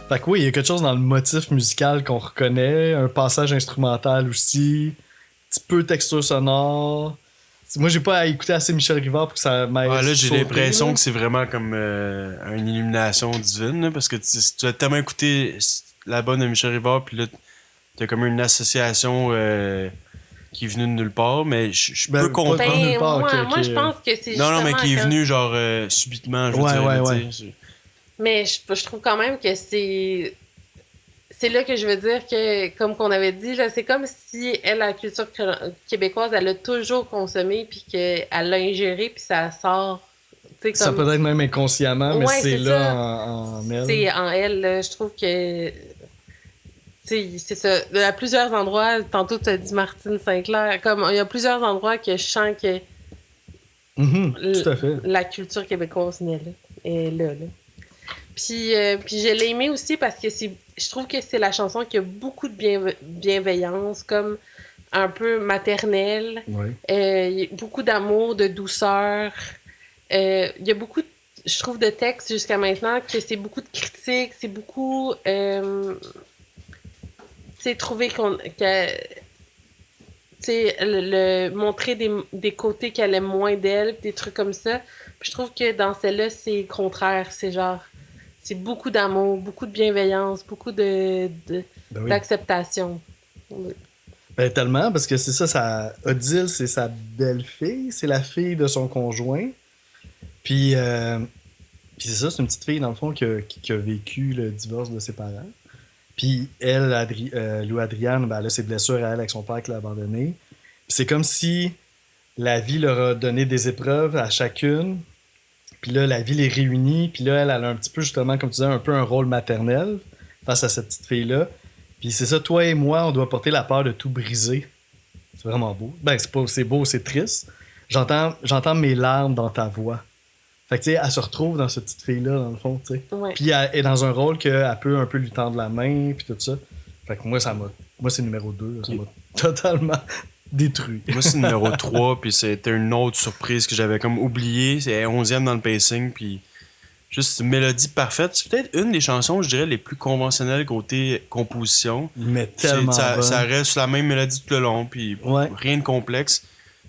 Speaker 2: Fait que oui, il y a quelque chose dans le motif musical qu'on reconnaît, un passage instrumental aussi, un petit peu texture sonore. Moi, j'ai pas à écouter assez Michel Rivard pour que ça m'aille.
Speaker 1: Ouais, là, j'ai
Speaker 2: sauter,
Speaker 1: l'impression
Speaker 2: là.
Speaker 1: que c'est vraiment comme une illumination divine, là, parce que tu as tellement écouté l'album de Michel Rivard, puis là, t'as comme une association qui est venue de nulle part, mais je
Speaker 2: Ben,
Speaker 1: peux comprendre.
Speaker 2: pas de nulle part,
Speaker 3: moi,
Speaker 2: ok,
Speaker 3: moi,
Speaker 2: ok.
Speaker 3: je pense que c'est
Speaker 1: Non, non, mais
Speaker 3: justement
Speaker 1: qui est
Speaker 3: quand-
Speaker 1: venu, genre, subitement, je veux
Speaker 2: Ouais,
Speaker 1: dire.
Speaker 2: ouais,
Speaker 1: là,
Speaker 2: ouais.
Speaker 1: tu sais.
Speaker 3: Mais je trouve quand même que c'est là que je veux dire que, comme qu'on avait dit, là, c'est comme si elle, la culture québécoise, elle a toujours consommé, puis qu'elle l'a ingéré, puis ça sort. Tu sais,
Speaker 2: Ça
Speaker 3: comme.
Speaker 2: peut être même inconsciemment, mais
Speaker 3: Ouais,
Speaker 2: c'est
Speaker 3: c'est
Speaker 2: là
Speaker 3: ça.
Speaker 2: en elle.
Speaker 3: C'est en elle, là, je trouve que. Tu sais, c'est ça. À plusieurs endroits, tantôt tu as dit Martine Sinclair, comme il y a plusieurs endroits que je sens que
Speaker 2: Tout à fait.
Speaker 3: la culture québécoise est là. Puis je l'ai aimé aussi parce que je trouve que c'est la chanson qui a beaucoup de bienveillance, comme un peu maternelle.
Speaker 2: Ouais.
Speaker 3: Il y a beaucoup d'amour, de douceur. Il y a beaucoup, je trouve, de textes jusqu'à maintenant que c'est beaucoup de critiques, c'est beaucoup... tu sais, trouver montrer des côtés qu'elle aime moins d'elle, des trucs comme ça. Puis je trouve que dans celle-là, c'est le contraire. C'est genre... C'est beaucoup d'amour, beaucoup de bienveillance, beaucoup
Speaker 2: Ben oui.
Speaker 3: d'acceptation.
Speaker 2: Ben, Ben, tellement, parce que c'est ça, Odile, c'est sa belle-fille, c'est la fille de son conjoint. Puis, puis c'est ça, c'est une petite fille, dans le fond, qui a vécu le divorce de ses parents. Puis elle, Lou Adriane, ben, elle a ses blessures à elle avec son père qui l'a abandonnée. Puis c'est comme si la vie leur a donné des épreuves à chacune. Puis là, la vie les réunit. Puis là, elle a un petit peu, justement, comme tu disais, un peu un rôle maternel face à cette petite fille-là. Puis c'est ça, toi et moi, on doit porter la peur de tout briser. C'est vraiment beau. Ben, c'est beau, c'est triste. J'entends mes larmes dans ta voix. Fait que, tu sais, elle se retrouve dans cette petite fille-là, dans le fond, tu sais.
Speaker 3: Ouais.
Speaker 2: Puis elle est dans un rôle qu'elle peut un peu lui tendre la main, puis tout ça. Fait que moi, c'est numéro 2. Ça m'a totalement détruit.
Speaker 1: Moi, c'est numéro 3, puis c'était une autre surprise que j'avais comme oublié. C'est 11e dans le pacing, puis juste une mélodie parfaite. C'est peut-être une des chansons, je dirais, les plus conventionnelles côté composition.
Speaker 2: Mais tellement
Speaker 1: Ça
Speaker 2: bonne.
Speaker 1: reste la même mélodie tout le long, puis
Speaker 2: Ouais.
Speaker 1: rien de complexe.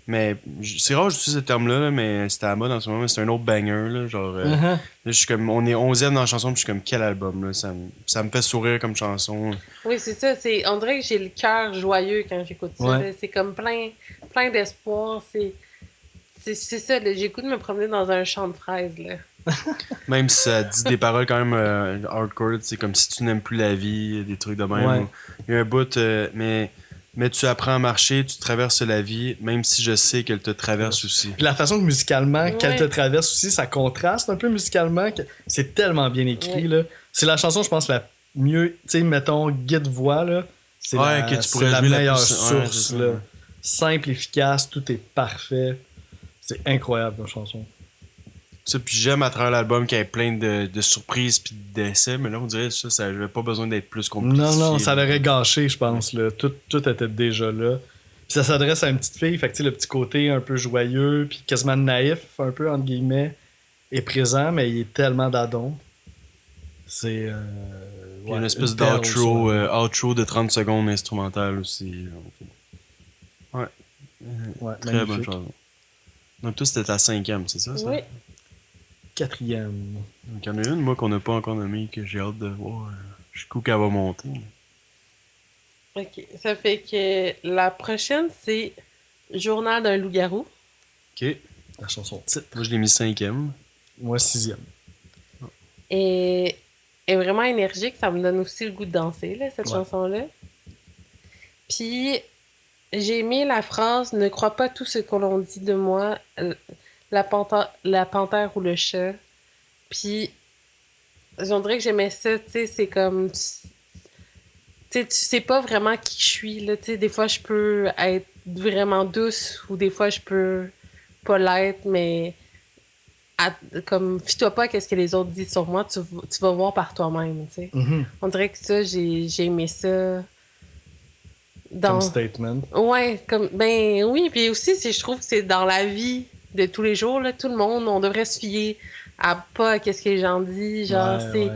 Speaker 1: Mais c'est rare que j'utilise ce terme-là, là, mais c'était à la mode en ce moment. C'est un autre banger. Là, genre,
Speaker 2: Uh-huh.
Speaker 1: là, je suis comme, on est 11e dans la chanson, puis je suis comme, quel album? Là, ça me fait sourire comme chanson.
Speaker 3: Oui, c'est ça. On dirait que j'ai le cœur joyeux quand j'écoute ça.
Speaker 2: Ouais.
Speaker 3: Là. C'est comme plein d'espoir. C'est ça. Là. J'ai le goût de me promener dans un champ de fraises. Là.
Speaker 1: Même si ça dit des paroles quand même hardcore, c'est comme si tu n'aimes plus la vie, des trucs de même.
Speaker 2: Ouais.
Speaker 1: Il y a un bout, mais tu apprends à marcher, tu traverses la vie, même si je sais qu'elle te traverse aussi.
Speaker 2: Puis la façon que musicalement,
Speaker 3: Ouais.
Speaker 2: qu'elle te traverse aussi, ça contraste un peu musicalement. C'est tellement bien écrit,
Speaker 3: Ouais.
Speaker 2: là. C'est la chanson, je pense, la mieux, tu sais, mettons, guide-voix, là. C'est
Speaker 1: Ouais,
Speaker 2: la,
Speaker 1: que tu
Speaker 2: c'est
Speaker 1: pourrais
Speaker 2: la
Speaker 1: jouer la
Speaker 2: meilleure
Speaker 1: plus- ouais,
Speaker 2: source,
Speaker 1: c'est ça,
Speaker 2: là.
Speaker 1: ouais.
Speaker 2: Simple, efficace, tout est parfait. C'est incroyable, la chanson.
Speaker 1: Ça, puis j'aime à travers l'album qu'il y ait plein de surprises puis d'essais, mais là, on dirait ça j'avais pas besoin d'être plus compliqué.
Speaker 2: Non, ça l'aurait gâché, je pense, là. Tout était déjà là. Puis ça s'adresse à une petite fille, fait que, tu sais, le petit côté un peu joyeux, puis quasiment naïf, un peu, entre guillemets, est présent, mais il est tellement d'adon. C'est...
Speaker 1: Il y a
Speaker 2: ouais,
Speaker 1: une espèce
Speaker 2: perle
Speaker 1: d'outro
Speaker 2: au sol.
Speaker 1: outro de 30 secondes instrumental aussi. Ouais,
Speaker 2: Ouais,
Speaker 1: très
Speaker 2: magnifique.
Speaker 1: bonne chanson. Donc, toi, c'était ta 5e, c'est ça?
Speaker 3: Oui.
Speaker 2: 4e.
Speaker 1: Donc, il y en a une, moi, qu'on n'a pas encore nommée, que j'ai hâte de voir. Je suis cool qu'elle va monter.
Speaker 3: OK. Ça fait que la prochaine, c'est Journal d'un loup-garou.
Speaker 1: Ok.
Speaker 2: La chanson titre.
Speaker 1: Moi, je l'ai mis 5e.
Speaker 2: Moi, 6e.
Speaker 3: Et est vraiment énergique. Ça me donne aussi le goût de danser, là, cette
Speaker 2: Ouais.
Speaker 3: chanson-là. Puis, j'ai aimé la phrase « Ne crois pas tout ce que l'on dit de moi, la panthère ou le chat. » Puis, on dirait que j'aimais ça, tu sais, c'est comme... Tu sais, tu sais pas vraiment qui je suis, là, tu sais, des fois, je peux être vraiment douce ou des fois, je peux pas l'être, mais comme, fie-toi pas à ce que les autres disent sur moi, tu vas voir par toi-même, tu sais.
Speaker 2: Mhm.
Speaker 3: On dirait que ça, j'ai aimé ça dans...
Speaker 2: Comme statement.
Speaker 3: Ouais, comme ben oui, puis aussi je trouve que c'est dans la vie de tous les jours là, tout le monde, on devrait se fier à pas à qu'est-ce que les gens disent, genre
Speaker 2: Ouais.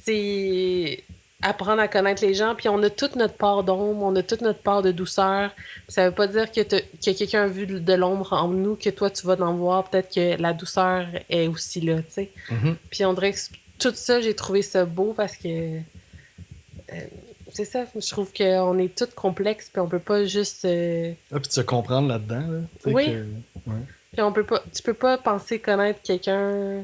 Speaker 3: c'est apprendre à connaître les gens, puis on a toute notre part d'ombre, on a toute notre part de douceur. Puis ça veut pas dire que quelqu'un a vu de l'ombre en nous que toi tu vas en voir, peut-être que la douceur est aussi là, tu sais.
Speaker 2: Mhm.
Speaker 3: Puis on dirait que tout ça, j'ai trouvé ça beau parce que c'est ça, je trouve qu'on est toutes complexes, puis on peut pas juste...
Speaker 2: Ah, puis de se comprendre là-dedans. Là. Tu sais
Speaker 3: Oui.
Speaker 2: que- ouais.
Speaker 3: Puis on peut pas... Tu peux pas penser connaître quelqu'un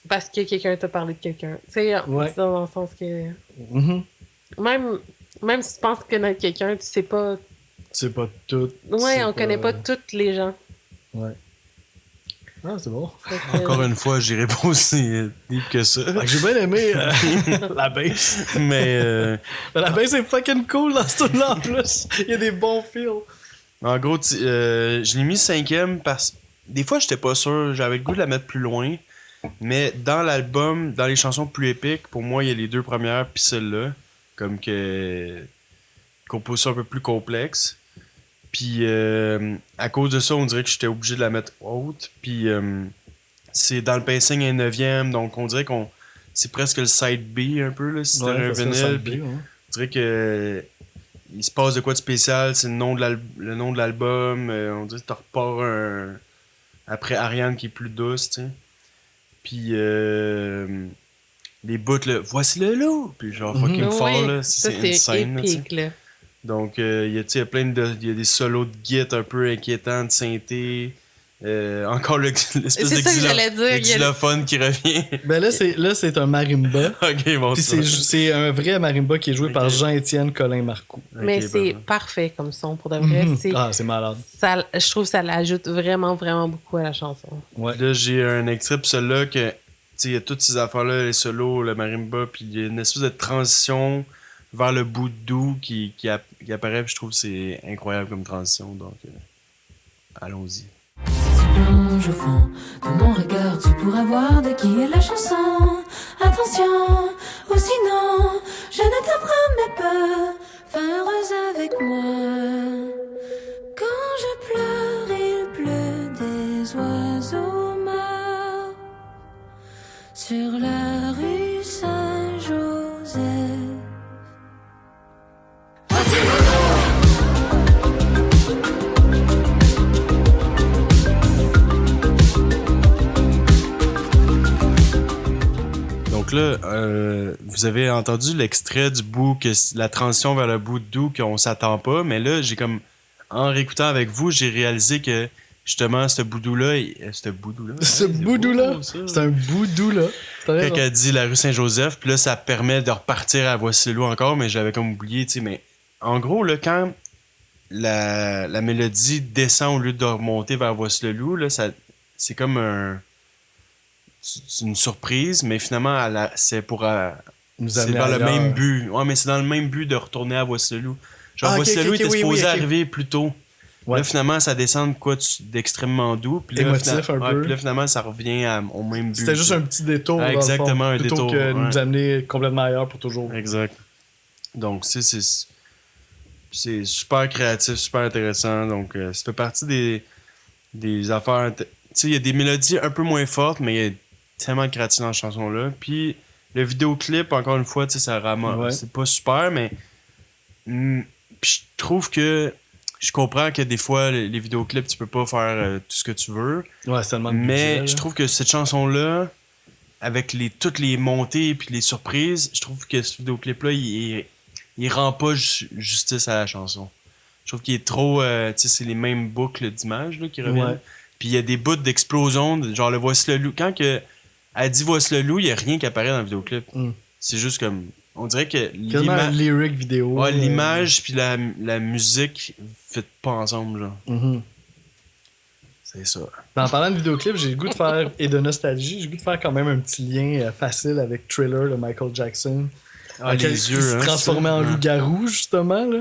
Speaker 3: parce que quelqu'un t'a parlé de quelqu'un. Tu sais,
Speaker 2: Ouais.
Speaker 3: c'est dans le sens que...
Speaker 2: Mhm.
Speaker 3: Même si tu penses connaître quelqu'un, tu sais pas...
Speaker 2: C'est pas tout.
Speaker 3: Ouais,
Speaker 2: c'est
Speaker 3: on connaît pas tous les gens.
Speaker 2: Ouais. Ah, c'est bon.
Speaker 3: Fait que,
Speaker 1: Encore une fois, j'irai pas aussi deep que ça.
Speaker 2: Fait que j'ai bien aimé la bass.
Speaker 1: Mais
Speaker 2: La bass est fucking cool dans ce truc-là en plus. Il y a des bons feels.
Speaker 1: en gros, je l'ai mis 5e parce que des fois, j'étais pas sûr. J'avais le goût de la mettre plus loin. Mais dans l'album, dans les chansons plus épiques, pour moi, il y a les 2 premières puis celle-là. Comme que... composition un peu plus complexe. Puis à cause de ça, on dirait que j'étais obligé de la mettre haute. Puis c'est dans le pacing un 9e, donc on dirait qu'on... C'est presque le side B un peu, là, si c'était un
Speaker 2: ça serait
Speaker 1: vinyle.
Speaker 2: ça,
Speaker 1: Puis
Speaker 2: ouais.
Speaker 1: on dirait que... Il se passe de quoi de spécial, c'est le nom de l'album. On dirait que tu repars après Ariane qui est plus douce, tu sais. Puis les bouts, là, voici le loup! Puis genre fucking
Speaker 2: Mhm.
Speaker 1: fort,
Speaker 3: ouais,
Speaker 1: là,
Speaker 3: ça,
Speaker 1: c'est une scène, là, tu sais.
Speaker 3: épique, là.
Speaker 1: Donc, il y a plein il y a des solos de guitare un peu inquiétants, de synthé. Encore l'espèce
Speaker 3: C'est ça que j'allais dire,
Speaker 1: de
Speaker 3: il y a
Speaker 1: xylophone qui revient.
Speaker 2: Ben là, c'est un marimba.
Speaker 1: Ok, bon,
Speaker 2: Puis c'est un vrai marimba qui est joué par
Speaker 1: Ok.
Speaker 2: Jean-Étienne Colin-Marcoux.
Speaker 3: Mais c'est
Speaker 1: bon.
Speaker 3: parfait comme son, pour de vrai.
Speaker 2: C'est malade.
Speaker 3: Je trouve que ça l'ajoute vraiment, vraiment beaucoup à la chanson.
Speaker 2: Ouais.
Speaker 1: Là, j'ai un extrait pour celui-là que, tu sais, il y a toutes ces affaires-là, les solos, le marimba, puis il y a une espèce de transition vers le bout de doux qui apparaît, puis je trouve que c'est incroyable comme transition, donc allons-y.
Speaker 4: Si tu plonges au fond de mon regard, tu pourras voir de qui est la chanson. Attention, ou sinon, je ne te promets pas, fin heureuse avec moi. Quand je pleure, il pleut des oiseaux morts sur la rue Saint-Joseph.
Speaker 1: Donc là, vous avez entendu l'extrait du bout, la transition vers le bout de doux qu'on s'attend pas, mais là, j'ai comme, en réécoutant avec vous, j'ai réalisé que justement, ce boudou-là,
Speaker 2: Ce
Speaker 1: c'est
Speaker 2: boudou-là,
Speaker 1: beau, ça.
Speaker 2: c'est un boudou-là. T'as raison.
Speaker 1: Quand elle dit la rue Saint-Joseph, puis là, ça permet de repartir à Voici le loup encore, mais j'avais comme oublié, tu sais, mais en gros, là, quand la mélodie descend au lieu de remonter vers Voici le loup, là, c'est comme c'est une surprise, mais finalement, c'est pour...
Speaker 2: Nous
Speaker 1: c'est
Speaker 2: amener
Speaker 1: dans le
Speaker 2: ailleurs.
Speaker 1: même but. Ouais, mais c'est dans le même but de retourner à Voici le loup. Genre,
Speaker 2: Ah, ok,
Speaker 1: Voici le
Speaker 2: ok,
Speaker 1: loup
Speaker 2: ok,
Speaker 1: était
Speaker 2: oui,
Speaker 1: supposé
Speaker 2: oui, ok.
Speaker 1: arriver plus tôt.
Speaker 2: Ouais.
Speaker 1: Là, finalement, ça descend de quoi d'extrêmement doux. Puis là,
Speaker 2: Émotif un peu.
Speaker 1: Puis là, finalement, ça revient au même but.
Speaker 2: C'était juste un petit détour.
Speaker 1: Ah,
Speaker 2: dans le fond,
Speaker 1: exactement, un
Speaker 2: plutôt
Speaker 1: détour,
Speaker 2: que
Speaker 1: ouais.
Speaker 2: nous amener complètement ailleurs pour toujours.
Speaker 1: Exact. Donc, c'est super créatif, super intéressant. Donc, ça fait partie des affaires. Tu sais, il y a des mélodies un peu moins fortes, mais il y a tellement de créativité dans cette chanson-là. Puis, le vidéoclip, encore une fois, tu sais, ça ramasse.
Speaker 2: Ouais.
Speaker 1: C'est pas super, mais. Puis, je trouve que. Je comprends que des fois, les vidéoclips, tu peux pas faire tout ce que tu veux.
Speaker 2: Ouais, c'est tellement de
Speaker 1: Mais
Speaker 2: budget,
Speaker 1: je
Speaker 2: là.
Speaker 1: trouve que cette chanson-là, avec toutes les montées et puis les surprises, je trouve que ce vidéoclip-là, il rend pas justice à la chanson. Je trouve qu'il est trop... tu sais, c'est les mêmes boucles d'images là, qui reviennent.
Speaker 2: Ouais.
Speaker 1: Puis il y a des bouts d'explosion, genre le Voici le loup. Quand elle dit Voici le loup, il y a rien qui apparaît dans le vidéoclip.
Speaker 2: Mm.
Speaker 1: C'est juste comme... On dirait que
Speaker 2: Quasiment un lyric vidéo.
Speaker 1: ouais, l'image puis la musique ne fit pas ensemble, genre.
Speaker 2: Mhm.
Speaker 1: C'est ça.
Speaker 2: En parlant de vidéoclip, j'ai le goût de faire, et de nostalgie, j'ai le goût de faire quand même un petit lien facile avec Thriller de Michael Jackson.
Speaker 1: Ah, les
Speaker 2: Qui
Speaker 1: yeux,
Speaker 2: se
Speaker 1: hein,
Speaker 2: transformait
Speaker 1: ça.
Speaker 2: en
Speaker 1: Ouais.
Speaker 2: loup-garou, justement. Là.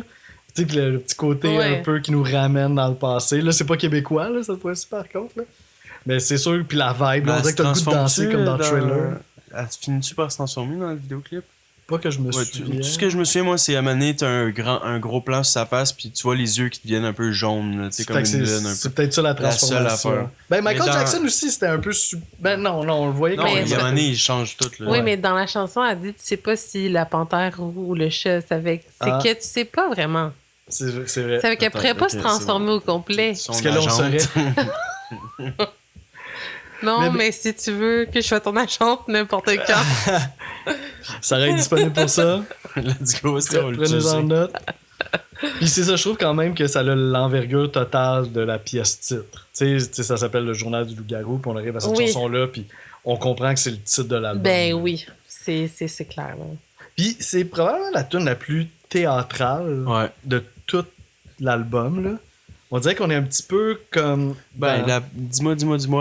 Speaker 2: Tu sais, que le petit côté
Speaker 3: Ouais.
Speaker 2: un peu qui nous ramène dans le passé. Là, c'est pas québécois, là, cette fois-ci, par contre. Là. Mais c'est sûr, puis la vibe, là, on
Speaker 1: Elle
Speaker 2: dirait que t'as le goût de danser
Speaker 1: transforme-tu
Speaker 2: comme dans Thriller.
Speaker 1: Elle finit-tu par se transformer dans le vidéoclip?
Speaker 2: Pas que je me
Speaker 1: Ouais,
Speaker 2: souviens.
Speaker 1: tout ce que je me souviens, moi, c'est à un moment donné, t'as un gros plan sur sa face, puis tu vois les yeux qui deviennent un peu jaunes, là, tu sais,
Speaker 2: Fait
Speaker 1: comme
Speaker 2: que
Speaker 1: une lune un
Speaker 2: c'est
Speaker 1: peu.
Speaker 2: peut-être ça la
Speaker 1: La seule
Speaker 2: transformation.
Speaker 1: affaire.
Speaker 2: Ben, Michael
Speaker 1: Mais dans-
Speaker 2: Jackson aussi, c'était un peu... Ben non, on le voyait
Speaker 1: Non,
Speaker 3: Mais-
Speaker 1: il y a un moment donné, il change tout, là.
Speaker 3: Oui, mais dans la chanson, elle dit tu sais pas si la panthère ou le chat savait. C'est
Speaker 2: Ah.
Speaker 3: que tu sais pas vraiment.
Speaker 2: C'est vrai.
Speaker 3: Ça veut qu'elle
Speaker 1: Attends,
Speaker 3: pourrait pas
Speaker 1: ok,
Speaker 3: se
Speaker 1: c'est
Speaker 3: transformer
Speaker 1: bon.
Speaker 3: au complet.
Speaker 1: Son
Speaker 2: Parce que là, on
Speaker 1: agente.
Speaker 2: saurait.
Speaker 3: Non,
Speaker 2: Mais-
Speaker 3: mais si tu veux que je sois ton agente n'importe quand.
Speaker 2: Ça aurait été disponible pour ça.
Speaker 1: Let's go, c'est on
Speaker 2: Prenez-en
Speaker 1: l'utilise.
Speaker 2: note. Puis c'est ça, je trouve quand même que ça a l'envergure totale de la pièce titre. Tu sais, ça s'appelle Le Journal du Loup-garou, puis on arrive à cette
Speaker 3: Oui.
Speaker 2: chanson-là, puis on comprend que c'est le titre de l'album.
Speaker 3: Ben oui, c'est clair. Là.
Speaker 2: Puis c'est probablement la tune la plus théâtrale
Speaker 1: Ouais.
Speaker 2: de tout l'album, là. On dirait qu'on est un petit peu comme...
Speaker 1: Ben,
Speaker 2: dans-
Speaker 1: dis-moi,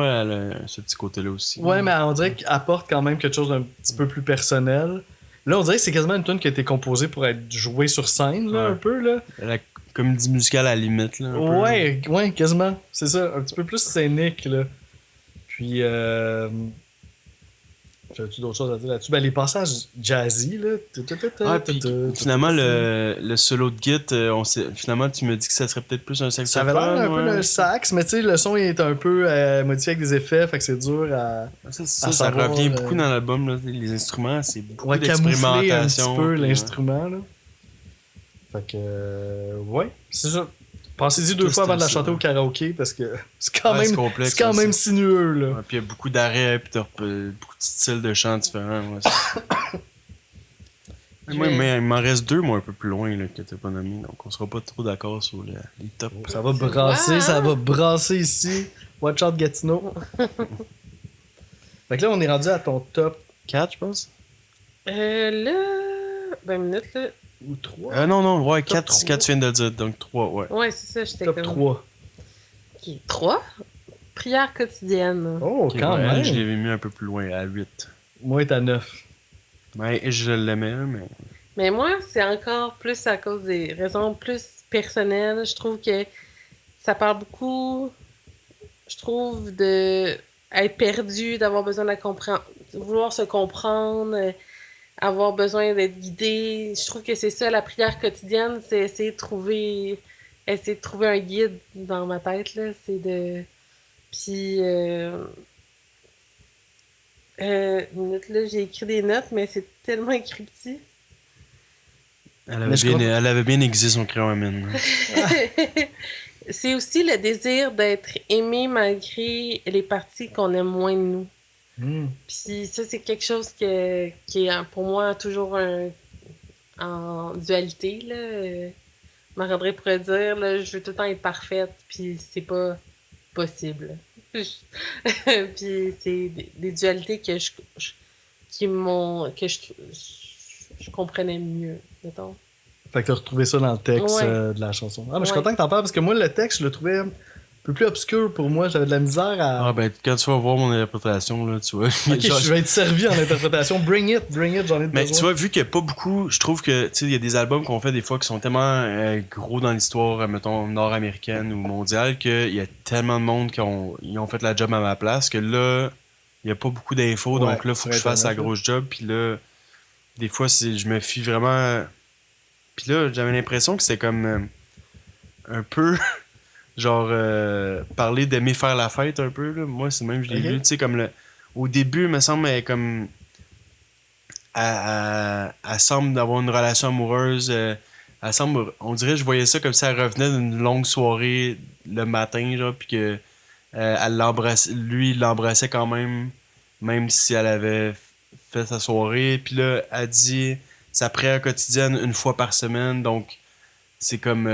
Speaker 1: elle a ce petit côté-là aussi.
Speaker 2: Ouais, mais on dirait qu'elle apporte quand même quelque chose d'un petit peu plus personnel. Là, on dirait que c'est quasiment une tune qui a été composée pour être jouée sur scène, là,
Speaker 1: Ouais.
Speaker 2: un peu, là.
Speaker 1: La comédie musicale à la limite, là. un peu.
Speaker 2: Ouais, quasiment. C'est ça, un petit peu plus scénique, là. Puis, j'avais-tu d'autres choses à dire là-dessus? Ben, les passages jazzy, là.
Speaker 1: Ah, puis finalement, le solo de Git, finalement, tu me dis que ça serait peut-être plus un
Speaker 2: Ça
Speaker 1: saxophone.
Speaker 2: avait l'air un peu
Speaker 1: ouais.
Speaker 2: d'un sax, mais tu sais, le son il est un peu modifié avec des effets, fait que c'est dur à
Speaker 1: Ça
Speaker 2: à savoir,
Speaker 1: revient beaucoup dans l'album, là. Les instruments, c'est beaucoup
Speaker 2: camoufler un petit
Speaker 1: d'expérimentation.
Speaker 2: peu
Speaker 1: puis,
Speaker 2: l'instrument, là. Fait que, ouais, c'est ça. Pensez-y deux
Speaker 1: Tout
Speaker 2: fois avant de la
Speaker 1: ça.
Speaker 2: chanter au karaoké, parce que c'est quand
Speaker 1: Ouais,
Speaker 2: même,
Speaker 1: c'est complexe,
Speaker 2: c'est quand
Speaker 1: ça,
Speaker 2: même
Speaker 1: c'est-
Speaker 2: sinueux, là.
Speaker 1: Ouais, puis il y a beaucoup d'arrêts, puis t'as beaucoup de styles de chant différents. Ouais, Moi, mais il m'en reste 2, moi, un peu plus loin, là, que t'as pas nommé. Donc, on sera pas trop d'accord sur les tops.
Speaker 2: Ça va
Speaker 3: Tu
Speaker 2: brasser,
Speaker 3: vois,
Speaker 2: ça
Speaker 3: hein?
Speaker 2: va brasser ici. Watch out Gatineau. Fait que là, on est rendu à ton top
Speaker 1: 4, je pense?
Speaker 3: Là. Ben, une minute, là.
Speaker 2: ou 3.
Speaker 1: Non, ouais,
Speaker 2: Top
Speaker 1: 4,
Speaker 2: trois.
Speaker 1: 4, tu viens de le dire, donc 3, ouais.
Speaker 3: Ouais, c'est ça, j'étais
Speaker 2: Top
Speaker 3: comme.
Speaker 2: 3.
Speaker 3: Ok, 3. Prière quotidienne.
Speaker 2: Oh,
Speaker 1: Ok,
Speaker 2: quand
Speaker 1: ouais,
Speaker 2: même.
Speaker 1: je l'avais mis un peu plus loin, à 8.
Speaker 2: Moi, t'as 9.
Speaker 1: Ouais, je l'aimais, mais...
Speaker 3: Mais moi, c'est encore plus à cause des raisons plus personnelles. Je trouve que ça parle beaucoup, je trouve, de être perdu, d'avoir besoin de la vouloir se comprendre, avoir besoin d'être guidé. Je trouve que c'est ça, la prière quotidienne, c'est essayer de trouver un guide dans ma tête, là. C'est de... Puis... une minute, là, j'ai écrit des notes, mais c'est tellement écrit petit.
Speaker 2: Mais je crois-
Speaker 1: Elle avait bien aiguisé son crayon à mine.
Speaker 3: C'est aussi le désir d'être aimé malgré les parties qu'on aime moins de nous.
Speaker 2: Hmm.
Speaker 3: Puis ça, c'est quelque chose qui est pour moi toujours en dualité, là. Marc-André pourrait dire, là, je veux tout le temps être parfaite, puis c'est pas possible. Puis c'est des dualités que je comprenais mieux, mettons.
Speaker 2: Fait que t'as retrouvé ça dans le texte
Speaker 3: Ouais.
Speaker 2: de la chanson. Ah, mais je suis
Speaker 3: Ouais.
Speaker 2: content que t'en parles parce que moi, le texte, je le trouvais un peu plus obscur pour moi. J'avais de la misère à.
Speaker 1: Ah, ben, quand tu vas voir mon interprétation, là, tu vois.
Speaker 2: Ok, je vais être servi en interprétation. Bring it, j'en ai
Speaker 1: Mais
Speaker 2: besoin.
Speaker 1: tu vois, vu qu'il n'y a pas beaucoup, je trouve que, tu sais, il y a des albums qu'on fait des fois qui sont tellement gros dans l'histoire, mettons, nord-américaine ou mondiale, qu'il y a tellement de monde ils ont fait la job à ma place que là, il n'y a pas beaucoup d'infos,
Speaker 2: Ouais,
Speaker 1: donc là, il faut
Speaker 2: sur
Speaker 1: que je fasse la
Speaker 2: Internet,
Speaker 1: grosse job, puis là, des fois, je me fie vraiment. Puis là, j'avais l'impression que c'était comme un peu, genre, parler d'aimer faire la fête un peu, là. Moi, c'est même, je l'ai
Speaker 2: Ok.
Speaker 1: lu, tu sais, comme au début, il me semble, elle est comme. Elle semble d'avoir une relation amoureuse. Elle semble, on dirait, je voyais ça comme si elle revenait d'une longue soirée le matin, genre, puis que elle l'embrassait, lui, il l'embrassait quand même, même si elle avait fait sa soirée. Puis là, elle dit sa prière quotidienne une fois par semaine, donc c'est comme.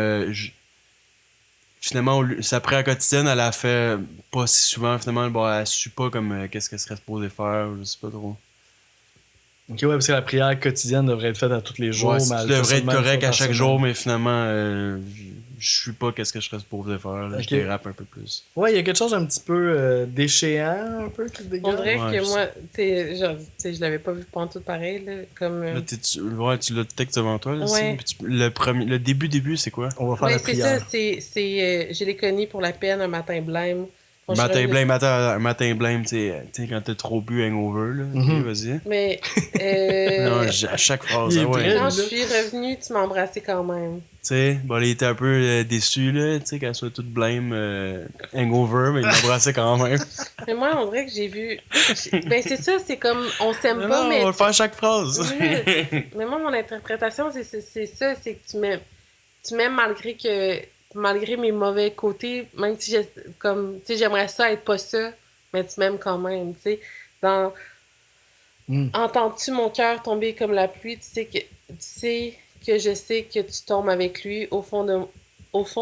Speaker 1: Finalement, sa prière quotidienne, elle a fait pas si souvent, finalement, bon, elle suit pas comme qu'est-ce qu'elle serait supposée faire, je sais pas trop.
Speaker 2: Ok, ouais, parce que la prière quotidienne devrait être faite à tous les jours.
Speaker 1: Ouais,
Speaker 2: mais
Speaker 1: tu
Speaker 2: elle le fait
Speaker 1: devrais être
Speaker 2: seulement une
Speaker 1: correct
Speaker 2: fois
Speaker 1: à
Speaker 2: par
Speaker 1: chaque
Speaker 2: semaine.
Speaker 1: jour, mais finalement, je suis pas qu'est-ce que je serais supposé faire. Là.
Speaker 2: Ok.
Speaker 1: Je dérape un peu plus.
Speaker 2: Ouais, il y a quelque chose un petit peu déchéant, un peu, qui se dégage.
Speaker 3: On dirait
Speaker 1: Ouais,
Speaker 3: que
Speaker 1: je
Speaker 3: moi, genre, je l'avais pas vu pendant tout pareil, là, comme...
Speaker 1: Là, ouais, tu l'as le texte devant toi. Là,
Speaker 3: Ouais.
Speaker 1: puis le début, c'est quoi?
Speaker 2: On va faire
Speaker 3: Ouais,
Speaker 2: la
Speaker 3: c'est ça,
Speaker 2: prière.
Speaker 3: je l'ai connu pour la peine, un matin blême. Quand je suis
Speaker 1: Matin
Speaker 3: revenue-
Speaker 1: blême, un matin blême, tu sais, quand t'as trop bu hangover, là.
Speaker 2: Mhm.
Speaker 1: Ok, vas-y.
Speaker 3: Mais
Speaker 1: Non, à chaque phrase,
Speaker 2: Il est
Speaker 1: ah ouais.
Speaker 2: prêt,
Speaker 3: quand
Speaker 2: là.
Speaker 3: je suis revenue, tu m'as embrassé quand même.
Speaker 1: Tu sais, bon, il était un peu déçu, là, tu sais, qu'elle soit toute blême, hangover, mais il m'embrassait quand même.
Speaker 3: Mais moi, on dirait que Ben, c'est ça, c'est comme, on s'aime
Speaker 1: Non,
Speaker 3: pas,
Speaker 1: non,
Speaker 3: mais...
Speaker 1: on va le faire à chaque phrase.
Speaker 3: Mais moi, mon interprétation, c'est ça, c'est que tu m'aimes malgré mes mauvais côtés, même si comme, tu sais, j'aimerais ça être pas ça, mais tu m'aimes quand même, tu sais. Dans
Speaker 2: Mm.
Speaker 3: Entends-tu mon cœur tomber comme la pluie, tu sais que je sais que tu tombes avec lui, au fond,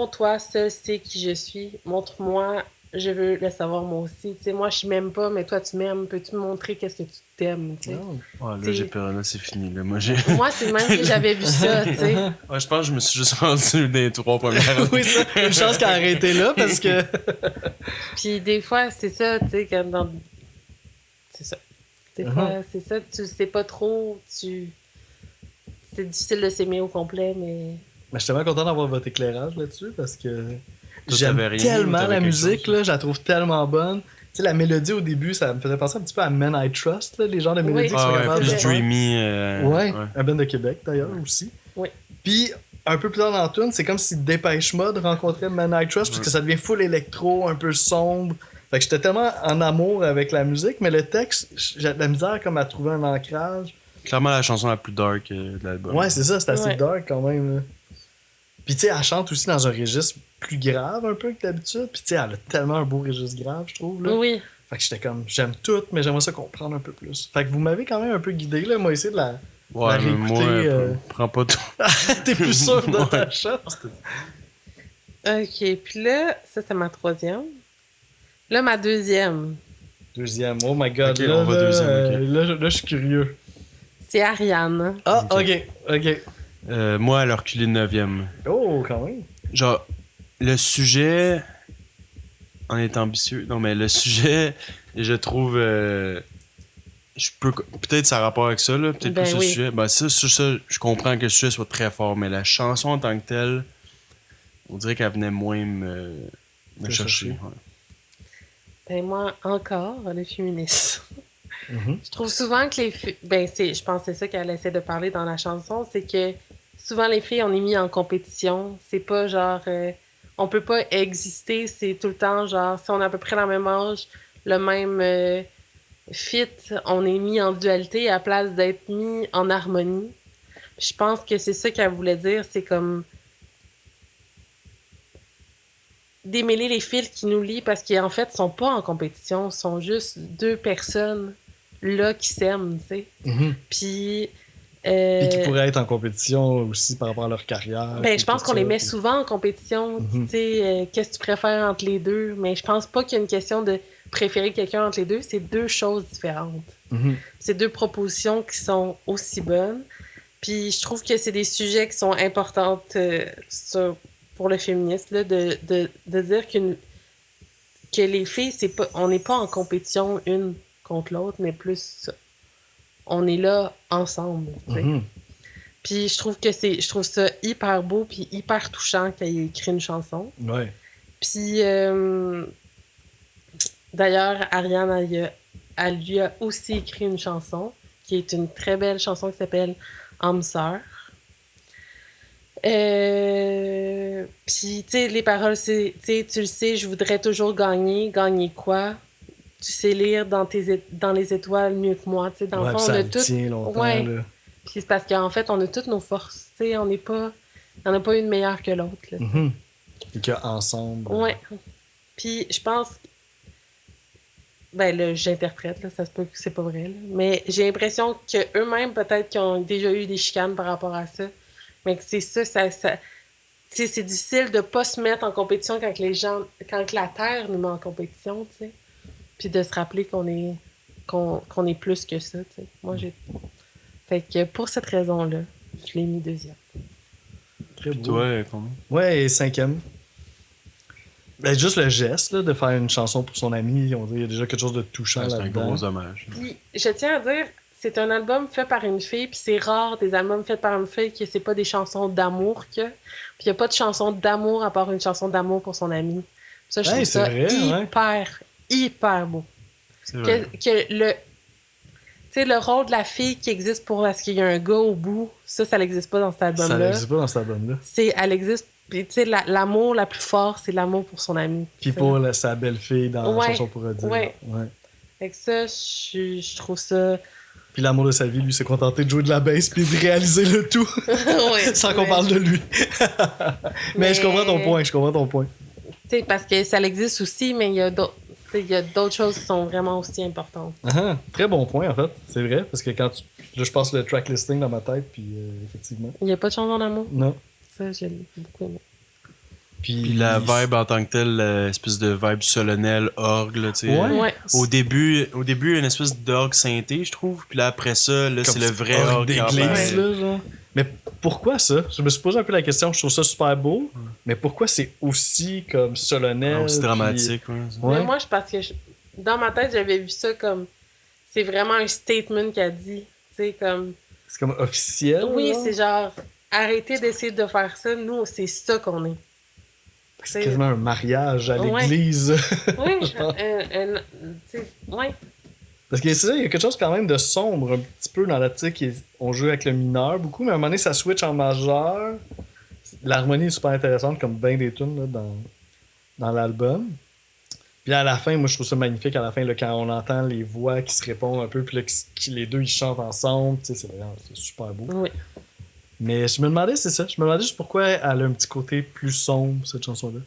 Speaker 3: toi, seul sais qui je suis. Montre-moi, je veux le savoir moi aussi. Tu sais, moi, je m'aime pas, mais toi, tu m'aimes. Peux-tu me montrer qu'est-ce que tu t'aimes, tu sais?
Speaker 2: Non.
Speaker 1: Ouais, là,
Speaker 3: C'est-
Speaker 1: j'ai peur, là, c'est fini, là. Moi, j'ai.
Speaker 3: Moi, c'est le même que j'avais vu ça, tu sais.
Speaker 1: Ouais, je pense que je me suis juste rendu des 3 premières.
Speaker 2: Oui, ça, une chance qu'elle a arrêté là parce que.
Speaker 3: Puis des fois, c'est ça, tu sais, c'est ça. Des fois, c'est ça, tu sais pas trop, c'est difficile de s'aimer au complet, mais...
Speaker 2: Mais je suis tellement content d'avoir votre éclairage là-dessus parce que
Speaker 1: Toi,
Speaker 2: j'aime
Speaker 1: t'avais rien,
Speaker 2: tellement
Speaker 1: t'avais
Speaker 2: la
Speaker 1: quelque
Speaker 2: musique,
Speaker 1: chose?
Speaker 2: là, je la trouve tellement bonne. Tu sais, la mélodie au début, ça me faisait penser un petit peu à Men I Trust, là, les genres de mélodies
Speaker 3: Oui.
Speaker 2: qui sont
Speaker 1: Ah ouais,
Speaker 2: capables
Speaker 1: plus
Speaker 2: de faire.
Speaker 1: dreamy.
Speaker 2: Ouais, un band de Québec d'ailleurs aussi.
Speaker 3: Oui.
Speaker 2: Puis un peu plus tard dans la tune, c'est comme si Dépêche Mode rencontrait Man I Trust parce que ça devient full électro, un peu sombre. Fait que j'étais tellement en amour avec la musique, mais le texte, j'ai de la misère comme à trouver un ancrage.
Speaker 1: Clairement la chanson la plus dark de l'album.
Speaker 2: Ouais, c'est ça, c'est assez
Speaker 3: Ouais.
Speaker 2: dark quand même. Là. Puis tu sais, elle chante aussi dans un registre plus grave un peu que d'habitude. Puis tu sais, elle a tellement un beau registre grave, je trouve. Là.
Speaker 3: Oui,
Speaker 2: Fait que j'étais comme, j'aime tout, mais j'aimerais ça comprendre un peu plus. Fait que vous m'avez quand même un peu guidé, là. Moi, essayer de la
Speaker 1: Ouais, mais moi, prends pas tout.
Speaker 2: T'es plus sûr de ta
Speaker 1: Ouais.
Speaker 2: chance?
Speaker 3: Ok, puis là, ça c'est ma troisième. Là, ma deuxième,
Speaker 2: Deuxième. Oh my god.
Speaker 1: Ok,
Speaker 2: là,
Speaker 1: on va
Speaker 2: là,
Speaker 1: deuxième, ok.
Speaker 2: là, je suis curieux.
Speaker 3: c'est Ariane.
Speaker 2: Ah,
Speaker 1: Ok.
Speaker 2: ok.
Speaker 1: Moi, à leur reculé 9e.
Speaker 2: Oh, quand même.
Speaker 1: Genre, le sujet en est ambitieux. Non, mais le sujet, je trouve. Je peux. Peut-être ça a rapport avec ça, là. Peut-être
Speaker 3: Ben
Speaker 1: plus le
Speaker 3: oui.
Speaker 1: sujet. Ben, ça, je comprends que le sujet soit très fort, mais la chanson en tant que telle, on dirait qu'elle venait moins me
Speaker 2: Te
Speaker 1: chercher.
Speaker 2: chercher.
Speaker 1: Ouais.
Speaker 3: Ben moi, encore, le féministe.
Speaker 2: Mhm.
Speaker 3: Je trouve souvent que les filles... je pense que c'est ça qu'elle essaie de parler dans la chanson, c'est que souvent les filles, on est mis en compétition. C'est pas genre... on peut pas exister, c'est tout le temps genre... Si on a à peu près le même âge, le même fit, on est mis en dualité à place d'être mis en harmonie. Je pense que c'est ça qu'elle voulait dire, c'est comme... démêler les fils qui nous lient parce qu'en fait, ils sont pas en compétition, sont juste deux personnes là qui s'aiment, tu sais.
Speaker 2: Mhm.
Speaker 3: Puis.
Speaker 2: Puis qui pourraient être en compétition aussi par rapport à leur carrière.
Speaker 3: Ben,
Speaker 2: puis
Speaker 3: je pense
Speaker 2: tout
Speaker 3: qu'on
Speaker 2: ça,
Speaker 3: les met
Speaker 2: puis-
Speaker 3: souvent en compétition.
Speaker 2: Mhm.
Speaker 3: Tu sais, qu'est-ce que tu préfères entre les deux? Mais je pense pas qu'il y a une question de préférer quelqu'un entre les deux. C'est deux choses différentes.
Speaker 2: Mhm.
Speaker 3: C'est deux propositions qui sont aussi bonnes. Puis je trouve que c'est des sujets qui sont importants pour le féministe, là, de dire que les filles, on n'est pas en compétition une contre l'autre, mais plus on est là ensemble. Tu sais.
Speaker 2: Mhm.
Speaker 3: Puis je trouve ça hyper beau puis hyper touchant qu'elle ait écrit une chanson.
Speaker 2: Ouais.
Speaker 3: Puis d'ailleurs, Ariane, elle lui a aussi écrit une chanson qui est une très belle chanson qui s'appelle Âme sœur. Puis, tu sais, les paroles, c'est, tu sais, tu le sais, je voudrais toujours gagner. Gagner quoi? Tu sais lire dans les étoiles mieux que moi. Tu sais, dans
Speaker 2: Ouais,
Speaker 3: le
Speaker 2: puis
Speaker 3: fond, on
Speaker 2: ça
Speaker 3: a
Speaker 2: le
Speaker 3: tout.
Speaker 2: tient longtemps,
Speaker 3: Ouais.
Speaker 2: là.
Speaker 3: Puis c'est parce qu'en fait, on a toutes nos forces. Tu sais, on n'est pas. Il n'y en a pas une meilleure que l'autre. Là.
Speaker 2: Mhm. Et qu'ensemble...
Speaker 3: Ouais. Puis je pense. Ben là, j'interprète, là, ça se peut que c'est pas vrai. Là. Mais j'ai l'impression qu'eux-mêmes, peut-être qu'ils ont déjà eu des chicanes par rapport à ça. Mais que c'est ça. Tu sais, c'est difficile de pas se mettre en compétition quand la Terre nous met en compétition, tu sais. Puis de se rappeler qu'on est plus que ça, tu sais. Moi, Fait que pour cette raison-là, je l'ai mis deuxième.
Speaker 2: Très beau.
Speaker 1: Toi, combien?
Speaker 2: Ouais, et cinquième. Ben, juste le geste là, de faire une chanson pour son ami, on dirait qu'il y a déjà quelque chose de touchant
Speaker 1: C'est un
Speaker 2: là-dedans.
Speaker 1: gros hommage.
Speaker 3: Puis je tiens à dire, c'est un album fait par une fille, puis c'est rare des albums faits par une fille que c'est pas des chansons d'amour que. Puis il y a pas de chanson d'amour à part une chanson d'amour pour son ami. Ça, je
Speaker 2: Hey,
Speaker 3: trouve
Speaker 2: c'est
Speaker 3: ça
Speaker 2: vrai,
Speaker 3: hyper beau.
Speaker 1: C'est vrai.
Speaker 3: Que le. Tu sais, le rôle de la fille qui existe parce qu'il y a un gars au bout, ça n'existe pas dans cet
Speaker 2: Ça
Speaker 3: album-là.
Speaker 2: n'existe pas dans cet album-là.
Speaker 3: Elle existe. Puis, tu sais, l'amour la plus fort, c'est l'amour pour son ami.
Speaker 2: Puis pour sa belle-fille dans
Speaker 3: Ouais,
Speaker 2: la chanson pour dire.
Speaker 3: ouais.
Speaker 2: Ouais.
Speaker 3: Fait que ça, je trouve ça.
Speaker 2: Puis l'amour de sa vie, lui, s'est contenté de jouer de la bass puis de réaliser le tout
Speaker 3: Ouais,
Speaker 2: sans qu'on parle de lui. Mais je comprends ton point.
Speaker 3: Tu sais, parce que ça existe aussi, mais il y a d'autres choses qui sont vraiment aussi importantes.
Speaker 2: Ah, très bon point, en fait. C'est vrai, parce que quand là, je passe le track listing dans ma tête, puis effectivement.
Speaker 3: Il n'y a pas de chanson d'amour.
Speaker 2: Non.
Speaker 3: Ça, j'ai beaucoup aimé.
Speaker 1: Puis la vibe en tant que telle, l'espèce de vibe solennelle, orgue, là, tu sais.
Speaker 2: Ouais.
Speaker 3: Ouais.
Speaker 1: Au début, il y a une espèce d'orgue synthé, je trouve. Puis là, après ça, là, c'est le vrai orgue qui
Speaker 2: d'église,
Speaker 1: embarque.
Speaker 2: là, genre. Mais pourquoi ça? Je me suis posé un peu la question. Je trouve ça super beau, mais pourquoi c'est aussi comme solennel?
Speaker 1: Aussi
Speaker 2: puis-
Speaker 1: dramatique, ouais.
Speaker 2: Ouais.
Speaker 3: Mais moi, parce que dans ma tête, j'avais vu ça comme. C'est vraiment un statement qu'elle dit. Tu sais, comme.
Speaker 2: C'est comme officiel.
Speaker 3: Oui,
Speaker 2: là.
Speaker 3: c'est genre. Arrêtez d'essayer de faire ça. Nous, c'est ça qu'on est.
Speaker 2: C'est quasiment un mariage à
Speaker 3: Ouais.
Speaker 2: l'église.
Speaker 3: Oui,
Speaker 2: Je pense.
Speaker 3: tu sais, ouais.
Speaker 2: Parce que c'est ça, il y a quelque chose quand même de sombre un petit peu dans la tique. On joue avec le mineur beaucoup, mais à un moment donné, ça switch en majeur. L'harmonie est super intéressante, comme bien des tunes là, dans l'album. Puis à la fin, moi, je trouve ça magnifique. À la fin, là, quand on entend les voix qui se répondent un peu, puis là, les deux, ils chantent ensemble. Tu sais, c'est super beau.
Speaker 3: Oui.
Speaker 2: Mais je me demandais, c'est ça. Je me demandais juste pourquoi elle a un petit côté plus sombre, cette chanson-là.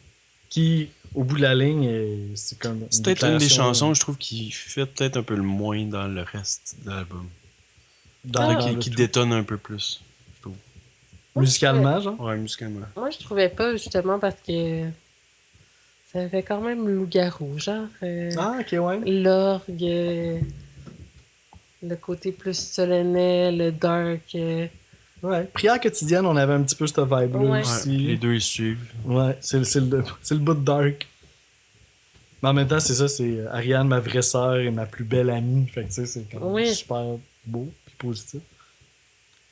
Speaker 2: Qui, au bout de la ligne, c'est comme.
Speaker 1: C'est peut-être une des chansons, je trouve, qui fait peut-être un peu le moins dans le reste de l'album. Qui détonne un peu plus, je trouve.
Speaker 2: Musicalement, genre?
Speaker 1: Ouais, musicalement.
Speaker 3: Moi, je trouvais pas, justement, parce que ça fait quand même loup-garou, genre.
Speaker 2: Ah, ok, ouais.
Speaker 3: L'orgue, le côté plus solennel, le dark.
Speaker 2: Ouais. Prière quotidienne, on avait un petit peu cette vibe-là
Speaker 3: Ouais.
Speaker 1: Ouais,
Speaker 2: aussi.
Speaker 1: puis les deux, ils suivent.
Speaker 2: Ouais, c'est le bout de dark. Mais en même temps, c'est ça, c'est Ariane, ma vraie sœur et ma plus belle amie. Fait que tu sais, c'est quand même
Speaker 3: Oui.
Speaker 2: super beau puis positif.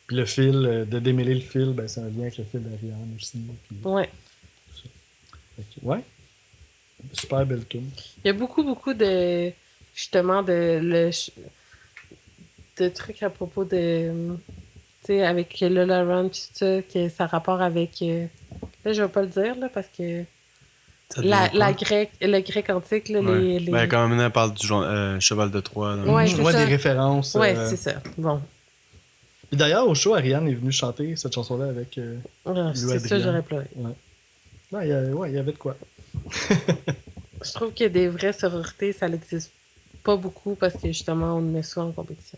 Speaker 2: Puis le fil, de démêler le fil, ben c'est un lien avec le fil d'Ariane aussi. Puis,
Speaker 3: Ouais.
Speaker 2: fait que, ouais. Super belle tune.
Speaker 3: Il y a beaucoup, beaucoup de, justement, de trucs à propos de, tu sais, avec Lola Run, tout ça, que ça a rapport avec, là, je vais pas le dire, là, parce que
Speaker 1: Ça devient quoi?
Speaker 3: le grec antique, là,
Speaker 1: Ouais.
Speaker 3: les...
Speaker 1: Ben, quand même, on parle du cheval de Troie. dans-
Speaker 3: Ouais, c'est
Speaker 2: ouais,
Speaker 3: ça.
Speaker 2: des références.
Speaker 3: Ouais, c'est ça. Bon.
Speaker 2: Puis d'ailleurs, au show, Ariane est venue chanter cette chanson-là avec
Speaker 3: Ah, c'est ça,
Speaker 2: Adrien.
Speaker 3: j'aurais pleuré.
Speaker 2: Ouais. Ouais, il y avait de quoi.
Speaker 3: Je trouve que des vraies sororités, ça n'existe pas beaucoup parce que, justement, on met ça en compétition.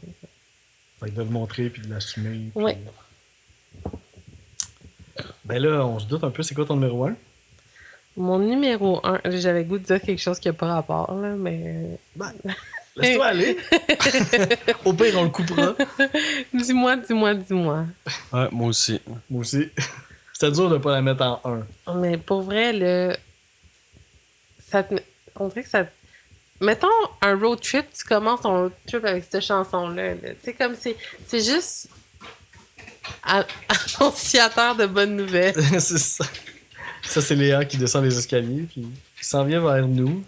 Speaker 2: Fait que de le montrer puis de l'assumer. puis-
Speaker 3: Ouais.
Speaker 2: Ben là, on se doute un peu, c'est quoi ton numéro 1?
Speaker 3: Mon numéro 1, j'avais le goût de dire quelque chose qui n'a pas rapport, là, mais...
Speaker 2: Ben, laisse-toi aller. Au pire, on le coupera.
Speaker 3: Dis-moi.
Speaker 1: Ouais, moi aussi.
Speaker 2: Moi aussi. C'était dur de pas la mettre en 1.
Speaker 3: Mais pour vrai, là, on dirait que ça... Mettons un road trip, tu commences ton road trip avec cette chanson-là. Tu sais, comme c'est juste annonciateur de bonnes nouvelles.
Speaker 2: C'est ça. Ça, c'est Léa qui descend les escaliers puis qui s'en vient vers nous.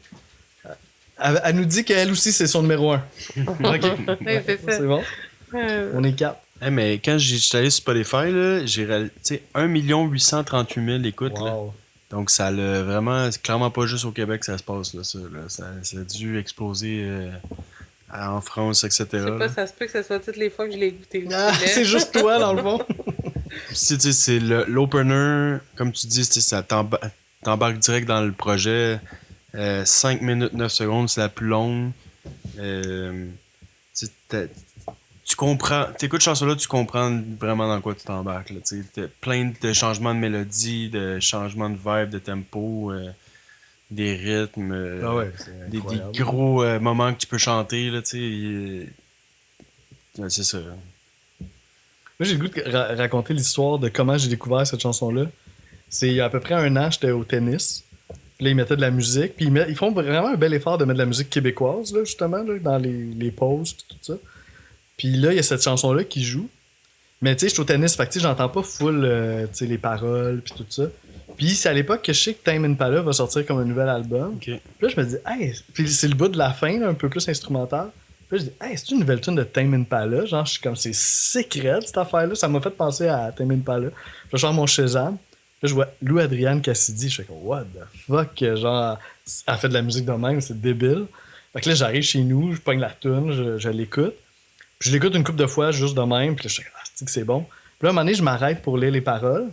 Speaker 2: Elle nous dit qu'elle aussi, c'est son numéro 1. OK.
Speaker 3: Ouais, c'est ça.
Speaker 2: C'est bon. On est 4.
Speaker 1: Hey, mais quand j'étais allé sur Spotify, là, j'ai réalisé 1 838 000 écoutes. Là.
Speaker 2: Wow.
Speaker 1: Donc, ça l'a vraiment. C'est clairement pas juste au Québec que ça se passe, là, ça. Là. Ça a dû exploser en France, etc.
Speaker 3: Je sais pas,
Speaker 1: là.
Speaker 3: ça se peut que ce soit toutes les fois que je l'ai écouté. aussi,
Speaker 2: Ah,
Speaker 3: là.
Speaker 2: c'est juste toi, dans le fond.
Speaker 1: Puis, tu sais, c'est l'opener, comme tu dis, ça t'embarque direct dans le projet. 5 minutes 9 secondes, c'est la plus longue. Tu sais, tu comprends, t'écoutes cette chanson-là, tu comprends vraiment dans quoi tu t'embarques. Là, tu sais. T'as plein de changements de mélodie, de changements de vibe, de tempo, des rythmes,
Speaker 2: Ah ouais, c'est
Speaker 1: des
Speaker 2: incroyable.
Speaker 1: gros moments que tu peux chanter. Là, tu sais, c'est ça.
Speaker 2: Moi, j'ai le goût de raconter l'histoire de comment j'ai découvert cette chanson-là. C'est il y a à peu près un an, j'étais au tennis. Puis là, ils mettaient de la musique. Puis ils font vraiment un bel effort de mettre de la musique québécoise, là, justement, là, dans les pauses puis tout ça. Puis là, il y a cette chanson-là qui joue. Mais tu sais, je suis au tennis, fait que tu sais, j'entends pas full tu sais, les paroles puis tout ça. Puis c'est à l'époque que je sais que Tame Impala va sortir comme un nouvel album.
Speaker 1: Ok.
Speaker 2: Puis là, je me dis, hey, puis c'est le bout de la fin, là, un peu plus instrumental. Puis là, je dis, hey, c'est une nouvelle tune de Tame Impala. Genre, je suis comme, c'est secret cette affaire-là. Ça m'a fait penser à Tame Impala. Puis là, je sors mon Shazam. Là, je vois Lou Adrienne Cassidy. Je fais comme, what the fuck? Genre, elle fait de la musique de même, c'est débile. Fait que là, j'arrive chez nous, je pogne la tune, je l'écoute. Puis je l'écoute une couple de fois juste de même. Puis là, je fais, ah, c'est bon. Puis là, à un moment donné, je m'arrête pour lire les paroles.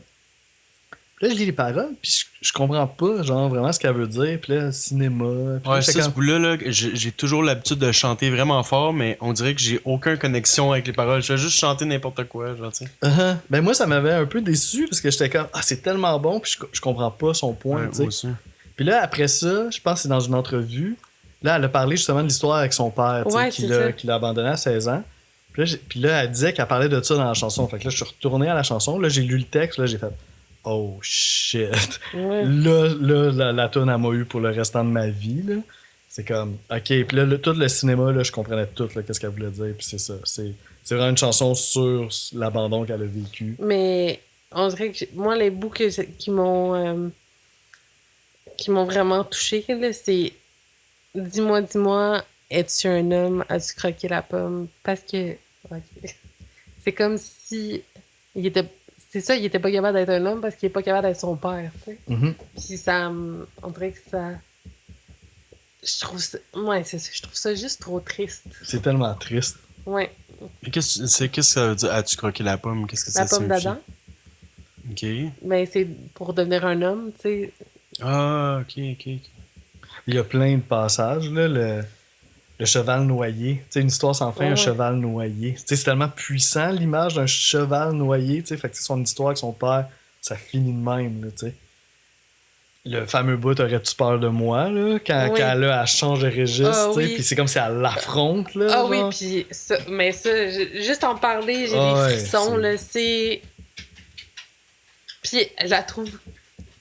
Speaker 2: Puis là, je lis les paroles, puis je comprends pas, genre, vraiment ce qu'elle veut dire. Puis là, cinéma. Puis là,
Speaker 1: Ouais,
Speaker 2: j'étais
Speaker 1: ça, ce
Speaker 2: comme,
Speaker 1: bout-là, là, j'ai toujours l'habitude de chanter vraiment fort, mais on dirait que j'ai aucune connexion avec les paroles. Je fais juste chanter n'importe quoi, genre, tu sais.
Speaker 2: Ben moi, ça m'avait un peu déçu parce que j'étais comme, ah, c'est tellement bon, puis je comprends pas son point,
Speaker 1: Ouais,
Speaker 2: tu sais.
Speaker 1: moi aussi.
Speaker 2: Puis là, après ça, je pense que c'est dans une entrevue. Là, elle a parlé justement de l'histoire avec son père, tu sais,
Speaker 3: Ouais,
Speaker 2: qui
Speaker 3: c'est
Speaker 2: l'a
Speaker 3: ça.
Speaker 2: qui l'a abandonné à 16 ans. Puis là, elle disait qu'elle parlait de ça dans la chanson. Fait que là, je suis retourné à la chanson. Là, j'ai lu le texte. Là, j'ai fait, oh shit.
Speaker 3: Ouais.
Speaker 2: Là, la tune, elle m'a eu pour le restant de ma vie. Là. C'est comme, ok. Puis là, tout le cinéma, là, je comprenais tout, là, qu'est-ce qu'elle voulait dire. Puis c'est ça. C'est vraiment une chanson sur l'abandon qu'elle a vécu.
Speaker 3: Mais on dirait que moi, les bouts qui m'ont vraiment touché, là, c'est dis-moi, es-tu un homme? As-tu croqué la pomme? Parce que ok. C'est comme si il était. C'est ça, il était pas capable d'être un homme parce qu'il est pas capable d'être son père, tu sais.
Speaker 2: Mhm.
Speaker 3: Puis ça, on dirait que ça. Je trouve ça. Ouais, c'est ça. Je trouve ça juste trop triste.
Speaker 2: C'est tellement triste.
Speaker 3: Ouais.
Speaker 1: Mais qu'est-ce que ça veut dire? As-tu croqué la pomme? Qu'est-ce que
Speaker 3: La
Speaker 1: ça
Speaker 3: pomme
Speaker 1: signifie?
Speaker 3: d'Adam.
Speaker 1: Ok.
Speaker 3: Ben, c'est pour devenir un homme, tu sais.
Speaker 1: Ah, ok.
Speaker 2: Il y a plein de passages. Là, le cheval noyé. Tu sais, une histoire sans fin, un cheval noyé. Tu sais, c'est tellement puissant l'image d'un cheval noyé. Tu sais, fait que son histoire avec son père, ça finit de même. Là, tu sais. Le fameux bout aurais-tu peur de moi là, quand elle change de registre. Puis c'est comme si elle l'affronte. Là,
Speaker 3: oui, puis ça, mais ça, juste en parler, j'ai des frissons. Là, c'est. Puis je la trouve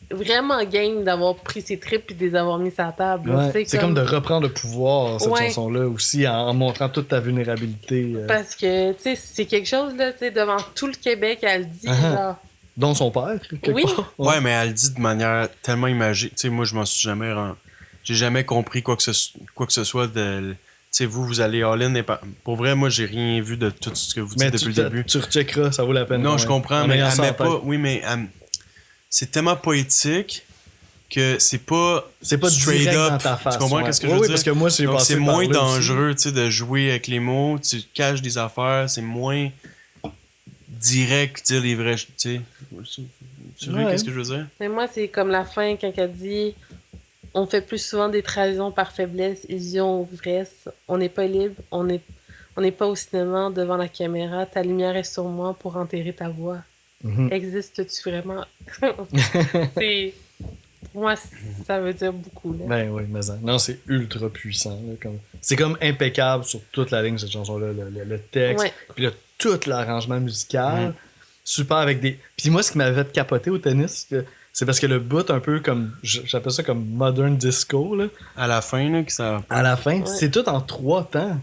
Speaker 3: vraiment game d'avoir pris ses tripes et de les avoir mis sur la table.
Speaker 2: Ouais, c'est comme de reprendre le pouvoir, cette chanson-là, aussi, en montrant toute ta vulnérabilité.
Speaker 3: Parce que, tu sais, c'est quelque chose, là, tu sais, devant tout le Québec, elle dit, genre...
Speaker 2: Dont son père, quelque part.
Speaker 1: Ouais, mais elle le dit de manière tellement imagée. Tu sais, moi, je m'en suis jamais j'ai jamais compris quoi que ce soit de... Tu sais, vous allez all-in. Pour vrai, moi, j'ai rien vu de tout ce que vous dites depuis le début.
Speaker 2: Tu recheckeras, ça vaut la peine.
Speaker 1: Non, je comprends, mais elle met pas... Oui, mais c'est tellement poétique que c'est pas straight up dans ta face. Tu comprends ce que je veux dire?
Speaker 2: Parce que moi,
Speaker 1: c'est moins dangereux, tu sais, de jouer avec les mots. Tu caches des affaires, c'est moins direct, dire les vrais... Tu sais, tu vois qu'est-ce que je veux dire?
Speaker 3: Mais moi, c'est comme la fin quand elle dit... On fait plus souvent des trahisons par faiblesse, illusion ou ivresse. On n'est pas libre, on n'est pas au cinéma devant la caméra. Ta lumière est sur moi pour enterrer ta voix. Existes-tu vraiment? Pour moi, ça veut dire beaucoup. Là.
Speaker 2: Ben oui, mais non, c'est ultra puissant. Là, c'est comme impeccable sur toute la ligne, cette chanson-là. Le texte, puis tout l'arrangement musical. Super avec des... Puis moi, ce qui m'avait fait capoter au tennis, c'est parce que le bout un peu comme... J'appelle ça comme modern disco. Là.
Speaker 1: À la fin, là, que ça...
Speaker 2: À la fin, c'est tout en 3 temps.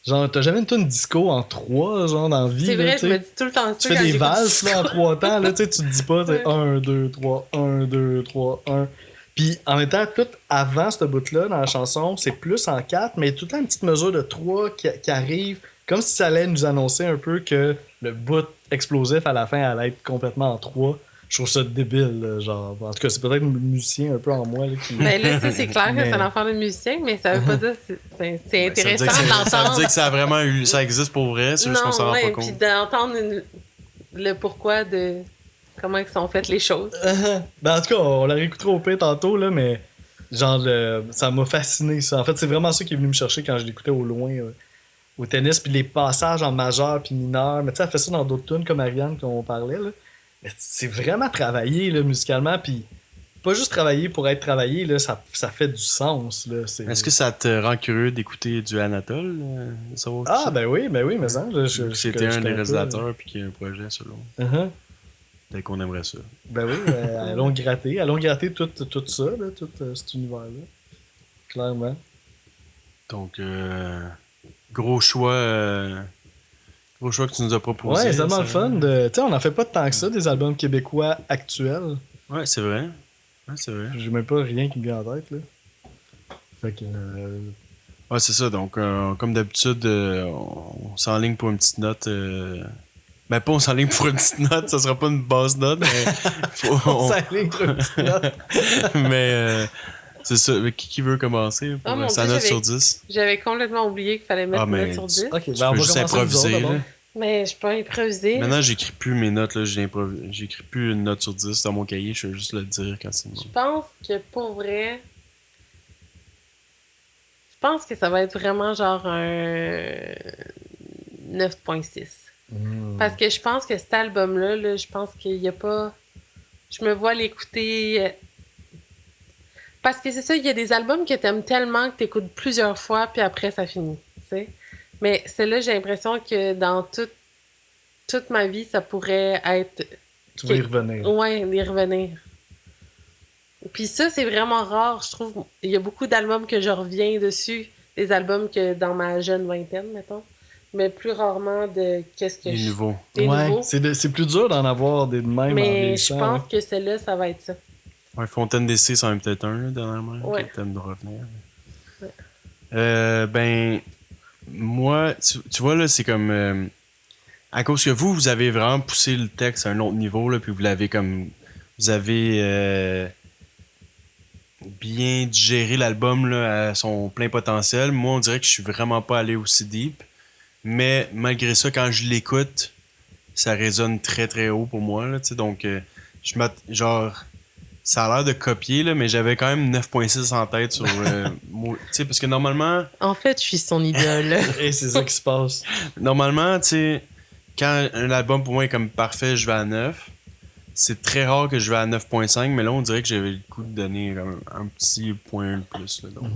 Speaker 2: Genre, t'as jamais une tune disco en 3, genre, dans la vie.
Speaker 3: C'est vrai,
Speaker 2: là,
Speaker 3: je me dis tout le temps ça.
Speaker 2: Tu fais des valses là, en 3 temps, là, tu te dis pas, 1, 2, 3, 1, 2, 3, 1. Puis en même temps, tout avant ce bout-là, dans la chanson, c'est plus en 4, mais tout le temps une petite mesure de 3 qui arrive, comme si ça allait nous annoncer un peu que le bout explosif à la fin allait être complètement en 3. Je trouve ça débile, là, genre. En tout cas, c'est peut-être un musicien un peu en moi là, qui...
Speaker 3: Mais là, c'est clair que c'est un enfant de musicien, mais ça veut pas dire que c'est intéressant d'entendre. Ça
Speaker 1: veut dire que ça a vraiment ça existe pour vrai, c'est juste qu'on s'en rend pas compte.
Speaker 3: Puis d'entendre le pourquoi de comment ils sont faites les choses.
Speaker 2: Ben, en tout cas, on l'a réécouté au pire tantôt, là, mais genre, ça m'a fasciné, ça. En fait, c'est vraiment ça qui est venu me chercher quand je l'écoutais au loin, au tennis, puis les passages en majeur puis mineur. Mais tu sais, elle fait ça dans d'autres tunes comme Ariane, qu'on parlait, là. Mais c'est vraiment travaillé là, musicalement, puis pas juste travaillé pour être travaillé, là, ça fait du sens. Là,
Speaker 1: Est-ce que ça te rend curieux d'écouter du Anatole?
Speaker 2: Ben oui, mais ça.
Speaker 1: C'était un des réalisateurs puis qu'il y a un projet selon. Peut-être qu'on aimerait ça.
Speaker 2: Ben oui, allons gratter tout ça, là, tout cet univers-là. Clairement.
Speaker 1: Donc, gros choix que tu nous as proposé.
Speaker 2: Ouais, c'est tellement le fun. Tu sais, on n'en fait pas tant que ça, des albums québécois actuels.
Speaker 1: Ouais, c'est vrai.
Speaker 2: J'ai même pas rien qui me vient en tête, là. Fait que...
Speaker 1: Ouais, c'est ça. Donc, comme d'habitude, on s'enligne pour une petite note. Ben, pas on s'enligne pour une petite note, ça sera pas une basse note, mais...
Speaker 2: on s'enligne pour une petite note.
Speaker 1: Mais... c'est ça. Mais qui veut commencer pour sa note sur 10?
Speaker 3: J'avais complètement oublié qu'il fallait mettre une note sur 10.
Speaker 2: Ok,
Speaker 1: ben on va juste improviser.
Speaker 3: Mais je peux improviser.
Speaker 1: Maintenant, j'écris plus mes notes. Là, j'écris plus une note sur 10 dans mon cahier. Je vais juste le dire quand c'est bon.
Speaker 3: Je pense que pour vrai... Je pense que ça va être vraiment genre un 9.6. Parce que je pense que cet album-là, là, je pense qu'il y a pas... Je me vois l'écouter... Parce que c'est ça, il y a des albums que t'aimes tellement que t'écoutes plusieurs fois, puis après, ça finit, tu sais. Mais celle-là, j'ai l'impression que dans toute ma vie, ça pourrait être...
Speaker 2: Tu vas y revenir.
Speaker 3: Ouais, y revenir. Puis ça, c'est vraiment rare, je trouve. Il y a beaucoup d'albums que je reviens dessus, des albums que dans ma jeune vingtaine, mettons. Mais plus rarement de qu'est-ce que
Speaker 1: des nouveaux.
Speaker 3: Des nouveaux.
Speaker 2: C'est plus dur d'en avoir des de même.
Speaker 3: Mais je pense que celle-là, ça va être ça.
Speaker 1: Ouais, Fontaine d'essai, c'en est peut-être un, là, dernièrement,
Speaker 3: ouais.
Speaker 1: qui t'aime de revenir. Ouais. Ben, moi, tu vois, là, c'est comme... à cause que vous avez vraiment poussé le texte à un autre niveau, là, puis vous l'avez comme... Vous avez bien digéré l'album là, à son plein potentiel. Moi, on dirait que je suis vraiment pas allé aussi deep. Mais malgré ça, quand je l'écoute, ça résonne très, très haut pour moi, là, tu sais. Donc, genre... ça a l'air de copier, là, mais j'avais quand même 9.6 en tête sur... tu sais, parce que normalement...
Speaker 3: En fait, je suis son idole.
Speaker 2: Et c'est ça qui se passe.
Speaker 1: Normalement, tu sais, quand un album pour moi est comme parfait, je vais à 9. C'est très rare que je vais à 9.5, mais là, on dirait que j'avais le coup de donner comme un petit point de plus. Là, donc,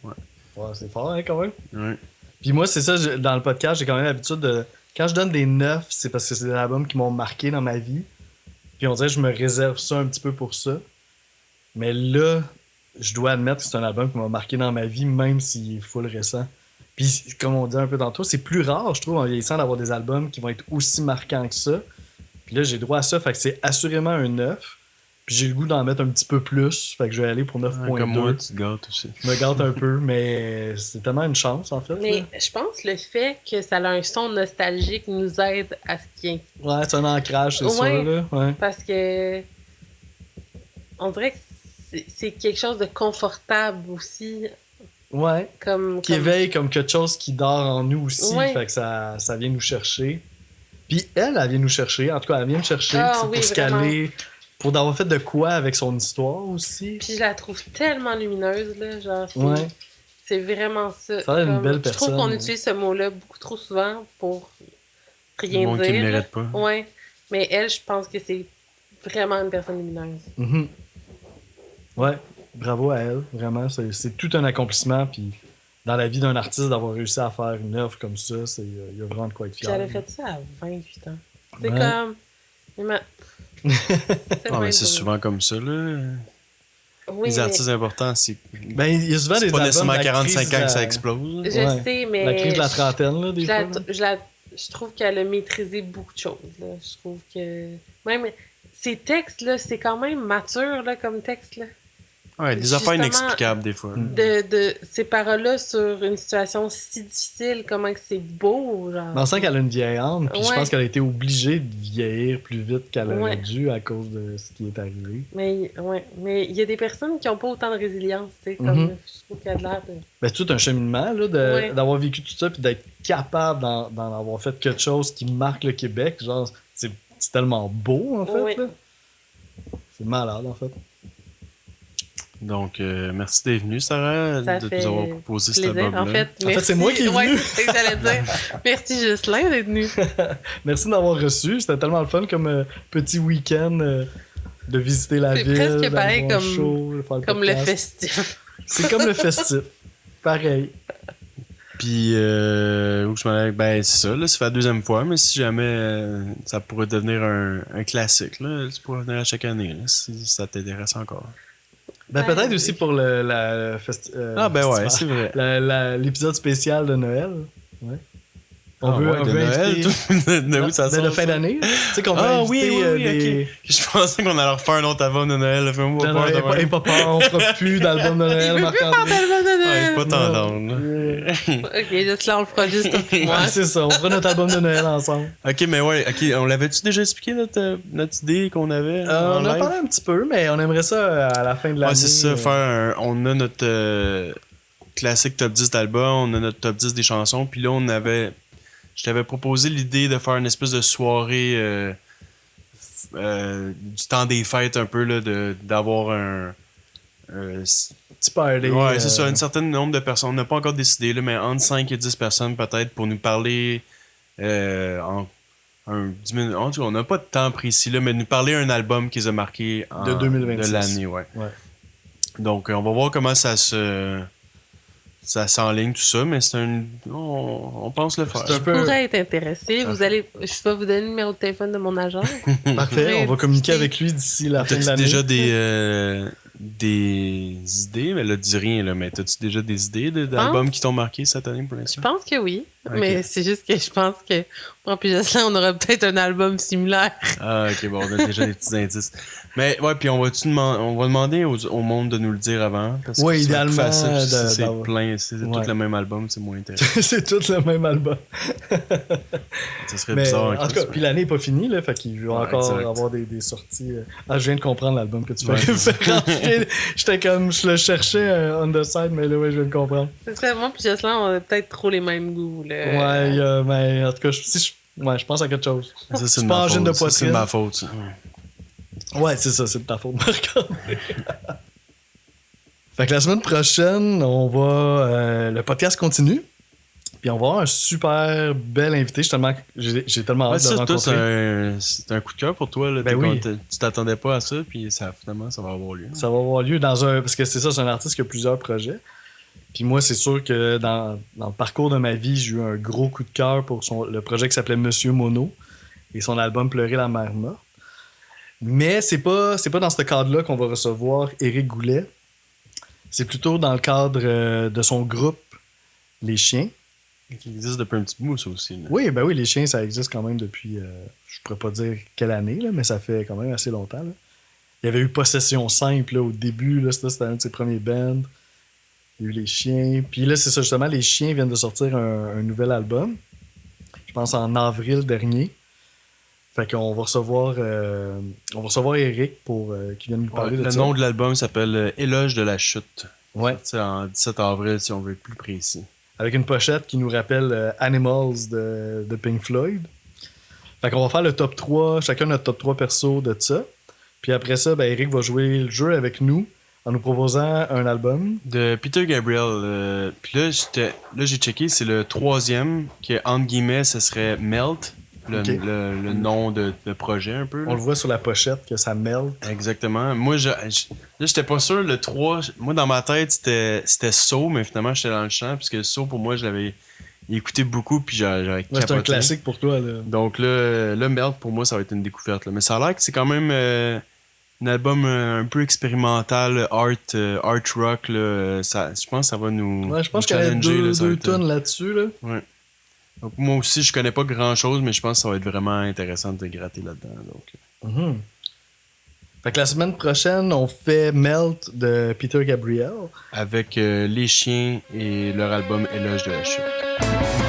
Speaker 2: Ouais, c'est fort, hein, quand même.
Speaker 1: ouais.
Speaker 2: Puis moi, c'est ça, dans le podcast, j'ai quand même l'habitude de... Quand je donne des 9, c'est parce que c'est des albums qui m'ont marqué dans ma vie. Puis on dirait que je me réserve ça un petit peu pour ça. Mais là, je dois admettre que c'est un album qui m'a marqué dans ma vie, même s'il est full récent. Puis, comme on dit un peu tantôt, c'est plus rare, je trouve, en vieillissant, d'avoir des albums qui vont être aussi marquants que ça. Puis là, j'ai droit à ça, fait que c'est assurément un 9. Puis j'ai le goût d'en mettre un petit peu plus, fait que je vais aller pour 9.2.
Speaker 1: Comme moi, tu te gâtes aussi.
Speaker 2: Je me gâte un peu, mais c'est tellement une chance, en fait.
Speaker 3: Mais
Speaker 2: là.
Speaker 3: je pense que le fait que ça a un son nostalgique nous aide à ce qu'il y ait.
Speaker 2: Ouais, c'est un ancrage, c'est
Speaker 3: Ouais.
Speaker 2: sûr, là. Ouais.
Speaker 3: Parce que on dirait que c'est quelque chose de confortable aussi.
Speaker 2: Ouais. Qui éveille comme quelque chose qui dort en nous aussi,
Speaker 3: Ouais.
Speaker 2: fait que ça vient nous chercher. Puis elle vient nous chercher, en tout cas, elle vient me chercher
Speaker 3: Ah,
Speaker 2: c'est
Speaker 3: oui,
Speaker 2: pour se
Speaker 3: vraiment.
Speaker 2: caler, pour d'avoir fait de quoi avec son histoire aussi.
Speaker 3: Puis je la trouve tellement lumineuse, là. Genre,
Speaker 2: Ouais.
Speaker 3: c'est vraiment ça.
Speaker 2: Ça a l'air d'une
Speaker 3: Comme,
Speaker 2: belle
Speaker 3: je trouve
Speaker 2: personne,
Speaker 3: qu'on
Speaker 2: ouais.
Speaker 3: utilise ce mot-là beaucoup trop souvent pour
Speaker 1: Le
Speaker 3: rien
Speaker 1: monde qui ne
Speaker 3: dire.
Speaker 1: le mérite pas.
Speaker 3: Ouais. Mais elle, je pense que c'est vraiment une personne lumineuse.
Speaker 2: Mhm. Ouais, bravo à elle, vraiment. C'est tout un accomplissement. Puis dans la vie d'un artiste, d'avoir réussi à faire une œuvre comme ça, il y a vraiment de quoi être
Speaker 3: Puis
Speaker 2: fier.
Speaker 3: elle a fait ça à 28 ans. C'est
Speaker 2: Ouais.
Speaker 3: comme...
Speaker 1: Ah, mais c'est souvent comme ça, là.
Speaker 3: Oui,
Speaker 1: Les artistes importants, c'est
Speaker 2: Ben, il y a souvent
Speaker 1: c'est
Speaker 2: des
Speaker 1: pas
Speaker 2: albums
Speaker 1: nécessairement à
Speaker 2: de la
Speaker 1: 45
Speaker 2: crise
Speaker 1: ans
Speaker 2: de
Speaker 1: que ça
Speaker 2: la-
Speaker 1: explose.
Speaker 3: Je
Speaker 2: Ouais.
Speaker 3: sais, mais...
Speaker 2: La crise de la trentaine, là, des fois. là.
Speaker 3: Je trouve qu'elle a maîtrisé beaucoup de choses. Là. Je trouve que... Même ces textes, là, c'est quand même mature là, comme texte. Là.
Speaker 1: Ouais, des affaires
Speaker 3: Justement,
Speaker 1: inexplicables, des fois.
Speaker 3: De ces paroles-là sur une situation si difficile, comment que c'est beau. Genre.
Speaker 2: Mais on sent qu'elle a une vieille âme, puis je
Speaker 3: Ouais.
Speaker 2: pense qu'elle a été obligée de vieillir plus vite qu'elle aurait
Speaker 3: Ouais.
Speaker 2: dû à cause de ce qui est arrivé.
Speaker 3: Mais il y a des personnes qui n'ont pas autant de résilience. Tu sais, comme,
Speaker 2: Mhm.
Speaker 3: je trouve qu'elle a de l'air de...
Speaker 2: Ben, c'est tout un cheminement là,
Speaker 3: Ouais.
Speaker 2: d'avoir vécu tout ça, puis d'être capable d'en avoir fait quelque chose qui marque le Québec. Genre, c'est tellement beau, en fait.
Speaker 3: Ouais.
Speaker 2: là. C'est malade, en fait.
Speaker 1: Donc, merci d'être venue, Sarah,
Speaker 3: Ça
Speaker 1: de
Speaker 3: fait
Speaker 1: nous avoir proposé cet
Speaker 3: plaisir.
Speaker 1: album-là.
Speaker 3: En fait,
Speaker 2: En fait, c'est moi qui est
Speaker 3: Ouais,
Speaker 2: venu.
Speaker 3: c'est ce que j'allais dire. Merci, Ghislain, d'être venu.
Speaker 2: Merci de m'avoir reçu. C'était tellement le fun comme petit week-end de visiter la
Speaker 3: C'est
Speaker 2: ville.
Speaker 3: presque
Speaker 2: d'aller
Speaker 3: pareil
Speaker 2: voir
Speaker 3: comme-
Speaker 2: show, de faire
Speaker 3: Comme le
Speaker 2: podcast.
Speaker 3: festif.
Speaker 2: C'est comme le festif. Pareil.
Speaker 1: Puis, où je m'en allais? Ben, c'est ça, là, ça fait la deuxième fois, mais si jamais ça pourrait devenir un classique, là, tu pourrais venir à chaque année, là, si ça t'intéresse encore.
Speaker 2: Ben,
Speaker 3: Ben,
Speaker 2: peut-être aussi pour le
Speaker 1: Ah, ben ouais,
Speaker 2: festival.
Speaker 1: c'est vrai.
Speaker 2: L'épisode spécial de Noël. Ouais.
Speaker 1: Ah, ouais, de Noël,
Speaker 2: inviter...
Speaker 1: de où ça
Speaker 2: Ben,
Speaker 1: sort,
Speaker 2: de fin
Speaker 1: ça?
Speaker 2: d'année. Tu sais qu'on veut
Speaker 1: Ah,
Speaker 2: inviter
Speaker 1: oui,
Speaker 2: des...
Speaker 1: ok. Je pensais qu'on allait refaire un autre album de Noël. Là. Fais-moi
Speaker 2: Non,
Speaker 1: pas
Speaker 2: non,
Speaker 1: peur de
Speaker 2: et pas peur, on fera plus d'album de
Speaker 3: Il
Speaker 2: Noël,
Speaker 3: veut plus
Speaker 2: Marc-André.
Speaker 3: faire d'album de
Speaker 1: Ouais,
Speaker 3: Noël.
Speaker 1: c'est pas tendance.
Speaker 2: Ouais.
Speaker 3: Ok, juste là, on le fera juste toi et moi.
Speaker 2: Ouais, c'est ça, on fera notre album de Noël ensemble.
Speaker 1: Ok, mais ouais, ok, on l'avait-tu déjà expliqué notre idée qu'on avait en
Speaker 2: On en a
Speaker 1: live?
Speaker 2: parlé un petit peu, mais on aimerait ça à la fin de l'année.
Speaker 1: Ouais, c'est ça, on a notre classique top 10 d'album, on a notre top 10 des chansons, puis là, je t'avais proposé l'idée de faire une espèce de soirée du temps des fêtes un peu, là, d'avoir un...
Speaker 2: Petit party.
Speaker 1: Ouais, c'est ça, un certain nombre de personnes. On n'a pas encore décidé, là, mais entre 5 et 10 personnes peut-être pour nous parler en 10 minutes. En tout cas, on n'a pas de temps précis, là, mais nous parler un album qui les a marqués
Speaker 2: De 2026.
Speaker 1: de l'année. Ouais.
Speaker 2: Ouais.
Speaker 1: Donc, on va voir comment ça s'enligne, tout ça, mais on pense le faire.
Speaker 2: C'est un
Speaker 3: Je
Speaker 2: peu...
Speaker 3: pourrais être intéressé. Je vais vous donner le numéro de téléphone de mon agent.
Speaker 2: Parfait, on va communiquer
Speaker 3: discuter.
Speaker 2: avec lui d'ici la fin de
Speaker 1: T'as-tu
Speaker 2: l'année.
Speaker 1: déjà des idées? Mais là, dis rien, là, mais t'as-tu déjà des idées d'albums qui t'ont marqué cette année pour
Speaker 3: Je
Speaker 1: l'instant?
Speaker 3: pense que oui.
Speaker 1: Ok.
Speaker 3: Mais c'est juste que je pense que moi puis Jocelyn, on aura peut-être un album similaire.
Speaker 1: Ah, ok, bon, on a déjà des petits indices. Mais ouais, puis on va demander au monde de nous le dire avant. Parce
Speaker 2: Ouais,
Speaker 1: que c'est plus
Speaker 2: idéalement,
Speaker 1: facile. Si c'est
Speaker 2: d'avoir-
Speaker 1: plein, si c'est
Speaker 2: Ouais.
Speaker 1: tout le même album, c'est moins intéressant.
Speaker 2: C'est tout le même album.
Speaker 1: Ça serait
Speaker 2: Mais
Speaker 1: bizarre.
Speaker 2: en tout cas, puis l'année n'est pas finie, là, fait qu'il va
Speaker 1: Ouais,
Speaker 2: encore
Speaker 1: exact.
Speaker 2: avoir des sorties. Ah, je viens de comprendre l'album que tu fais
Speaker 1: Ouais.
Speaker 2: référence. J'étais comme, je le cherchais on the side, mais là, ouais, je viens de comprendre.
Speaker 3: C'est ça, moi puis Jocelyn, on a peut-être trop les mêmes goûts. Là.
Speaker 2: Ouais, mais en tout cas, je pense à quelque chose.
Speaker 1: Ça, c'est
Speaker 2: C'est
Speaker 1: de
Speaker 2: pas
Speaker 1: ma
Speaker 2: en gêne de
Speaker 1: faute. Ça, c'est de
Speaker 2: poitrine.
Speaker 1: ma faute. ça.
Speaker 2: Ouais, c'est ça, c'est de ta faute, Marc-André. Fait que la semaine prochaine, on va. Le podcast continue. Puis on va avoir un super bel invité. J'ai tellement hâte de le
Speaker 1: ça, toi,
Speaker 2: rencontrer.
Speaker 1: c'est un coup de cœur pour toi. Là.
Speaker 2: Ben oui.
Speaker 1: Tu t'attendais pas à ça, puis finalement, ça va avoir lieu.
Speaker 2: Ça va avoir lieu dans un. Parce que c'est ça, c'est un artiste qui a plusieurs projets. Puis moi, c'est sûr que dans le parcours de ma vie, j'ai eu un gros coup de cœur pour le projet qui s'appelait Monsieur Mono et son album Pleurer la mer morte. Mais c'est pas dans ce cadre-là qu'on va recevoir Éric Goulet. C'est plutôt dans le cadre de son groupe Les Chiens.
Speaker 1: Qui existe depuis un petit bout, ça aussi. Là.
Speaker 2: Oui, ben oui, Les Chiens, ça existe quand même depuis, je pourrais pas dire quelle année, là, mais ça fait quand même assez longtemps. Là. Il y avait eu Possession Simple là, au début, là, c'était un de ses premiers bands. Il y a eu Les Chiens. Puis là, c'est ça, justement, Les Chiens viennent de sortir un nouvel album. Je pense en avril dernier. Fait qu'on va recevoir Eric pour qui vienne nous parler de
Speaker 1: le
Speaker 2: ça.
Speaker 1: Le nom de l'album s'appelle Éloge de la chute.
Speaker 2: Ouais.
Speaker 1: C'est en 17 avril, si on veut être plus précis.
Speaker 2: Avec une pochette qui nous rappelle Animals de Pink Floyd. Fait qu'on va faire le top 3, chacun notre top 3 perso de ça. Puis après ça, ben Eric va jouer le jeu avec nous en nous proposant un album.
Speaker 1: De Peter Gabriel. Puis là, j'ai checké, c'est le 3e, qui est entre guillemets, ce serait Melt, le nom de projet un peu. Là.
Speaker 2: On le voit sur la pochette que ça melt.
Speaker 1: Exactement. Moi, là, j'étais pas sûr, le 3, moi dans ma tête, c'était So, mais finalement, j'étais dans le champ, puisque So, pour moi, je l'avais écouté beaucoup, puis j'avais capoté.
Speaker 2: C'est un classique pour toi, là.
Speaker 1: Donc là, le Melt, pour moi, ça va être une découverte. Là. Mais ça a l'air que c'est quand même un album un peu expérimental, art rock. Là. Je pense que ça va nous
Speaker 2: Ouais, je pense
Speaker 1: nous
Speaker 2: qu'il y a
Speaker 1: challenger,
Speaker 2: deux tonnes là-dessus, là.
Speaker 1: Ouais. Donc moi aussi, je connais pas grand-chose, mais je pense que ça va être vraiment intéressant de gratter là-dedans. Donc.
Speaker 2: Fait que la semaine prochaine, on fait Melt de Peter Gabriel.
Speaker 1: Avec Les Chiens et leur album Éloge de la chute.